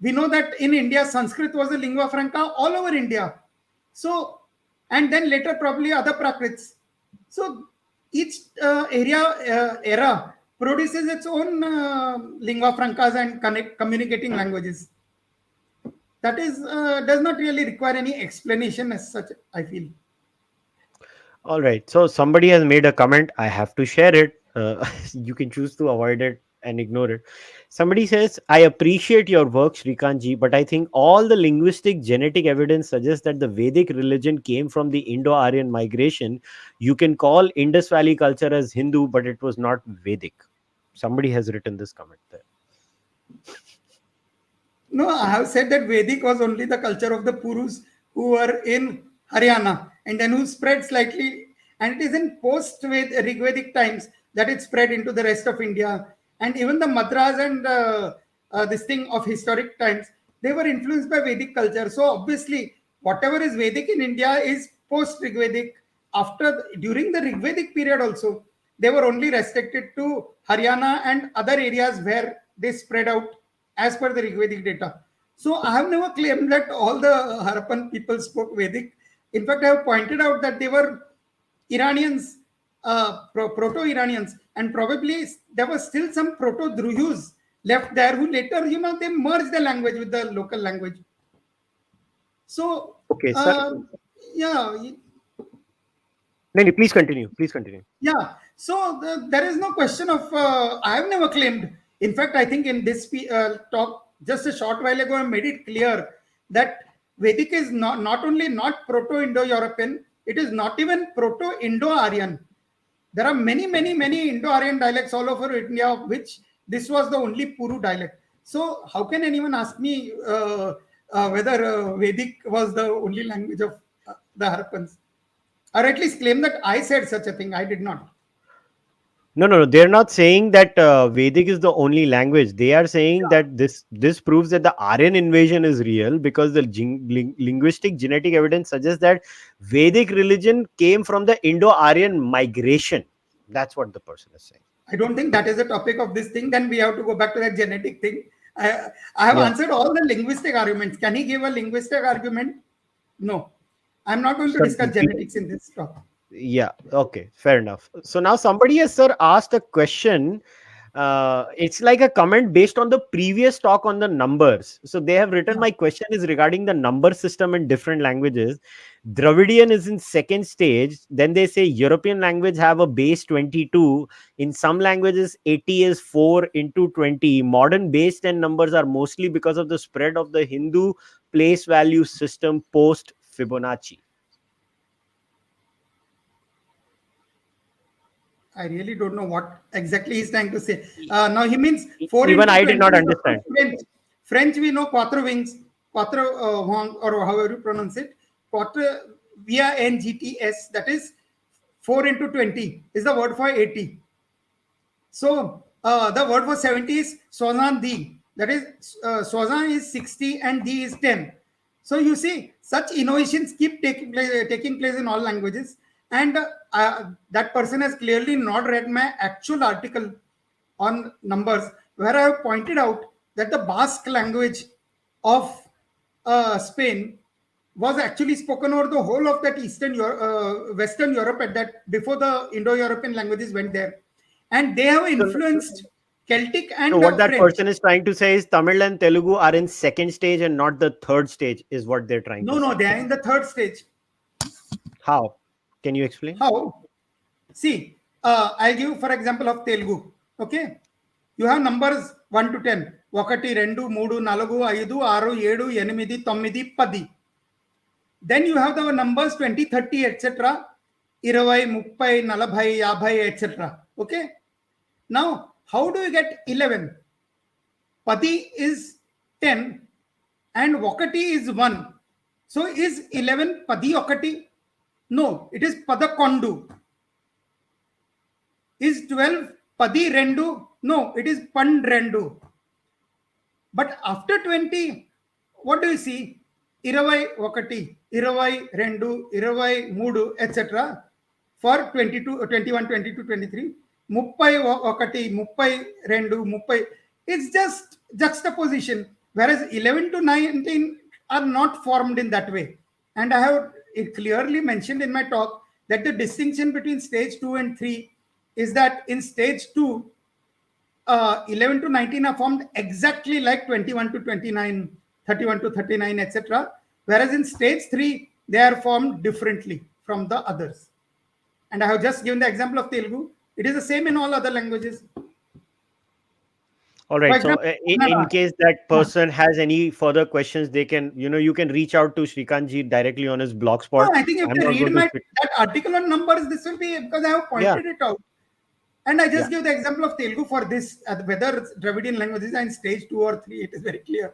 [SPEAKER 2] We know that in India, Sanskrit was the lingua franca all over India. So, and then later probably other Prakrits. So each era produces its own lingua francas and communicating languages. That is does not really require any explanation as such, I feel.
[SPEAKER 1] All right. So somebody has made a comment. I have to share it. You can choose to avoid it and ignore it. Somebody says, I appreciate your work, Shrikantji, but I think all the linguistic genetic evidence suggests that the Vedic religion came from the Indo-Aryan migration. You can call Indus Valley culture as Hindu, but it was not Vedic. Somebody has written this comment there.
[SPEAKER 2] No, I have said that Vedic was only the culture of the Purus who were in Haryana. and then who spread slightly. And it is in post-Rigvedic times that it spread into the rest of India. And even the Madras and this thing of historic times, they were influenced by Vedic culture. So obviously, whatever is Vedic in India is post-Rigvedic. During the Rigvedic period also, they were only restricted to Haryana and other areas where they spread out as per the Rigvedic data. So I have never claimed that all the Harappan people spoke Vedic. In fact, I have pointed out that they were Iranians, Proto-Iranians, and probably there was still some Proto-Druhus left there who later, they merged the language with the local language. So,
[SPEAKER 1] Okay, sir.
[SPEAKER 2] yeah.
[SPEAKER 1] No, please continue. Please continue.
[SPEAKER 2] Yeah. So there is no question of, I have never claimed. In fact, I think in this talk, just a short while ago, I made it clear that Vedic is not only not Proto-Indo-European, it is not even Proto-Indo-Aryan. There are many Indo-Aryan dialects all over India, of which this was the only Puru dialect. So how can anyone ask me whether Vedic was the only language of the Harappans? Or at least claim that I said such a thing. I did not.
[SPEAKER 1] No. They're not saying that Vedic is the only language. They are saying that this proves that the Aryan invasion is real because the linguistic genetic evidence suggests that Vedic religion came from the Indo-Aryan migration. That's what the person is saying.
[SPEAKER 2] I don't think that is the topic of this thing. Then we have to go back to that genetic thing. I have answered all the linguistic arguments. Can he give a linguistic argument? No. I'm not going to discuss genetics in this talk.
[SPEAKER 1] Yeah, okay, fair enough. So now somebody has, sir, asked a question. It's like a comment based on the previous talk on the numbers. So they have written, my question is regarding the number system in different languages. Dravidian is in second stage. Then they say European language have a base 22. In some languages, 80 is 4 into 20. Modern base 10 numbers are mostly because of the spread of the Hindu place value system post Fibonacci.
[SPEAKER 2] I really don't know what exactly he's trying to say. Now he means 4
[SPEAKER 1] Even
[SPEAKER 2] into
[SPEAKER 1] I
[SPEAKER 2] 20
[SPEAKER 1] did not understand.
[SPEAKER 2] French we know quatre wings, quatre or however you pronounce it. Quatre via NGTS, that is 4 into 20 is the word for 80. So the word for 70 is soixante di. That is soixante is 60 and di is 10. So you see, such innovations keep taking place in all languages. And that person has clearly not read my actual article on numbers, where I have pointed out that the Basque language of Spain was actually spoken over the whole of that Western Europe at that before the Indo-European languages went there, and they have influenced Celtic and
[SPEAKER 1] so what that
[SPEAKER 2] French.
[SPEAKER 1] person is trying to say is Tamil and Telugu are in second stage and not the third stage, is what they're trying to say.
[SPEAKER 2] No, they are in the third stage.
[SPEAKER 1] How? Can you explain?
[SPEAKER 2] How? See, I'll give for example of Telugu. Okay, you have numbers 1 to 10. ఒకటి రెండు మూడు నాలుగు ఐదు ఆరు ఏడు ఎనిమిది తొమ్మిది పది. Then you have the numbers 20, 30, etc. 20, 30, 40, 50, etc. Okay. Now, how do you get 11? Padi is 10 and Wakati is 1. So is 11 Padi Wakati? No, it is Padakondu. Is 12 Padi Rendu? No, it is Pandrendu. But after 20, what do you see? 21, 22, 23, etc. For 22, 21, 22, 23. 31, 32, 30. It's just juxtaposition. Whereas 11 to 19 are not formed in that way. And I have clearly mentioned in my talk that the distinction between stage 2 and 3 is that in stage 2, 11 to 19 are formed exactly like 21 to 29, 31 to 39, etc. Whereas in stage 3, they are formed differently from the others. And I have just given the example of Telugu. It is the same in all other languages.
[SPEAKER 1] All right. So in case that person has any further questions, they can, you can reach out to Shrikant ji directly on his blogspot.
[SPEAKER 2] No, I think if you read that article on numbers, this will be because I have pointed it out. And I just give the example of Telugu for this, whether it's Dravidian languages are in stage 2 or 3, it is very clear.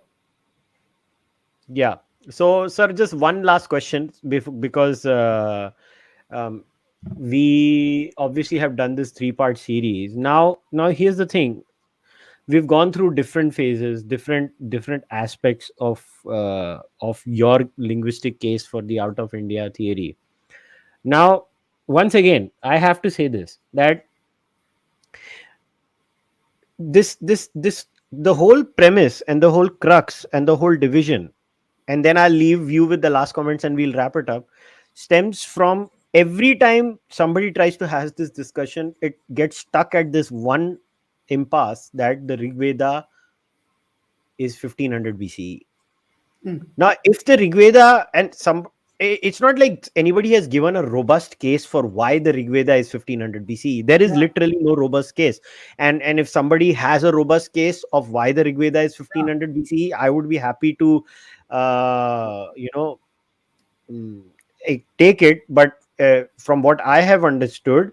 [SPEAKER 1] Yeah. So, sir, just one last question because um, we obviously have done this three-part series. Now here's the thing: we've gone through different phases, different aspects of your linguistic case for the out of India theory. Now, once again, I have to say this, that this the whole premise and the whole crux and the whole division, and then I'll leave you with the last comments and we'll wrap it up, stems from every time somebody tries to have this discussion, it gets stuck at this one impasse that the Rigveda is 1500 BCE.
[SPEAKER 2] Hmm.
[SPEAKER 1] Now, if the Rigveda and it's not like anybody has given a robust case for why the Rigveda is 1500 BCE. There is
[SPEAKER 2] Yeah,
[SPEAKER 1] literally no robust case. And if somebody has a robust case of why the Rigveda is
[SPEAKER 2] yeah.
[SPEAKER 1] 1500 BCE, I would be happy to, you know, mm, take it. But from what I have understood,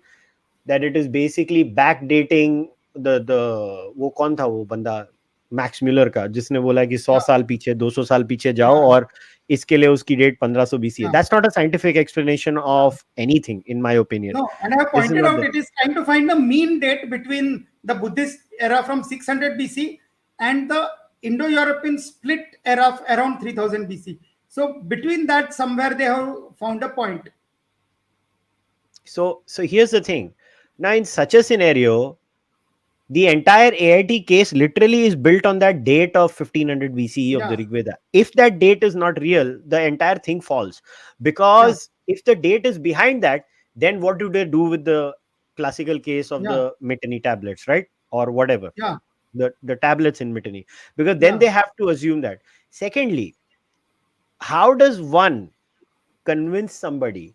[SPEAKER 1] that it is basically backdating the वो कौन था वो बंदा max Muller का जिसने बोला कि 100
[SPEAKER 2] Yeah,
[SPEAKER 1] साल पीछे 200 साल पीछे जाओ
[SPEAKER 2] yeah,
[SPEAKER 1] और इसके लिए उसकी डेट 1500 BC है.
[SPEAKER 2] yeah,
[SPEAKER 1] That's not a scientific explanation
[SPEAKER 2] yeah.
[SPEAKER 1] of anything, in my opinion.
[SPEAKER 2] No, and I have
[SPEAKER 1] This is
[SPEAKER 2] pointed
[SPEAKER 1] not
[SPEAKER 2] out
[SPEAKER 1] the
[SPEAKER 2] it is trying to find the mean date between the Buddhist era from 600 BC and the Indo-European split era of around 3000 BC. So between that, somewhere they have found a point.
[SPEAKER 1] so here's the thing. Now, in such a scenario, the entire AIT case literally is built on that date of 1500 BCE of the
[SPEAKER 2] Yeah,
[SPEAKER 1] Rig Veda. If that date is not real, the entire thing falls.
[SPEAKER 2] yeah,
[SPEAKER 1] Because if the date is behind that, then what do they do with the classical case of
[SPEAKER 2] yeah,
[SPEAKER 1] the Mitanni tablets, right? Or whatever,
[SPEAKER 2] yeah,
[SPEAKER 1] the tablets in Mitanni. Because then
[SPEAKER 2] yeah.
[SPEAKER 1] they have to assume that. Secondly, how does one convince somebody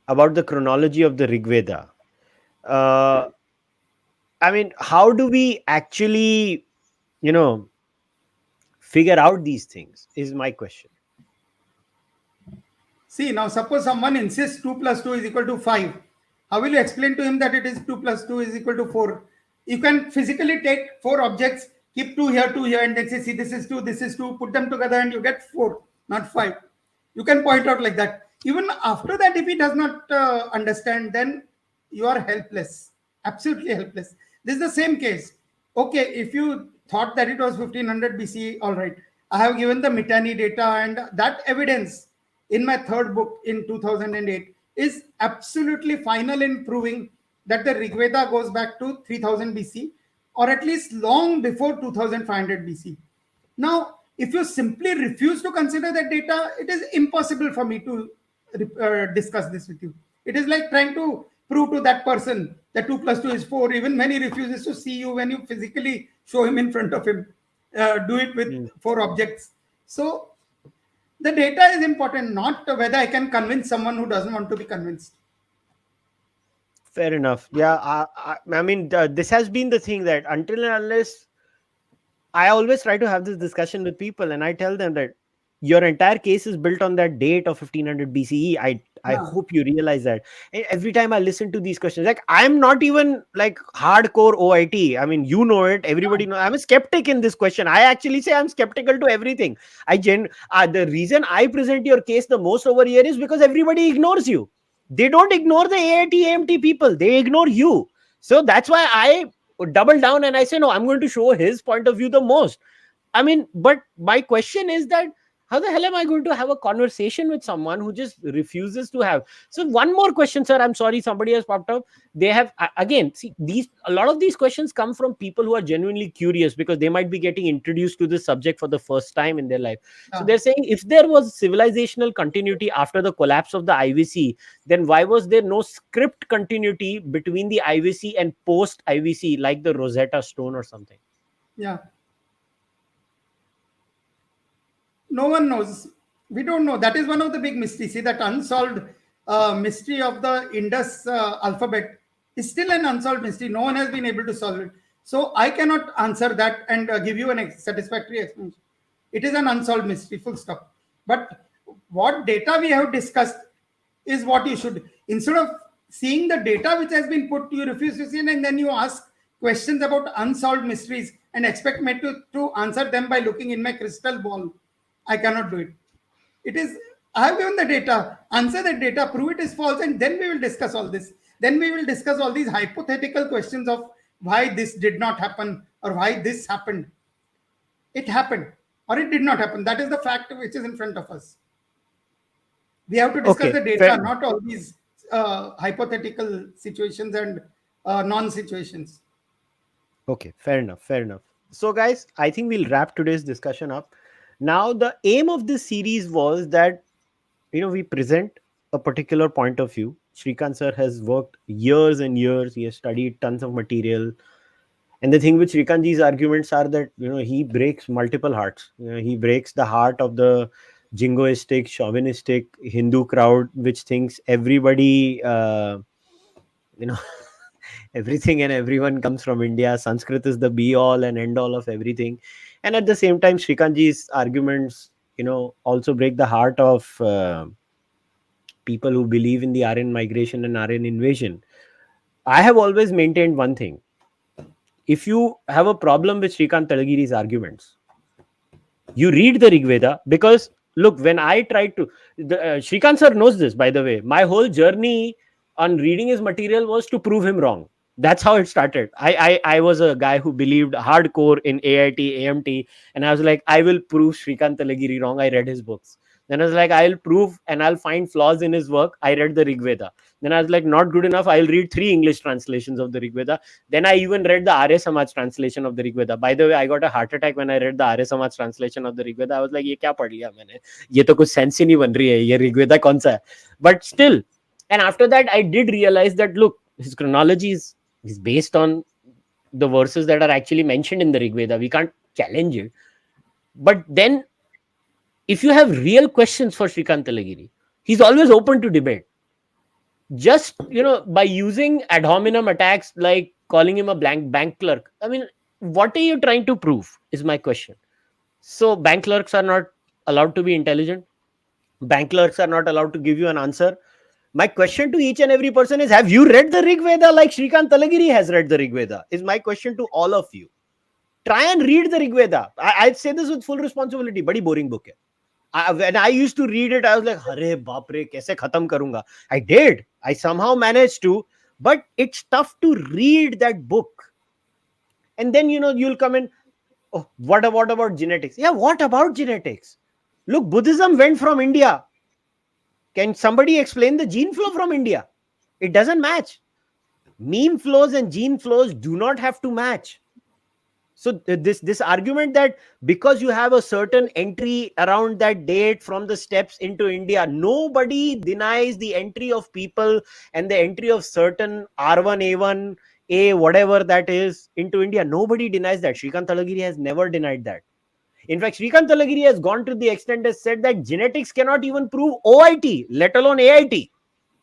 [SPEAKER 1] about the chronology of the Rig Veda? Uh, I mean, how do we actually, you know, figure out these things is my question.
[SPEAKER 2] See, now suppose someone insists 2 plus 2 is equal to 5. How will you explain to him that it is 2 plus 2 is equal to 4? You can physically take four objects, keep 2 here, and then say, see, this is 2, put them together, and you get 4, not 5. You can point out like that. Even after that, if he does not understand, then you are helpless, absolutely helpless. This is the same case. Okay, if you thought that it was 1500 BC, all right. I have given the Mitanni data, and that evidence in my third book in 2008 is absolutely final in proving that the Rigveda goes back to 3000 BC or at least long before 2500 BC. Now, if you simply refuse to consider that data, it is impossible for me to discuss this with you. It is like trying to prove to that person that 2 plus 2 is 4, even when he refuses to see you, when you physically show him in front of him. Do it with
[SPEAKER 1] Mm.
[SPEAKER 2] four objects. So, the data is important, not whether I can convince someone who doesn't want to be convinced.
[SPEAKER 1] Fair enough. Yeah, I mean, this has been the thing that until and unless I always try to have this discussion with people, and I tell them that your entire case is built on that date of 1500 BCE. I
[SPEAKER 2] Yeah,
[SPEAKER 1] hope you realize that. And every time I listen to these questions, like I'm not even like hardcore OIT. I mean, you know it.
[SPEAKER 2] yeah,
[SPEAKER 1] Everybody know. I'm a skeptic in this question. I actually say I'm skeptical to everything. The reason I present your case the most over here is because everybody ignores you. They don't ignore the AIT AMT people. They ignore you. So that's why I double down and I say, no, I'm going to show his point of view the most. I mean, but my question is that how the hell am I going to have a conversation with someone who just refuses to have? So one more question, sir. I'm sorry, somebody has popped up. They have again, see, these a lot of these questions come from people who are genuinely curious because they might be getting introduced to this subject for the first time in their life. So
[SPEAKER 2] yeah,
[SPEAKER 1] they're saying if there was civilizational continuity after the collapse of the IVC, then why was there no script continuity between the IVC and post IVC, like the Rosetta Stone or something?
[SPEAKER 2] yeah. No one knows. We don't know. That is one of the big mysteries. See, that unsolved mystery of the Indus alphabet is still an unsolved mystery. No one has been able to solve it. So I cannot answer that and give you an satisfactory explanation. It is an unsolved mystery, full stop. But what data we have discussed is what you should, instead of seeing the data which has been put, you refuse to see it, and then you ask questions about unsolved mysteries and expect me to answer them by looking in my crystal ball. I cannot do it. It is, I have given the data, answer the data, prove it is false, and then we will discuss all this. Then we will discuss all these hypothetical questions of why this did not happen or why this happened. It happened or it did not happen. That is the fact which is in front of us. We have to discuss
[SPEAKER 1] Okay,
[SPEAKER 2] the data,
[SPEAKER 1] fair.
[SPEAKER 2] not all these hypothetical situations and non situations.
[SPEAKER 1] Okay, fair enough. Fair enough. So, guys, I think we'll wrap today's discussion up. Now, the aim of this series was that we present a particular point of view. Shrikant sir has worked years and years. He has studied tons of material. And the thing with Shrikantji's arguments are that he breaks multiple hearts. He breaks the heart of the jingoistic, chauvinistic Hindu crowd, which thinks everybody, you know, everything and everyone comes from India. Sanskrit is the be all and end all of everything. And at the same time, Shrikantji's arguments, also break the heart of people who believe in the Aryan migration and Aryan invasion. I have always maintained one thing. If you have a problem with Shrikant Talageri's arguments, you read the Rigveda, because look, when I tried to, Shrikant sir knows this, by the way. My whole journey on reading his material was to prove him wrong. That's how it started. I was a guy who believed hardcore in AIT, AMT, and I was like, I will prove Shrikant Talageri wrong. I read his books. Then I was like, I'll prove and I'll find flaws in his work. I read the Rigveda. Then I was like, not good enough. I'll read 3 English translations of the Rigveda. Then I even read the Arya Samaj translation of the Rigveda. By the way, I got a heart attack when I read the Arya Samaj translation of the Rigveda. I was like, ये क्या पढ़ लिया मैंने? ये तो कुछ sense ही नहीं बन रही है. ये Rigveda कौन सा है? But still, and after that, I did realize that look, his chronology is based on the verses that are actually mentioned in the Rigveda. We can't challenge it. But then, if you have real questions for Shrikant Talageri, he's always open to debate. Just by using ad hominem attacks like calling him a bank clerk, I mean, what are you trying to prove is my question. So bank clerks are not allowed to be intelligent. Bank clerks are not allowed to give you an answer. My question to each and every person is, have you read the Rigveda like Shrikant Talageri has read the Rigveda? Is my question to all of you. Try and read the Rigveda. I say this with full responsibility. Badi boring book hai. When I used to read it, I was like, "Arey baap re, kaise khatam karunga?" I did. I somehow managed to, but it's tough to read that book. And then you'll come in. Oh, what about genetics? Yeah, what about genetics? Look, Buddhism went from India. Can somebody explain the gene flow from India? It doesn't match. Meme flows and gene flows do not have to match. So this argument that because you have a certain entry around that date from the steppes into India, nobody denies the entry of people and the entry of certain R1, A1, A, whatever that is, into India. Nobody denies that. Shrikant Talageri has never denied that. In fact, Shrikant Talageri has gone to the extent has said that genetics cannot even prove OIT, let alone AIT.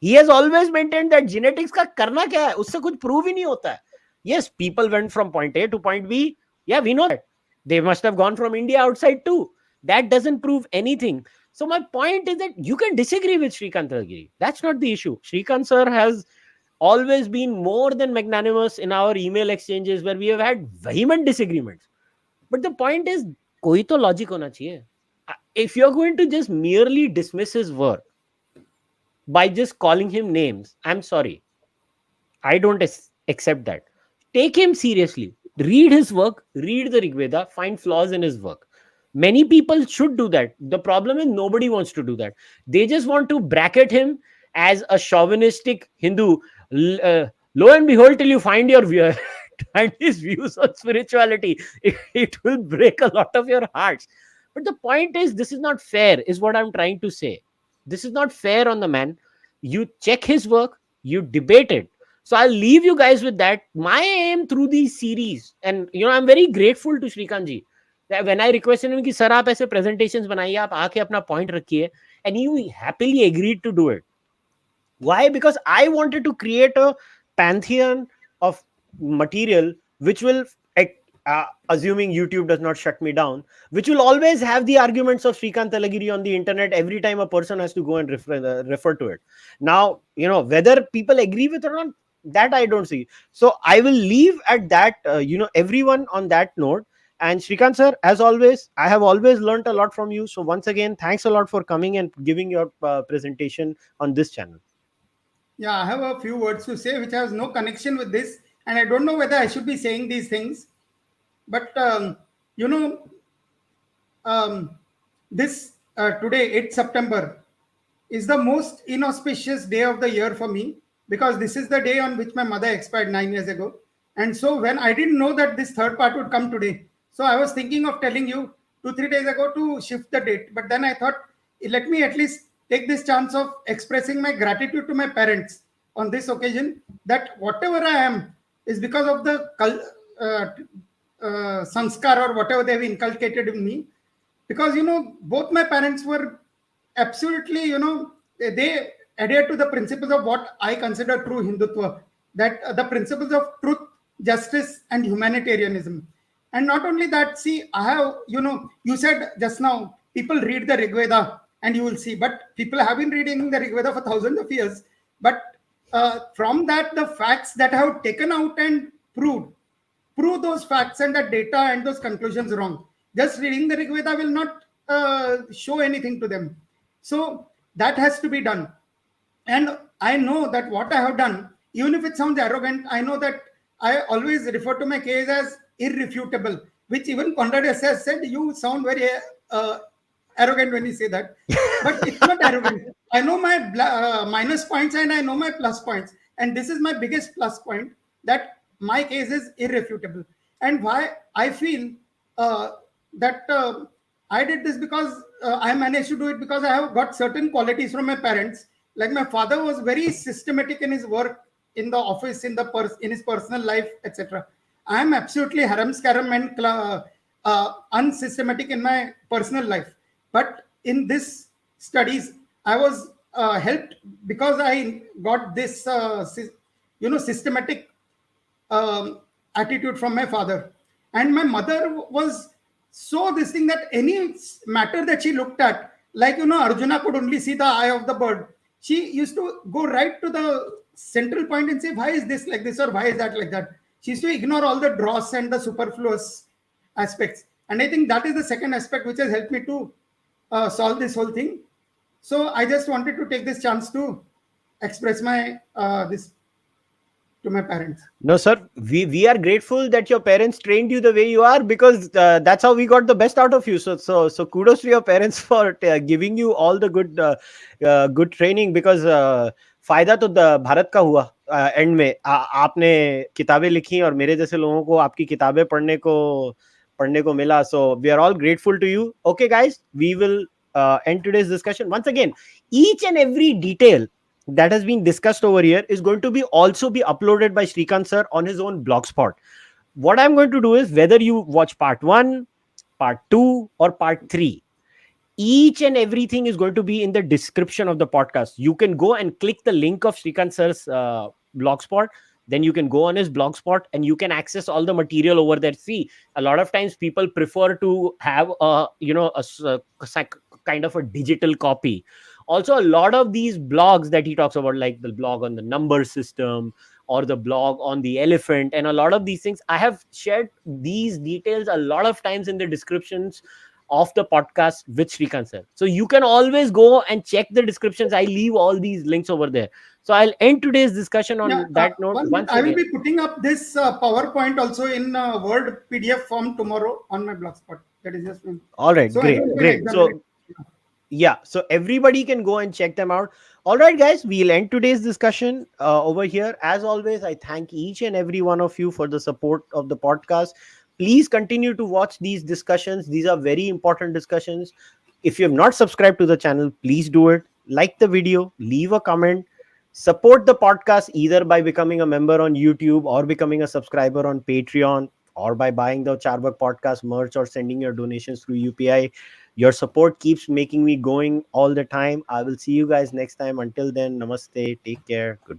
[SPEAKER 1] He has always maintained that genetics का करना क्या है, उससे कुछ prove ही नहीं होता है. Yes, people went from point A to point B. Yeah, we know that. They must have gone from India outside too. That doesn't prove anything. So my point is that you can disagree with Shrikant Talageri. That's not the issue. Shrikant sir has always been more than magnanimous in our email exchanges where we have had vehement disagreements. But the point is, कोई तो logic होना चाहिए. If you're going to just merely dismiss his work by just calling him names, I'm sorry. I don't accept that. Take him seriously. Read his work, read the Rigveda, find flaws in his work. Many people should do that. The problem is nobody wants to do that. They just want to bracket him as a chauvinistic Hindu. Lo and behold, till you find your and his views on spirituality, it will break a lot of your hearts. But the point is, this is not fair, is what I'm trying to say. This is not fair on the man. You check his work, you debate it. So I'll leave you guys with that. My aim through these series, and I'm very grateful to Shrikant ji. When I requested him कि sir आप ऐसे presentations बनाइए, आप आके अपना point रखिए, and he happily agreed to do it. Why? Because I wanted to create a pantheon of material which will, assuming YouTube does not shut me down, which will always have the arguments of Shrikant Talageri on the internet every time a person has to go and refer to it. Now, whether people agree with it or not, that I don't see. So I will leave at that, everyone on that note. And Shrikant sir, as always, I have always learned a lot from you. So once again, thanks a lot for coming and giving your presentation on this channel.
[SPEAKER 2] Yeah, I have a few words to say which has no connection with this, and I don't know whether I should be saying these things. But you know, um, this today, 8th September, is the most inauspicious day of the year for me, because this is the day on which my mother expired 9 years ago. And so, when I didn't know that this third part would come today, so I was thinking of telling you 2 3 days ago to shift the date. But then I thought, let me at least take this chance of expressing my gratitude to my parents on this occasion, that whatever I am is because of the sanskar or whatever they have inculcated in me. Because both my parents were absolutely, they adhere to the principles of what I consider true Hindutva, that the principles of truth, justice, and humanitarianism. And not only that, see, I have, you said just now, people read the Rigveda and you will see, but people have been reading the Rigveda for thousands of years. But from that, the facts that I have taken out and prove those facts and the data and those conclusions wrong. Just reading the Rigveda will not show anything to them. So that has to be done. And I know that what I have done, even if it sounds arrogant, I know that I always refer to my case as irrefutable, which even Conrad has said, you sound very arrogant when you say that. But it's not arrogant. I know my minus points and I know my plus points. And this is my biggest plus point, that my case is irrefutable. And why I feel that I did this, because I managed to do it because I have got certain qualities from my parents. Like, my father was very systematic in his work, in the office, in his personal life, etc. I am absolutely haram scaram and unsystematic in my personal life. But in this studies, I was helped because I got this, systematic attitude from my father. And my mother was so this thing, that any matter that she looked at, like, Arjuna could only see the eye of the bird. She used to go right to the central point and say, why is this like this, or why is that like that? She used to ignore all the dross and the superfluous aspects. And I think that is the second aspect which has helped me to solve this whole thing. So I just wanted to take this chance to express my this to my parents.
[SPEAKER 1] No, sir. We are grateful that your parents trained you the way you are, because that's how we got the best out of you. So kudos to your parents for giving you all the good training. Because फायदा तो भारत का हुआ and में आपने किताबें लिखी और मेरे जैसे लोगों को आपकी किताबें पढ़ने को मिला. So we are all grateful to you. Okay, guys, we will end today's discussion. Once again, each and every detail that has been discussed over here is going to be also be uploaded by Shrikant sir on his own blogspot. What I'm going to do is, whether you watch part 1, part 2, or part 3, each and everything is going to be in the description of the podcast. You can go and click the link of Shrikant sir's blogspot. Then you can go on his blogspot and you can access all the material over there. See, a lot of times people prefer to have a kind of a digital copy. Also, a lot of these blogs that he talks about, like the blog on the number system or the blog on the elephant, and a lot of these things, I have shared these details a lot of times in the descriptions of the podcast with Shrikant sir. So you can always go and check the descriptions. I leave all these links over there. So I'll end today's discussion on that note.
[SPEAKER 2] I will be putting up this PowerPoint also in Word PDF form tomorrow on my blogspot. That is just me.
[SPEAKER 1] All right, so great. So yeah, so everybody can go and check them out. All right, guys, we'll end today's discussion over here. As always, I thank each and every one of you for the support of the podcast. Please continue to watch these discussions. These are very important discussions. If you have not subscribed to the channel, please do it. Like the video, leave a comment, support the podcast either by becoming a member on YouTube or becoming a subscriber on Patreon, or by buying the Cārvāka podcast merch or sending your donations through UPI. Your support keeps making me going all the time. I will see you guys next time. Until then, namaste. Take care. Goodbye.